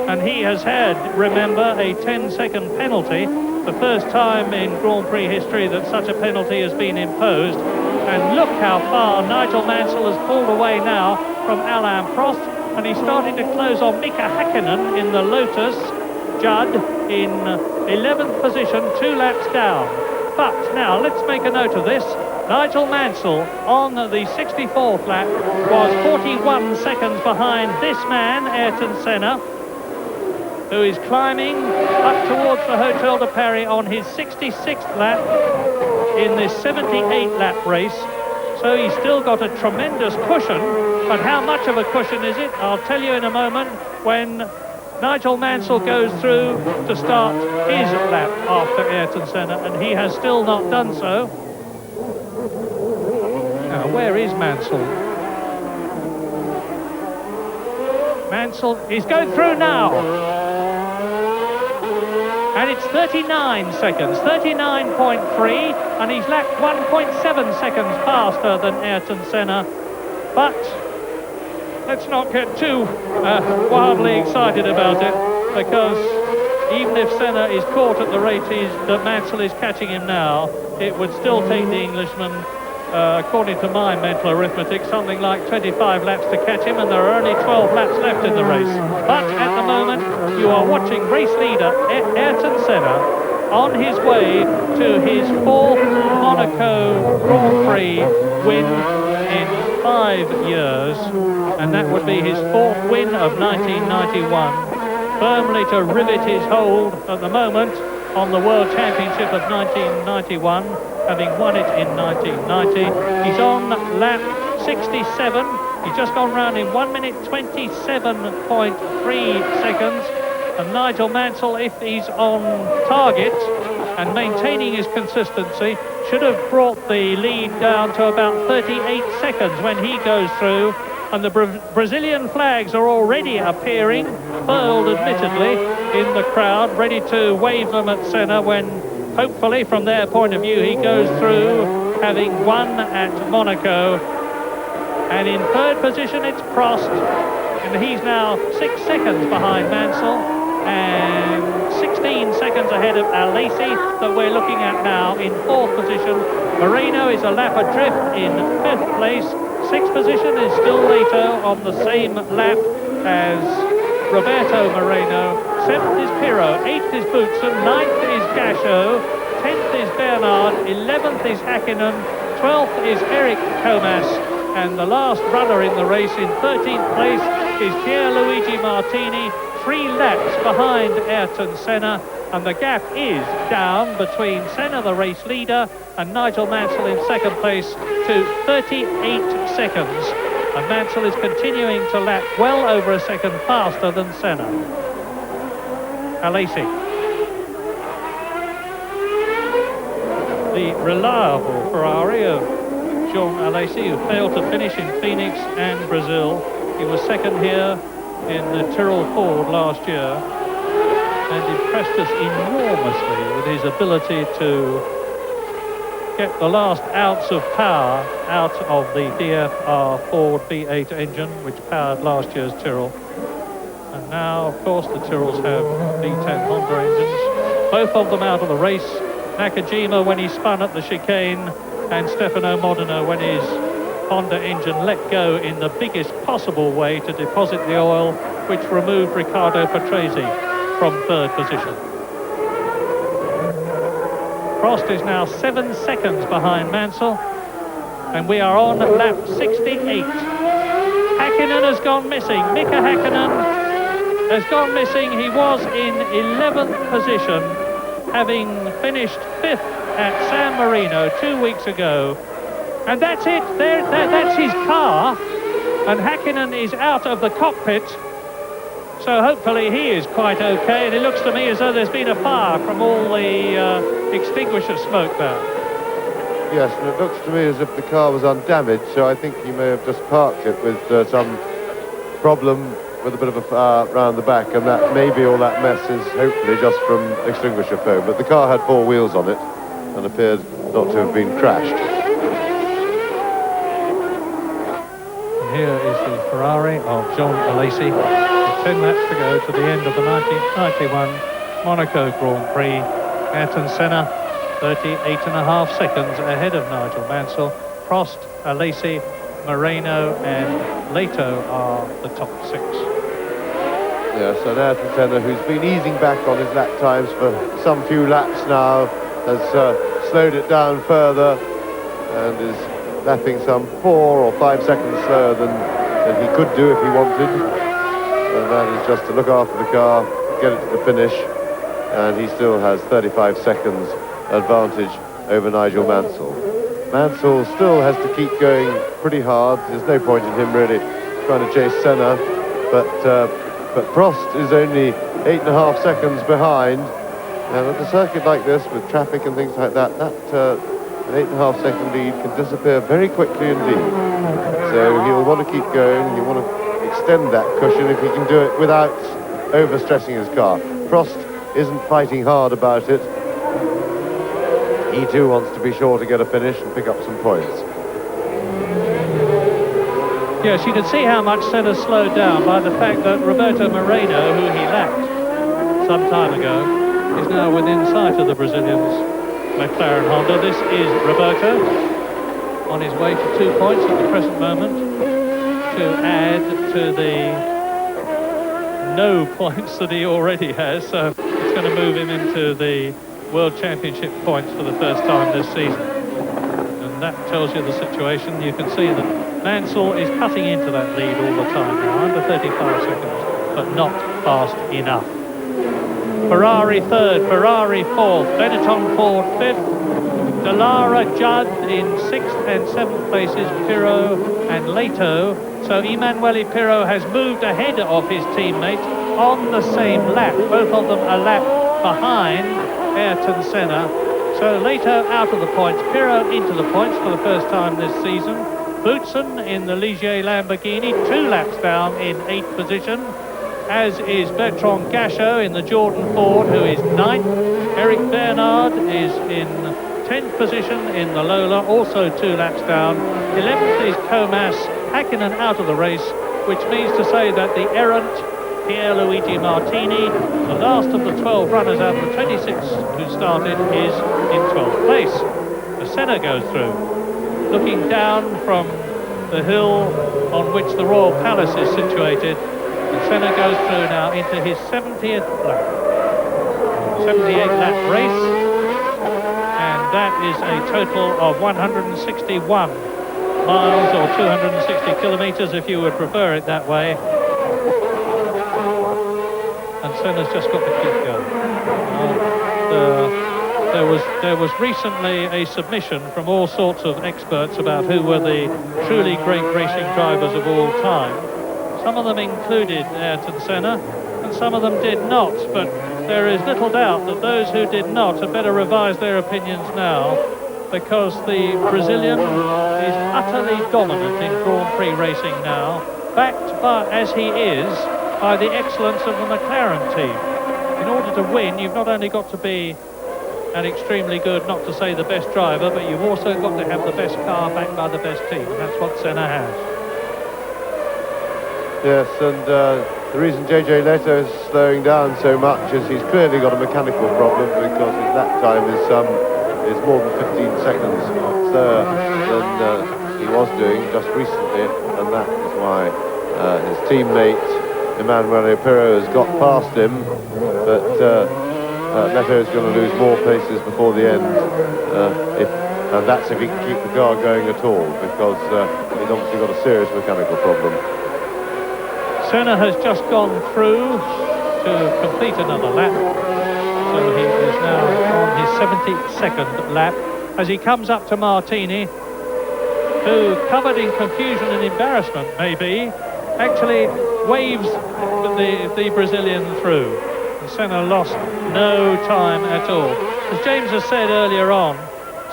and he has had, remember, a 10-second penalty, the first time in Grand Prix history that such a penalty has been imposed. And look how far Nigel Mansell has pulled away now from Alain Prost, and he's starting to close on Mika Häkkinen in the Lotus. Judd in 11th position, 2 laps down. But now let's make a note of this. Nigel Mansell on the 64th lap was 41 seconds behind this man, Ayrton Senna, who is climbing up towards the Hotel de Paris on his 66th lap in this 78-lap race. So he's still got a tremendous cushion, but how much of a cushion is it? I'll tell you in a moment when Nigel Mansell goes through to start his lap after Ayrton Senna, and he has still not done so. Now, where is Mansell? Mansell is going through now. And it's 39 seconds, 39.3, and he's lapped 1.7 seconds faster than Ayrton Senna. But let's not get too wildly excited about it, because even if Senna is caught at the rate that Mansell is catching him now, it would still take the Englishman, according to my mental arithmetic, something like 25 laps to catch him, and there are only 12 laps left in the race. But at the moment, you are watching race leader Ayrton Senna on his way to his 4th Monaco Grand Prix win in 5 years, and that would be his 4th win of 1991, firmly to rivet his hold at the moment on the World Championship of 1991, having won it in 1990. He's on lap 67. He's just gone round in 1 minute 27.3 seconds. And Nigel Mansell, if he's on target and maintaining his consistency, should have brought the lead down to about 38 seconds when he goes through. And the Brazilian flags are already appearing, furled admittedly, in the crowd, ready to wave them at Senna when, hopefully, from their point of view, he goes through, having won at Monaco. And in 3rd position, it's Prost, and he's now 6 seconds behind Mansell, and 16 seconds ahead of Alesi, that we're looking at now in 4th position. Moreno is a lap adrift in 5th place. 6th position is still Leto on the same lap as Roberto Moreno. 7th is Pirro, 8th is Boutsen, 9th is Gachot, 10th is Bernard, 11th is Hakkinen, 12th is Eric Comas, and the last runner in the race in 13th place is Pierluigi Martini, 3 laps behind Ayrton Senna, and the gap is down between Senna, the race leader, and Nigel Mansell in 2nd place to 38 seconds. And Mansell is continuing to lap well over a second faster than Senna. Alesi. The reliable Ferrari of Jean Alesi, who failed to finish in Phoenix and Brazil. He was 2nd here in the Tyrrell Ford last year, and impressed us enormously with his ability to get the last ounce of power out of the DFR Ford V8 engine, which powered last year's Tyrrell. And now, of course, the Tyrrells have V10 Honda engines, both of them out of the race. Nakajima when he spun at the chicane, and Stefano Modena when his Honda engine let go in the biggest possible way to deposit the oil, which removed Riccardo Patrese from 3rd position. Prost is now 7 seconds behind Mansell, and we are on lap 68. Hakkinen has gone missing. Mika Hakkinen has gone missing. He was in 11th position, having finished 5th at San Marino 2 weeks ago. And that's it. That's his car, and Hakkinen is out of the cockpit. So hopefully he is quite okay, and it looks to me as though there's been a fire from all the extinguisher smoke there. Yes, and it looks to me as if the car was undamaged, so I think he may have just parked it with some problem with a bit of a fire round the back, and that maybe all that mess is hopefully just from extinguisher foam. But the car had 4 wheels on it and appeared not to have been crashed. And here is the Ferrari of Jean Alesi. 10 laps to go to the end of the 1991 Monaco Grand Prix. Ayrton Senna, 38.5 seconds ahead of Nigel Mansell. Prost, Alesi, Moreno and Leto are the top 6. Yes, and Ayrton Senna, who's been easing back on his lap times for some few laps now, has slowed it down further and is lapping some 4 or 5 seconds slower than he could do if he wanted. And that is just to look after the car, get it to the finish, and he still has 35 seconds advantage over Nigel Mansell. Mansell still has to keep going pretty hard. There's no point in him really trying to chase Senna, but but Prost is only 8.5 seconds behind. And at a circuit like this, with traffic and things like that, an 8.5 second lead can disappear very quickly indeed. So he'll want to keep going, he'll want to extend that cushion if he can do it without overstressing his car. Prost isn't fighting hard about it. He too wants to be sure to get a finish and pick up some points. Yes, you can see how much Senna slowed down by the fact that Roberto Moreno, who he lapped some time ago, is now within sight of the Brazilians' McLaren Honda. This is Roberto on his way to 2 points at the present moment to add to the no points that he already has. So it's going to move him into the World Championship points for the first time this season. And that tells you the situation. You can see that Mansell is cutting into that lead all the time now, under 35 seconds, but not fast enough. Ferrari third, Ferrari fourth, Benetton Ford fifth, Dallara Judd in 6th and 7th places, Pirro and Leto. So Emanuele Pirro has moved ahead of his teammate on the same lap, both of them a lap behind Ayrton Senna. So Leto out of the points, Pirro into the points for the first time this season. Boutsen in the Ligier Lamborghini, 2 laps down in 8th position, as is Bertrand Gachot in the Jordan Ford, who is 9th. Eric Bernard is in 10th position in the Lola, also 2 laps down. 11th is Comas. Hakkinen out of the race, which means to say that the errant Pierluigi Martini, the last of the 12 runners out of the 26 who started, is in 12th place. The Senna goes through. Looking down from the hill on which the Royal Palace is situated, and Senna goes through now into his 70th lap. 78 lap race, and that is a total of 161 miles or 260 kilometres if you would prefer it that way. And Senna's just got to keep going. There was recently a submission from all sorts of experts about who were the truly great racing drivers of all time. Some of them included Ayrton Senna, and some of them did not. But there is little doubt that those who did not had better revise their opinions now, because the Brazilian is utterly dominant in Grand Prix racing now, backed by, as he is, by the excellence of the McLaren team. In order to win, you've not only got to be an extremely good, not to say the best driver, but you've also got to have the best car backed by the best team, and that's what Senna has. Yes, and the reason JJ Leto is slowing down so much is he's clearly got a mechanical problem, because his lap time is more than 15 seconds slower than he was doing just recently, and that is why his teammate Emanuele Pirro has got past him, but Leto is going to lose more places before the end, and that's if he can keep the car going at all, because he's obviously got a serious mechanical problem. Senna has just gone through to complete another lap, so he is now on his 72nd lap as he comes up to Martini, who, covered in confusion and embarrassment maybe, actually waves the Brazilian through. And Senna lost no time at all. As James has said earlier on,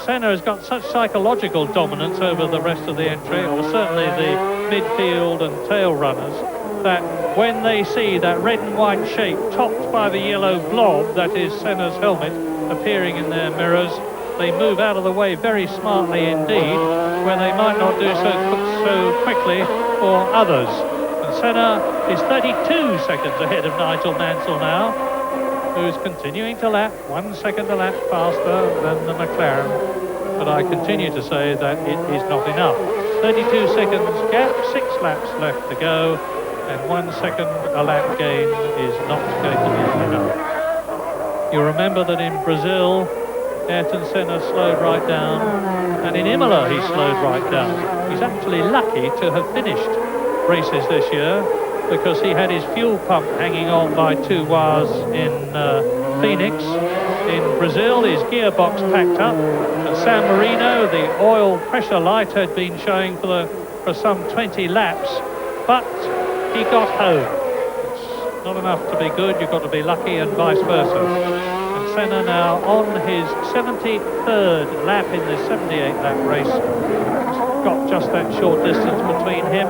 Senna has got such psychological dominance over the rest of the entry, or certainly the midfield and tail runners, that when they see that red and white shape topped by the yellow blob that is Senna's helmet appearing in their mirrors, they move out of the way very smartly indeed, where they might not do so quickly for others. And Senna is 32 seconds ahead of Nigel Mansell now, who's continuing to lap 1 second a lap faster than the McLaren, but I continue to say that it is not enough. 32 seconds gap, 6 laps left to go, and 1 second a lap gain is not going to be enough. You remember that in Brazil, Ayrton Senna slowed right down, and in Imola he slowed right down. He's actually lucky to have finished races this year, because he had his fuel pump hanging on by 2 wires in Phoenix. In Brazil, his gearbox packed up. At San Marino, the oil pressure light had been showing for some 20 laps, but he got home. Not enough to be good, you've got to be lucky, and vice versa. And Senna now on his 73rd lap in this 78 lap race. He's got just that short distance between him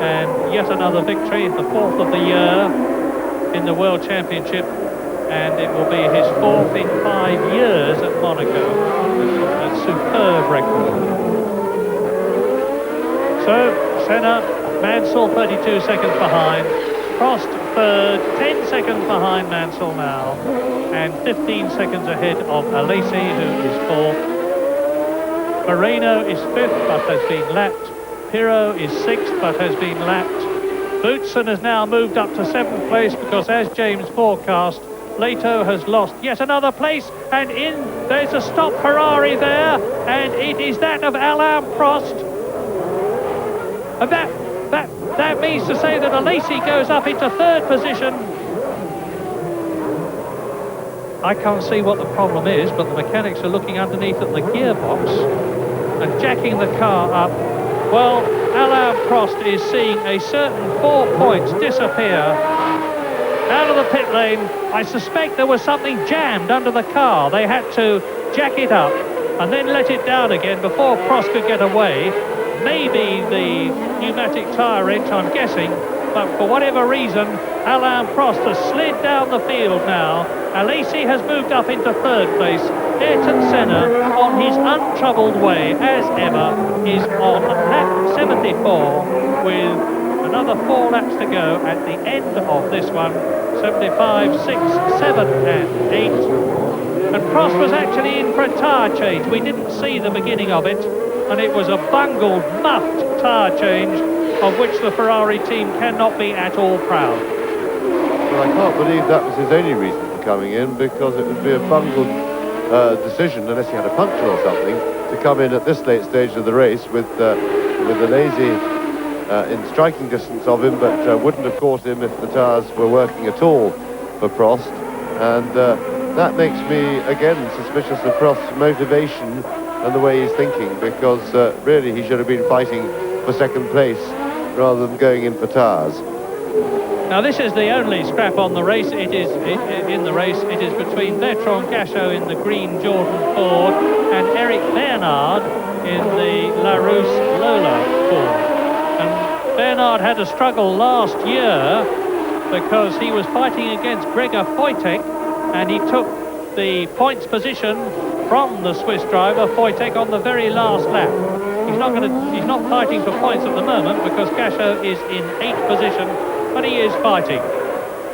and yet another victory, the 4th of the year in the World Championship, and it will be his 4th in 5 years at Monaco. A superb record. So Senna, Mansell 32 seconds behind, Prost third, 10 seconds behind Mansell now, and 15 seconds ahead of Alesi, who is fourth. Moreno is fifth, but has been lapped. Pirro is sixth, but has been lapped. Boutsen has now moved up to seventh place because, as James forecast, Leto has lost yet another place, and there's a stop Ferrari there, and it is that of Alain Prost. And that means to say that Alesi goes up into third position. I can't see what the problem is, but the mechanics are looking underneath at the gearbox and jacking the car up. Well, Alain Prost is seeing a certain 4 points disappear out of the pit lane. I suspect there was something jammed under the car. They had to jack it up and then let it down again before Prost could get away. Maybe the pneumatic tyre wrench, I'm guessing, but for whatever reason, Alain Prost has slid down the field now. Alesi has moved up into third place. Ayrton Senna, on his untroubled way, as ever, is on lap 74 with another 4 laps to go at the end of this one. 75, 6, 7 and 8. And Prost was actually in for a tyre change. We didn't see the beginning of it, and it was a bungled, muffed tyre change of which the Ferrari team cannot be at all proud. Well, I can't believe that was his only reason for coming in, because it would be a bungled decision, unless he had a puncture or something, to come in at this late stage of the race with Alesi in striking distance of him, but wouldn't have caught him if the tyres were working at all for Prost. And that makes me, again, suspicious of Prost's motivation and the way he's thinking, because really he should have been fighting for second place rather than going in for tyres. Now this is the only scrap on the race. It is between Bertrand Gachot in the green Jordan Ford and Eric Bernard in the Larousse Lola Ford. And Bernard had a struggle last year because he was fighting against Gregor Wojtek, and he took the points position from the Swiss driver Wojtek on the very last lap. He's not fighting for points at the moment because Gachot is in 8th position, but he is fighting.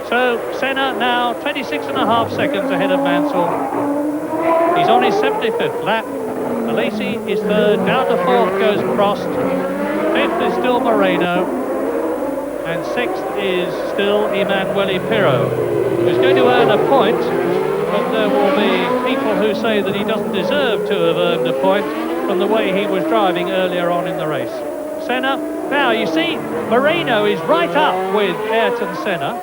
So Senna now 26.5 seconds ahead of Mansell. He's on his 75th lap. Alesi is third, down to fourth goes Prost. Fifth is still Moreno, and sixth is still Emanuele Pirro, who's going to earn a point, but there will be people who say that he doesn't deserve to have earned a point from the way he was driving earlier on in the race. Senna, now you see Moreno is right up with Ayrton Senna.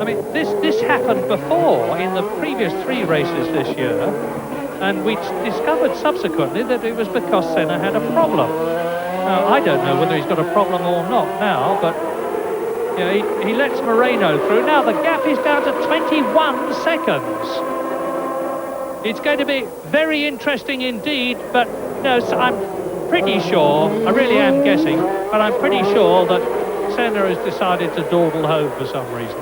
I mean, this happened before in the previous 3 races this year, and we discovered subsequently that it was because Senna had a problem. Now, I don't know whether he's got a problem or not now, but you know, he lets Moreno through. Now the gap is down to 21 seconds. It's going to be very interesting indeed, but no, I'm pretty sure, I really am guessing, but I'm pretty sure that Senna has decided to dawdle home for some reason.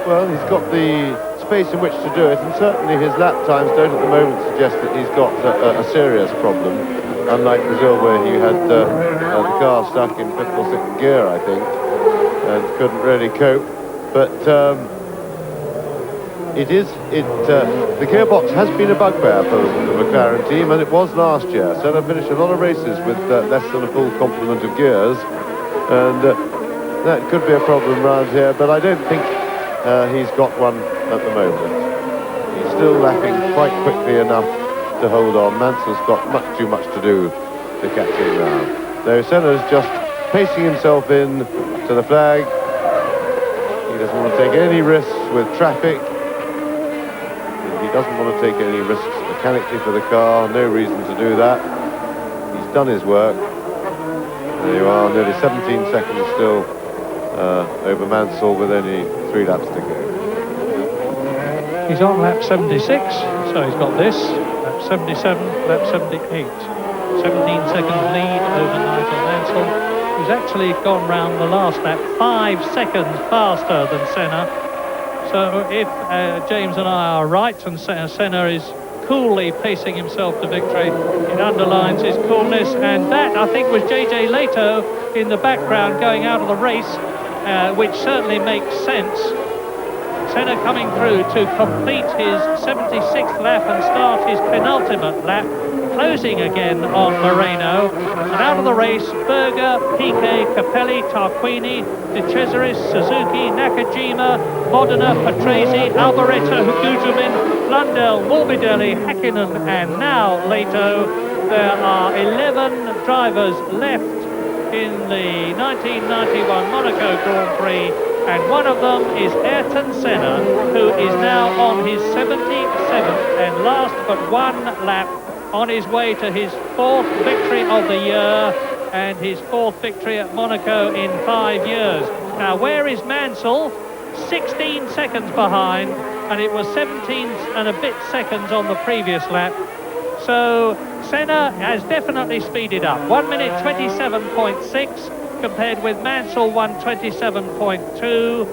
Well, he's got the space in which to do it, and certainly his lap times don't at the moment suggest that he's got a serious problem, unlike Brazil, where he had the car stuck in 5th or 6th gear, I think, and couldn't really cope. But the gearbox has been a bugbear for the McLaren team, and it was last year. Senna finished a lot of races with less than a full complement of gears, and that could be a problem around here, but I don't think he's got one at the moment. He's still lapping quite quickly enough to hold on. Mansell's got much too much to do to catch him now. So Senna's just pacing himself in to the flag. He doesn't want to take any risks with traffic. He doesn't want to take any risks mechanically for the car. No reason to do that. He's done his work. There you are. now nearly 17 seconds still over Mansell with only 3 laps to go. He's on lap 76, so he's got this, lap 77, lap 78. 17 seconds lead over Nigel Mansell, who's actually gone round the last lap 5 seconds faster than Senna. So if James and I are right and Senna is coolly pacing himself to victory, it underlines his coolness, and that I think was JJ Leto in the background going out of the race, which certainly makes sense. Senna coming through to complete his 76th lap and start his penultimate lap, closing again on Moreno. And out of the race, Berger, Piquet, Capelli, Tarquini, De Cesaris, Suzuki, Nakajima, Modena, Patrese, Alboreto, Gugelmin, Blundell, Morbidelli, Häkkinen, and now Leto. There are 11 drivers left in the 1991 Monaco Grand Prix, and one of them is Ayrton Senna, who is now on his 77th and last but one lap, on his way to his 4th victory of the year and his 4th victory at Monaco in 5 years. Now, where is Mansell? 16 seconds behind, and it was 17 and a bit seconds on the previous lap. So Senna has definitely speeded up. 1 minute 27.6 compared with Mansell 1:27.2.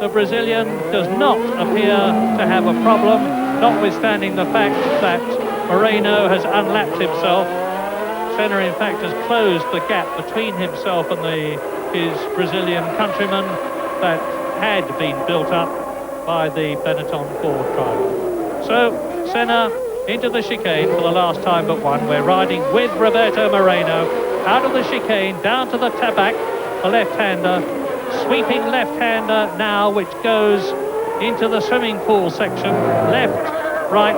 The Brazilian does not appear to have a problem, notwithstanding the fact that Moreno has unlapped himself. Senna, in fact, has closed the gap between himself and his Brazilian countryman that had been built up by the Benetton Ford driver. So, Senna into the chicane for the last time but one. We're riding with Roberto Moreno out of the chicane, down to the tabac, the left-hander, sweeping left-hander now, which goes into the swimming pool section, left, right.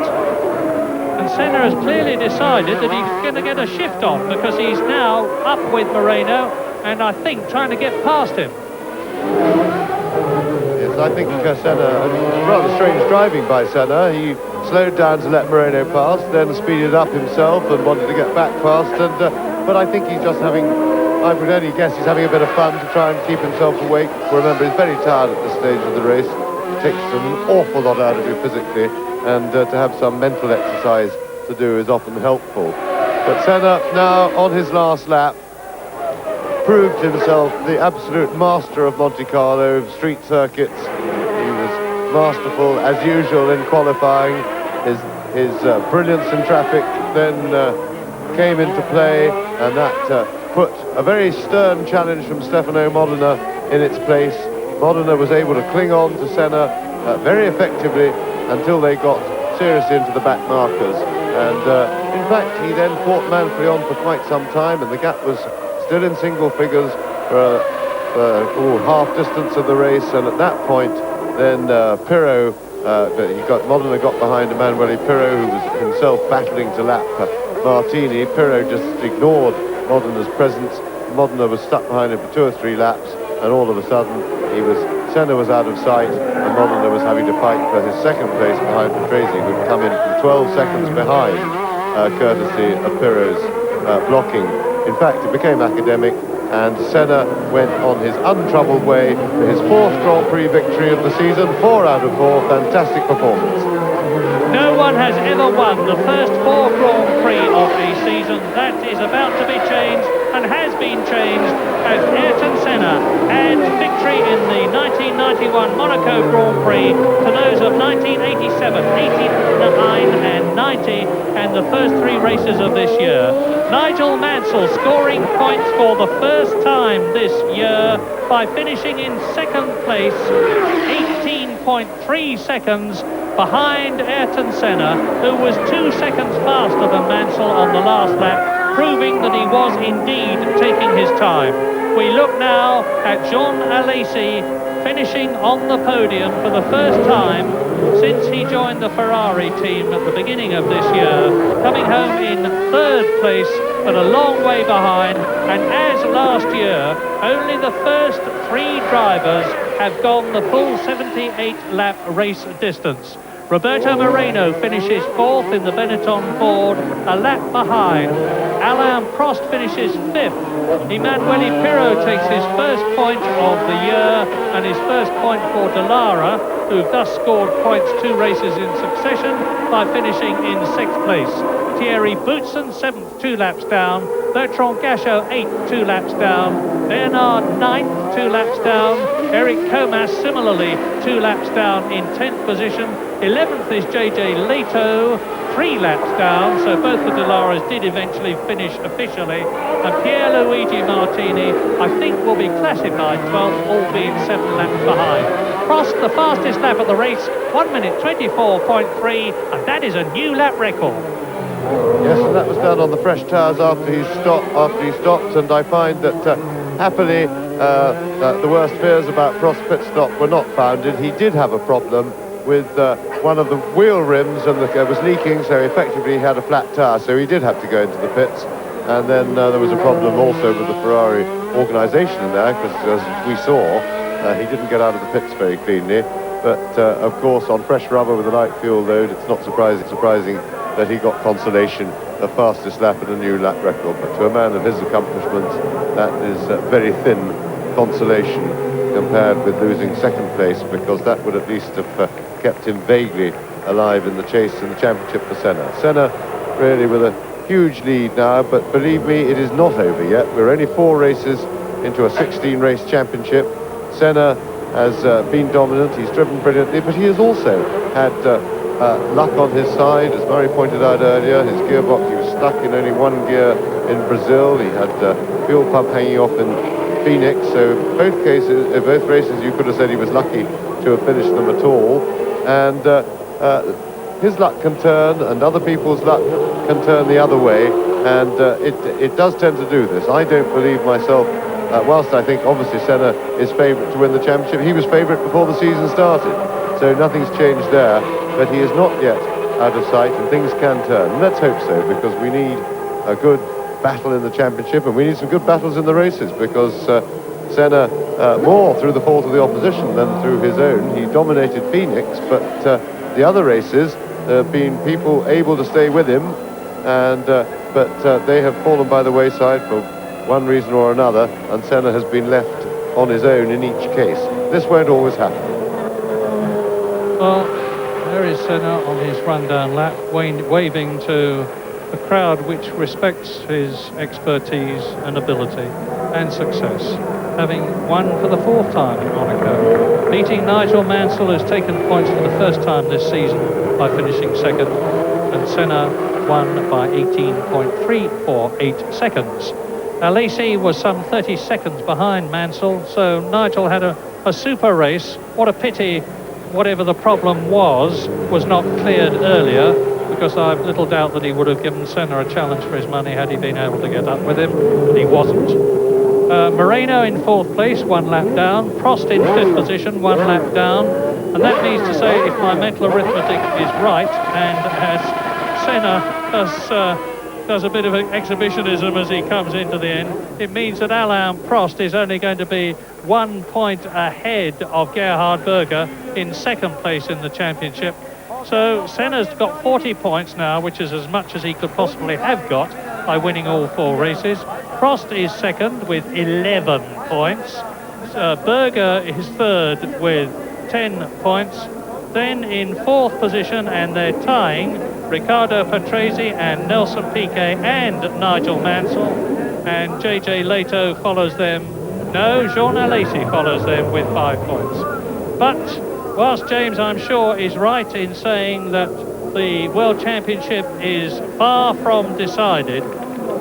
And Senna has clearly decided that he's going to get a shift on, because he's now up with Moreno and I think trying to get past him. Yes, I think Senna, rather strange driving by Senna. He slowed down to let Moreno pass, then speeded up himself and wanted to get back past. But I think he's just having, I would only guess he's having a bit of fun to try and keep himself awake. Remember, he's very tired at this stage of the race. It takes an awful lot out of you physically, and to have some mental exercise to do is often helpful. But Senna, now on his last lap, proved himself the absolute master of Monte Carlo street circuits. He was masterful as usual in qualifying. His brilliance in traffic then came into play, and that put a very stern challenge from Stefano Modena in its place. Modena was able to cling on to Senna very effectively until they got seriously into the back markers. And in fact, he then fought manfully on for quite some time, and the gap was still in single figures for half distance of the race. And at that point, then Pirro, Modena got behind Emanuele Pirro, who was himself battling to lap Martini. Pirro just ignored Modena's presence. Modena was stuck behind him for 2 or 3 laps, and all of a sudden Senna was out of sight, and Modena was having to fight for his 2nd place behind Patrese, who'd come in from 12 seconds behind, courtesy of Pirro's blocking. In fact, it became academic, and Senna went on his untroubled way to his 4th Grand Prix victory of the season. 4 out of 4, fantastic performance. No one has ever won the first 4 Grand Prix of a season. That is about to be changed, and has been changed, as Ayrton Senna adds victory in the 1991 Monaco Grand Prix to those of 1987, 89 and 90, and the first 3 races of this year. Nigel Mansell scoring points for the first time this year by finishing in 2nd place, 18.3 seconds behind Ayrton Senna, who was 2 seconds faster than Mansell on the last lap, proving that he was indeed taking his time. We look now at Jean Alesi finishing on the podium for the first time since he joined the Ferrari team at the beginning of this year, coming home in 3rd place, but a long way behind. And as last year, only the first 3 drivers have gone the full 78 lap race distance. Roberto Moreno finishes 4th in the Benetton Ford, a lap behind. Alain Prost finishes 5th. Emanuele Pirro takes his first point of the year and his first point for Dallara, who thus scored points 2 races in succession by finishing in 6th place. Thierry Boutsen, 7th, 2 laps down. Bertrand Gachot, 8th, 2 laps down. Bernard, 9th, 2 laps down. Eric Comas, similarly, 2 laps down in 10th position. 11th is JJ Leto, 3 laps down, so both the Dallaras did eventually finish officially. And Pierluigi Martini, I think, will be classified 12th, albeit 7 laps behind. Prost, the fastest lap of the race, 1 minute 24.3, and that is a new lap record. Yes, and that was done on the fresh tyres after he stopped, and I find that happily the worst fears about Prost's pit stop were not founded. He did have a problem with one of the wheel rims, and it was leaking, so effectively he had a flat tyre, so he did have to go into the pits. And then there was a problem also with the Ferrari organisation in there, because as we saw, he didn't get out of the pits very cleanly. But of course, on fresh rubber with a light fuel load, it's not surprising that he got consolation, the fastest lap and a new lap record. But to a man of his accomplishments, that is very thin consolation compared with losing second place, because that would at least have kept him vaguely alive in the chase in the championship for Senna. Senna really with a huge lead now, but believe me, it is not over yet. We're only 4 races into a 16-race championship. Senna has been dominant, he's driven brilliantly, but he has also had luck on his side. As Murray pointed out earlier, his gearbox, he was stuck in only 1 gear in Brazil. He had fuel pump hanging off in Phoenix, so both races you could have said he was lucky to have finished them at all. And his luck can turn, and other people's luck can turn the other way, and it does tend to do this. I don't believe myself, whilst I think obviously Senna is favourite to win the championship, he was favourite before the season started, so nothing's changed there, but he is not yet out of sight, and things can turn. And let's hope so, because we need a good battle in the championship, and we need some good battles in the races, because Senna, more through the fault of the opposition than through his own, he dominated Phoenix, but the other races, there have been people able to stay with him, and but they have fallen by the wayside for one reason or another, and Senna has been left on his own in each case. This won't always happen. Well, there is Senna on his run-down lap, waving to a crowd which respects his expertise and ability and success, having won for the 4th time in Monaco, beating Nigel Mansell, who's taken points for the first time this season by finishing 2nd, and Senna won by 18.348 seconds. Alesi was some 30 seconds behind Mansell, so Nigel had a super race. What a pity whatever the problem was not cleared earlier, because I've little doubt that he would have given Senna a challenge for his money had he been able to get up with him, but he wasn't. Moreno in 4th place, 1 lap down. Prost in 5th position, 1 lap down. And that means to say, if my mental arithmetic is right, and as Senna does a bit of exhibitionism as he comes into the end, it means that Alain Prost is only going to be 1 point ahead of Gerhard Berger in 2nd place in the championship. So Senna's got 40 points now, which is as much as he could possibly have got by winning all 4 races. Prost is 2nd with 11 points. Berger is 3rd with 10 points. Then in 4th position, and they're tying, Riccardo Patrese and Nelson Piquet and Nigel Mansell. And JJ Leto follows them. No, Jean Alesi follows them with 5 points. But whilst James, I'm sure, is right in saying that the World Championship is far from decided,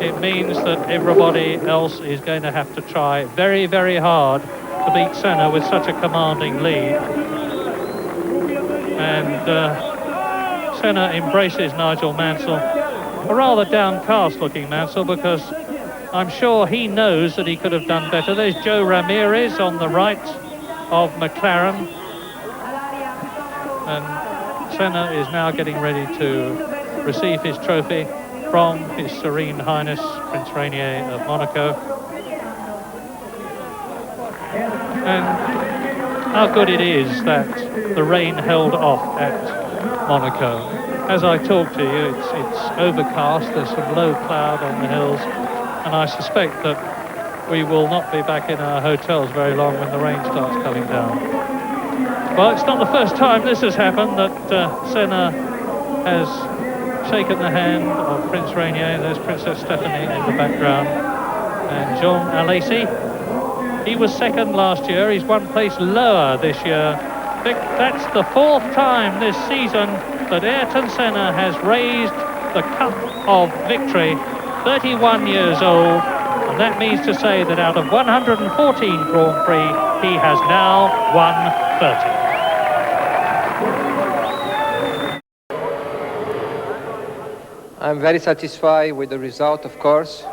it means that everybody else is going to have to try very, very hard to beat Senna with such a commanding lead. And Senna embraces Nigel Mansell, a rather downcast looking Mansell, because I'm sure he knows that he could have done better. There's Joe Ramirez on the right of McLaren, and Senna is now getting ready to receive his trophy from His Serene Highness Prince Rainier of Monaco. And how good it is that the rain held off at Monaco. As I talk to you, it's overcast, there's some low cloud on the hills, and I suspect that we will not be back in our hotels very long when the rain starts coming down. Well, it's not the first time this has happened, that Senna has shaken the hand of Prince Rainier. There's Princess Stephanie in the background, and Jean Alesi. He was second last year. He's one place lower this year. That's the fourth time this season that Ayrton Senna has raised the cup of victory, 31 years old, and that means to say that out of 114 Grand Prix, he has now won 30. I'm very satisfied with the result, of course.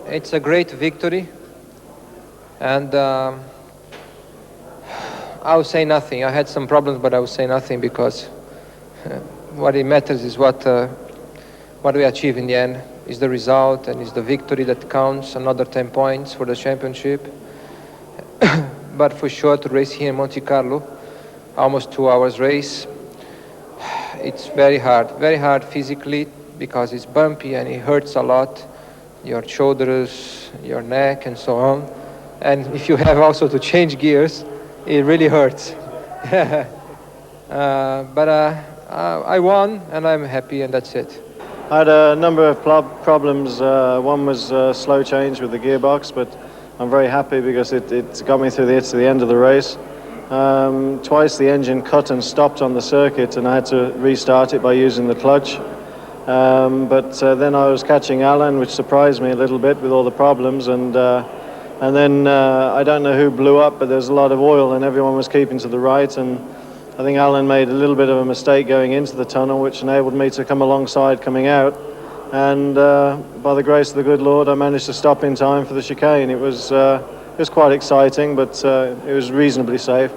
It's a great victory, and I will say nothing. I had some problems, but I will say nothing, because what it matters is what we achieve in the end is the result, and is the victory that counts. Another 10 points for the championship. But for sure, to race here in Monte Carlo, almost 2 hours race, it's very hard physically, because it's bumpy and it hurts a lot, your shoulders, your neck, and so on. And if you have also to change gears, it really hurts. But I won, and I'm happy, and that's it. I had a number of problems. One was slow change with the gearbox, but I'm very happy because it got me through to the end of the race. Twice the engine cut and stopped on the circuit, and I had to restart it by using the clutch. But then I was catching Alan, which surprised me a little bit with all the problems, and then I don't know who blew up, but there's a lot of oil and everyone was keeping to the right, and I think Alan made a little bit of a mistake going into the tunnel, which enabled me to come alongside coming out, and by the grace of the good Lord, I managed to stop in time for the chicane. It was quite exciting, but it was reasonably safe.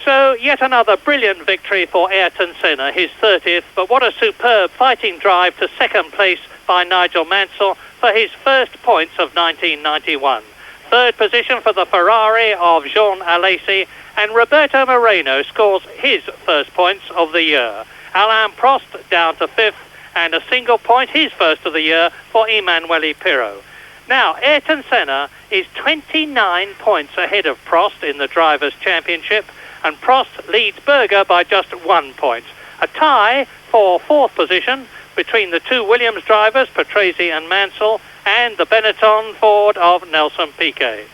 So, yet another brilliant victory for Ayrton Senna, his 30th, but what a superb fighting drive to second place by Nigel Mansell for his first points of 1991. Third position for the Ferrari of Jean Alesi, and Roberto Moreno scores his first points of the year. Alain Prost down to fifth, and a single point, his first of the year, for Emanuele Pirro. Now, Ayrton Senna is 29 points ahead of Prost in the Drivers' Championship, and Prost leads Berger by just 1 point. A tie for fourth position between the two Williams drivers, Patrese and Mansell, and the Benetton Ford of Nelson Piquet.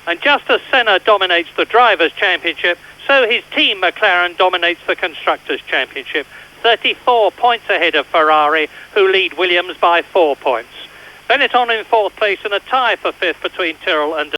And just as Senna dominates the Drivers' Championship, so his team McLaren dominates the Constructors' Championship, 34 points ahead of Ferrari, who lead Williams by 4 points. Benetton in fourth place, and a tie for fifth between Tyrrell and